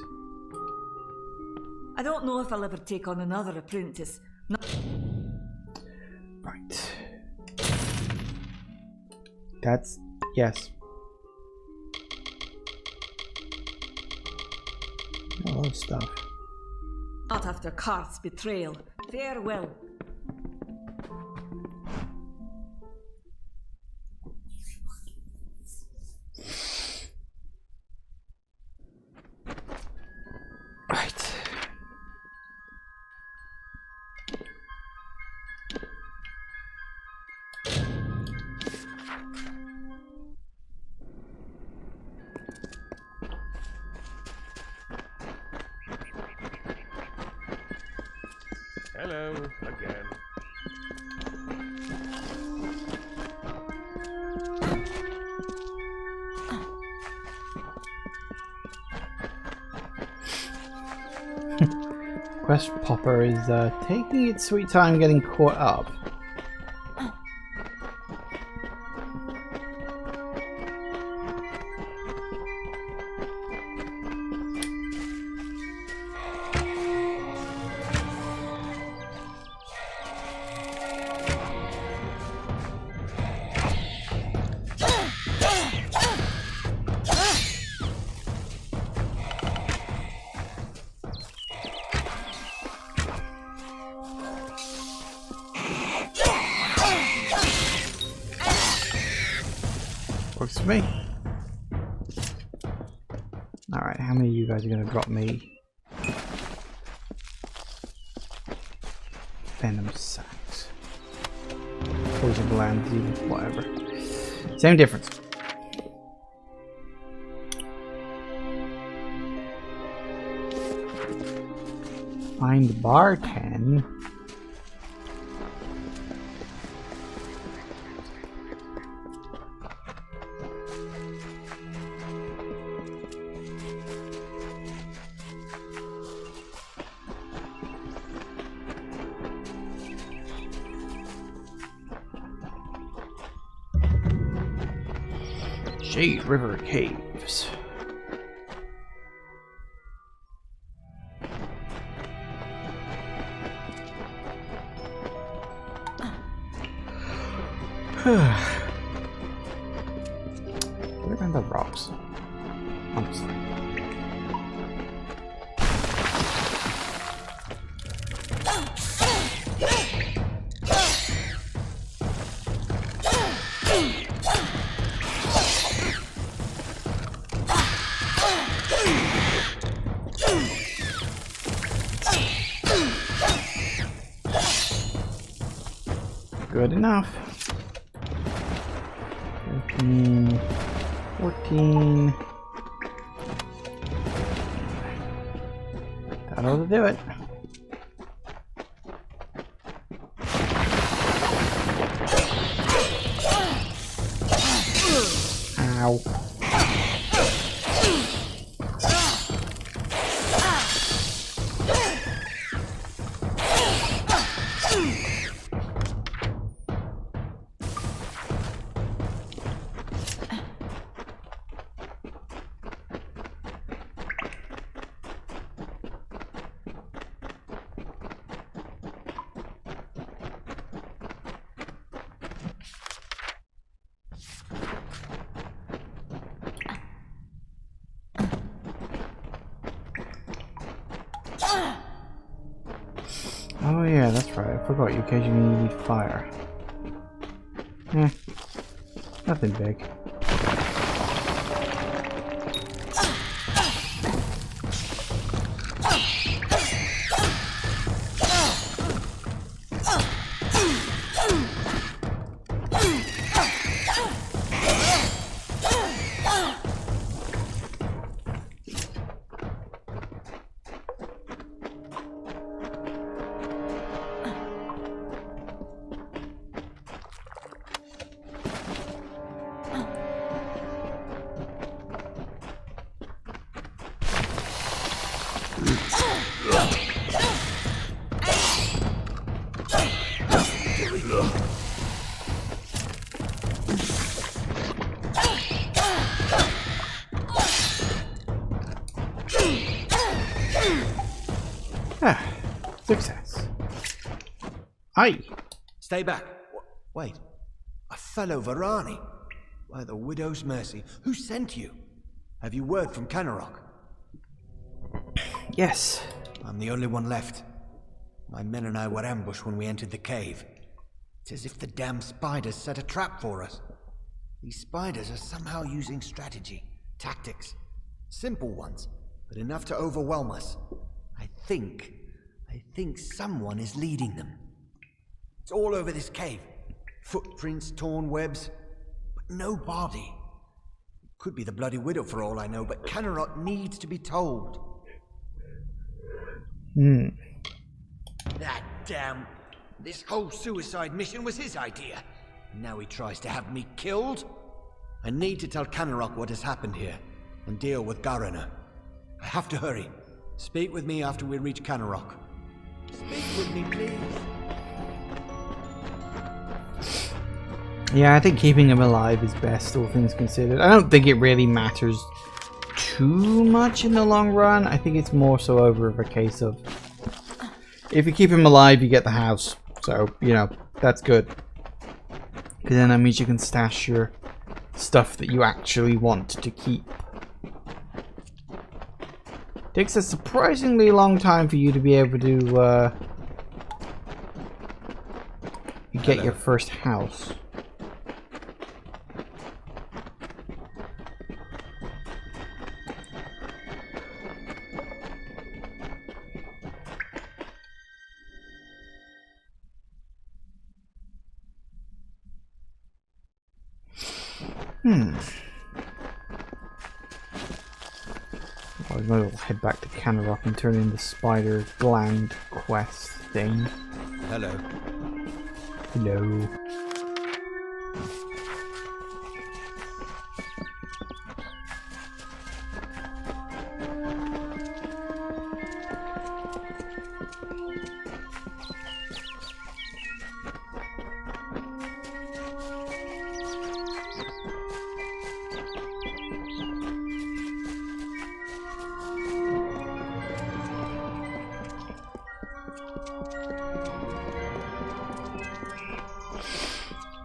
L: I don't know if I'll ever take on another apprentice.
A: Right. That's... yes. A lot of stuff.
L: Not after Karth's betrayal. Farewell.
A: Right.
U: Hello, again.
A: Quest Popper is taking its sweet time getting caught up. Works for me. Alright, how many of you guys are going to drop me venom sacks? Poison glands, even, whatever. Same difference. Find bar 10. Shade River Caves. Get around the rocks. Honestly. Good enough. 13, 14. That ought to do it. Ow. forgot you occasionally need fire. Nothing big. Success. Aye.
H: Stay back. Wait. A fellow Varani? By the widow's mercy. Who sent you? Have you word from Canarok?
A: Yes.
H: I'm the only one left. My men and I were ambushed when we entered the cave. It's as if the damn spiders set a trap for us. These spiders are somehow using strategy, tactics. Simple ones, but enough to overwhelm us. I think someone is leading them. It's all over this cave. Footprints, torn webs, but no body. Could be the Bloody Widow for all I know, but Canarok needs to be told. That damn... This whole suicide mission was his idea. Now he tries to have me killed? I need to tell Canarok what has happened here, and deal with Garana. I have to hurry. Speak with me after we reach Canarok. Speak with me, please.
A: Yeah, I think keeping him alive is best, all things considered. I don't think it really matters too much in the long run. I think it's more so over of a case of... if you keep him alive, you get the house. So, you know, that's good. Because then that means you can stash your stuff that you actually want to keep. Takes a surprisingly long time for you to be able to get your first house. I might as well head back to Canarok and turn in the spider gland quest thing.
H: Hello.
A: Hello.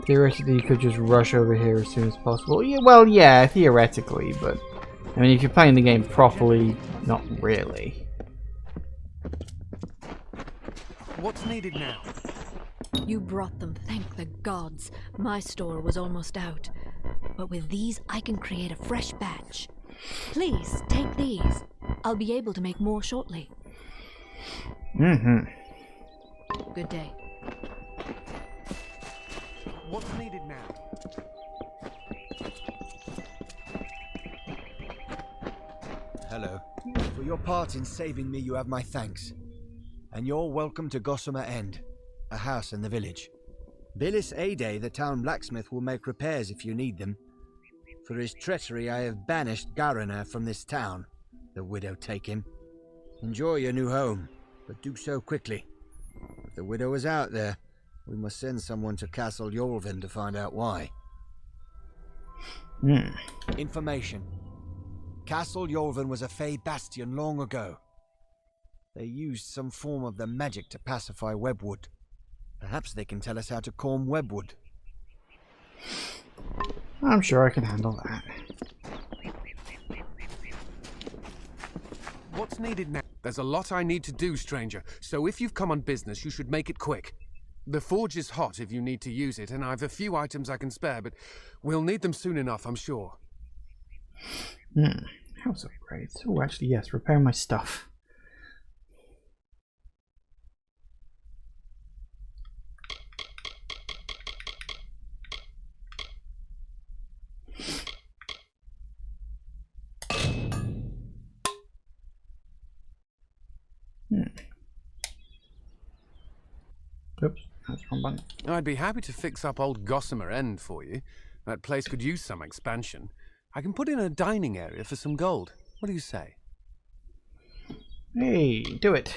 A: Theoretically, you could just rush over here as soon as possible. Yeah, well, yeah, theoretically, but I mean, if you're playing the game properly, not really.
H: What's needed now?
B: You brought them, thank the gods. My store was almost out. But with these, I can create a fresh batch. Please, take these. I'll be able to make more shortly. Good day.
H: What's needed now? Hello. For your part in saving me, you have my thanks. And you're welcome to Gossamer End, a house in the village. Bilis Ade, the town blacksmith, will make repairs if you need them. For his treachery, I have banished Garana from this town. The widow take him. Enjoy your new home, but do so quickly. If the widow is out there, we must send someone to Castle Yolvin to find out why. Information. Castle Yolvin was a Fae bastion long ago. They used some form of the magic to pacify Webwood. Perhaps they can tell us how to calm Webwood.
A: I'm sure I can handle that.
C: What's needed now? There's a lot I need to do, stranger, so if you've come on business, you should make it quick.
G: The forge is hot if you need to use it, and I've a few items I can spare, but we'll need them soon enough, I'm sure.
A: House upgrades. Oh, actually, yes. Repair my stuff. Oops, that's the wrong button.
G: I'd be happy to fix up old Gossamer End for you. That place could use some expansion. I can put in a dining area for some gold. What do you say?
A: Hey, do it.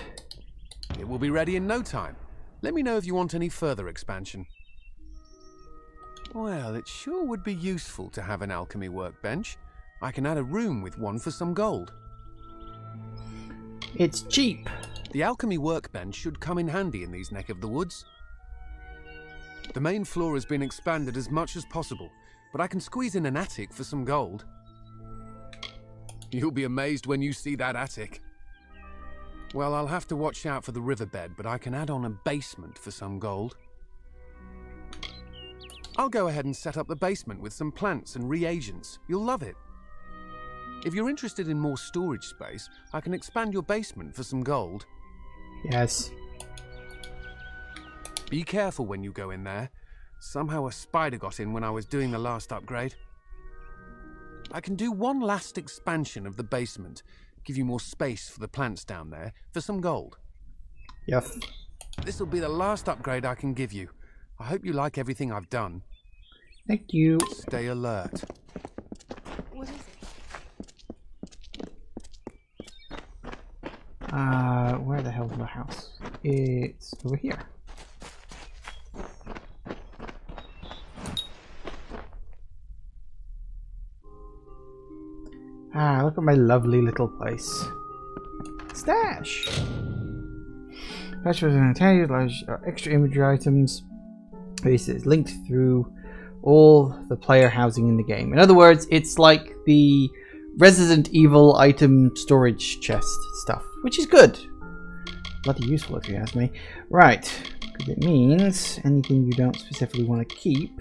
G: It will be ready in no time. Let me know if you want any further expansion. Well, it sure would be useful to have an alchemy workbench. I can add a room with one for some gold.
A: It's cheap.
G: The alchemy workbench should come in handy in these neck of the woods. The main floor has been expanded as much as possible, but I can squeeze in an attic for some gold. You'll be amazed when you see that attic. Well, I'll have to watch out for the riverbed, but I can add on a basement for some gold. I'll go ahead and set up the basement with some plants and reagents. You'll love it. If you're interested in more storage space, I can expand your basement for some gold.
A: Yes.
G: Be careful when you go in there. Somehow a spider got in when I was doing the last upgrade. I can do one last expansion of the basement, give you more space for the plants down there, for some gold.
A: Yes.
G: This'll be the last upgrade I can give you. I hope you like everything I've done.
A: Thank you.
G: Stay alert.
N: What is it?
A: Where the hell's the house? It's over here. Look at my lovely little place. Stash! Stash was an entire large extra imagery items. This is linked through all the player housing in the game. In other words, it's like the Resident Evil item storage chest stuff, which is good. Bloody useful if you ask me. Right, because it means anything you don't specifically want to keep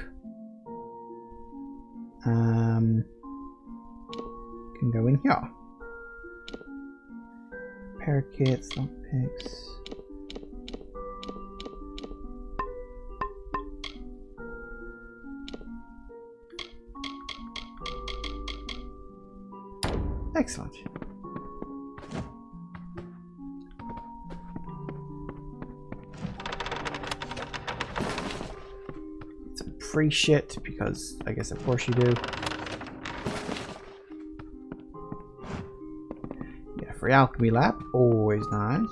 A: can go in here. Repair kits, lockpicks. Excellent. Some free shit, because I guess of course you do. Yeah, free alchemy lab, always nice.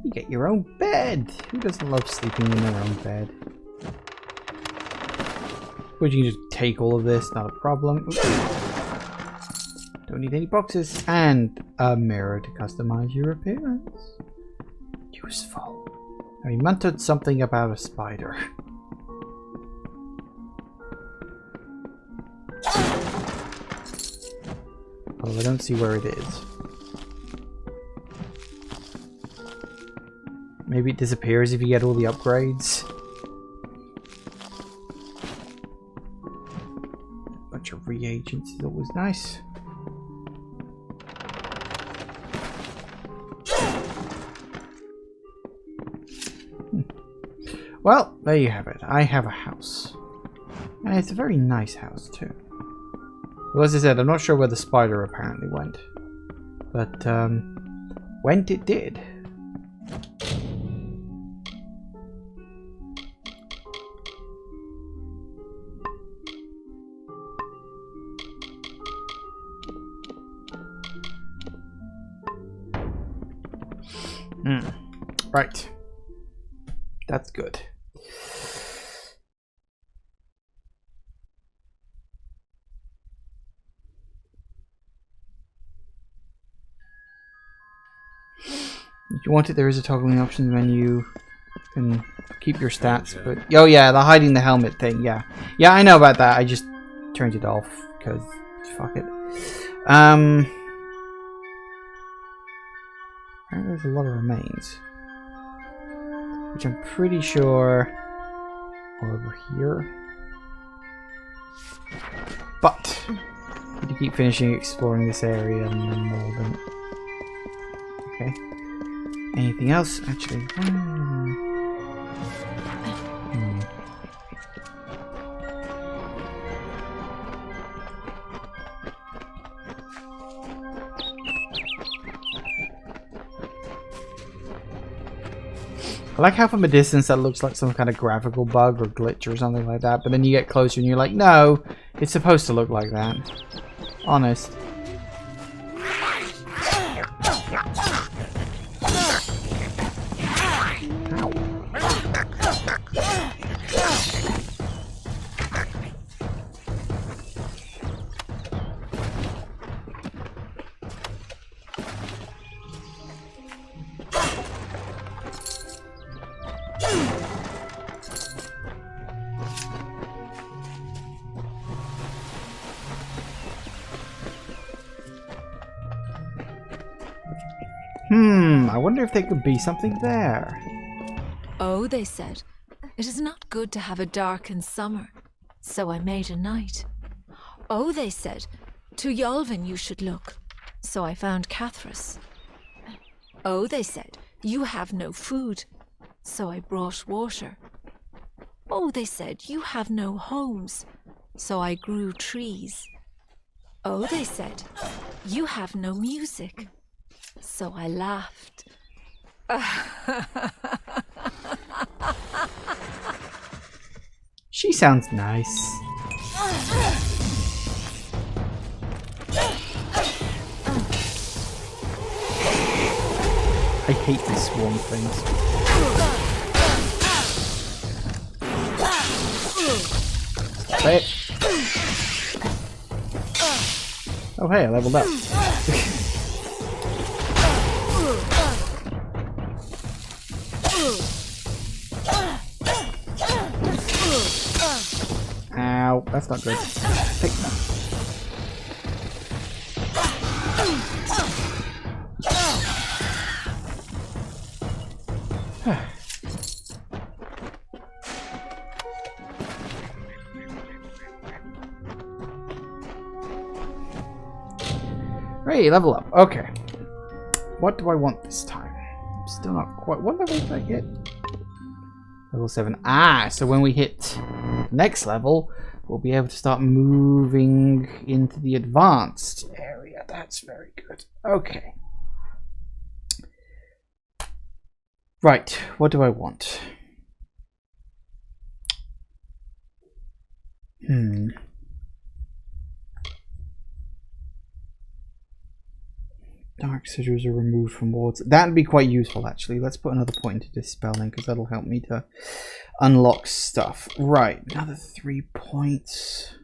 A: You get your own bed! Who doesn't love sleeping in their own bed? But you can just take all of this, not a problem. Oops. Don't need any boxes. And a mirror to customize your appearance. Useful. I muttered something about a spider. Although I don't see where it is. Maybe it disappears if you get all the upgrades. Bunch of reagents is always nice. Well, there you have it. I have a house. And it's a very nice house too. Well, as I said, I'm not sure where the spider apparently went. But went it did. Right. That's good. If you want it, there is a toggling options menu. You can keep your stats, but oh yeah, the hiding the helmet thing, yeah. Yeah, I know about that. I just turned it off because fuck it. Apparently there's a lot of remains. Which I'm pretty sure are over here. But I need to keep finishing exploring this area and then more than... Okay. Anything else? Actually... I like how from a distance that looks like some kind of graphical bug or glitch or something like that, but then you get closer and you're like, no, it's supposed to look like that. Honest. I wonder if there could be something there.
B: Oh, they said, it is not good to have a darkened summer, so I made a night. Oh, they said, to Yolvin you should look, so I found Cathras. Oh, they said, you have no food, so I brought water. Oh, they said, you have no homes, so I grew trees. Oh, they said, you have no music, so I laughed.
A: She sounds nice. I hate these swarm things. Hey. Oh hey, I leveled up. Ow, that's not good. Take that. Hey, level up. Okay. What do I want this time? I'm still not quite... What level did I hit? Level 7. Ah, so when we hit next level, we'll be able to start moving into the advanced area. That's very good. Okay. Right, what do I want? Dark sigils are removed from wards. That'd be quite useful, actually. Let's put another point into dispelling, because that'll help me to unlock stuff. Right, another 3 points.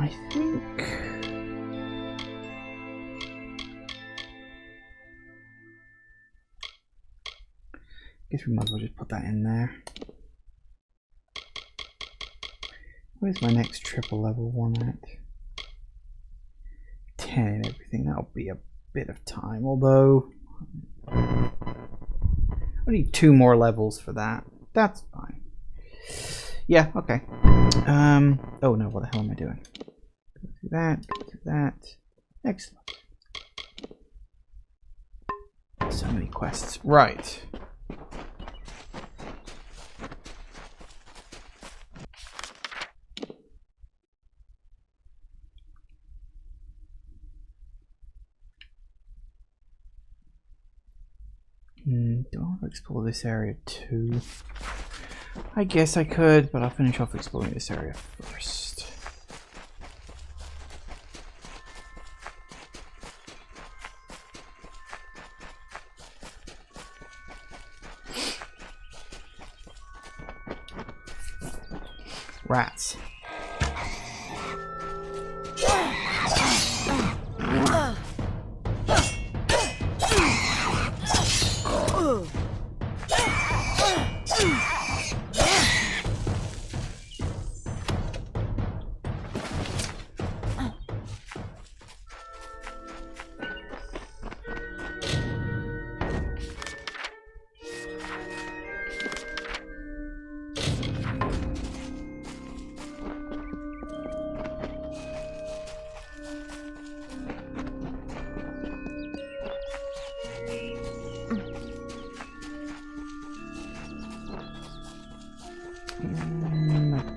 A: I think... guess we might as well just put that in there. Where's my next triple level one at? 10 and everything. That'll be a bit of time, although I need 2 more levels for that. That's fine. Yeah, okay. Oh no, what the hell am I doing? Go through that, go through that. Excellent. So many quests. Right. Do I want to explore this area too? I guess I could, but I'll finish off exploring this area first. Rats. I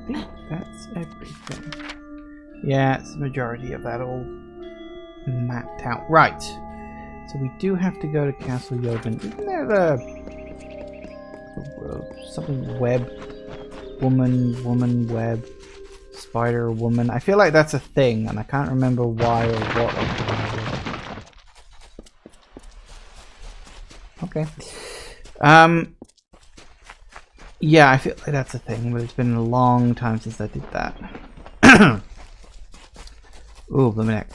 A: think that's everything. Yeah, it's the majority of that all mapped out. Right. So we do have to go to Castle Yogan. Isn't there something web? Woman, web, spider, woman. I feel like that's a thing, and I can't remember why or what. Okay. Yeah, I feel like that's a thing, but it's been a long time since I did that. Ooh, blooming heck.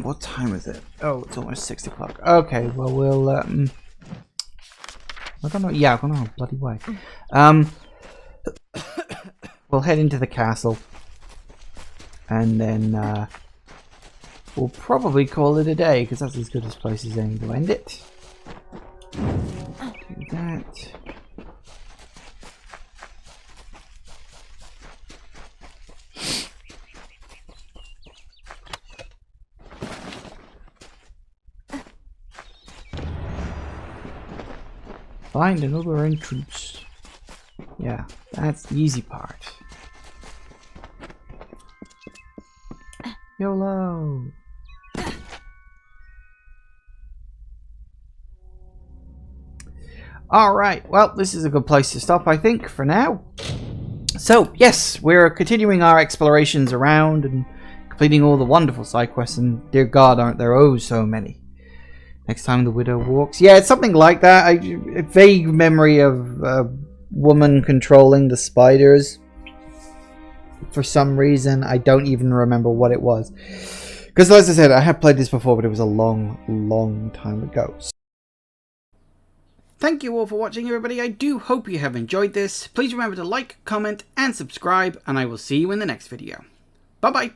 A: What time is it? Oh, it's almost 6 o'clock. Okay, well, we'll, I don't know. Yeah, I've gone on a bloody way. We'll head into the castle. And then, we'll probably call it a day, because that's as good as place as any to end it. Do that. Find another entrance. Yeah, that's the easy part. YOLO! Alright, well, this is a good place to stop, I think, for now. So, yes, we're continuing our explorations around and completing all the wonderful side quests, and dear God, aren't there oh so many. Next time the widow walks. Yeah, it's something like that. A vague memory of a woman controlling the spiders. For some reason, I don't even remember what it was. Because as I said, I have played this before, but it was a long, long time ago. Thank you all for watching, everybody. I do hope you have enjoyed this. Please remember to like, comment, and subscribe, and I will see you in the next video. Bye-bye.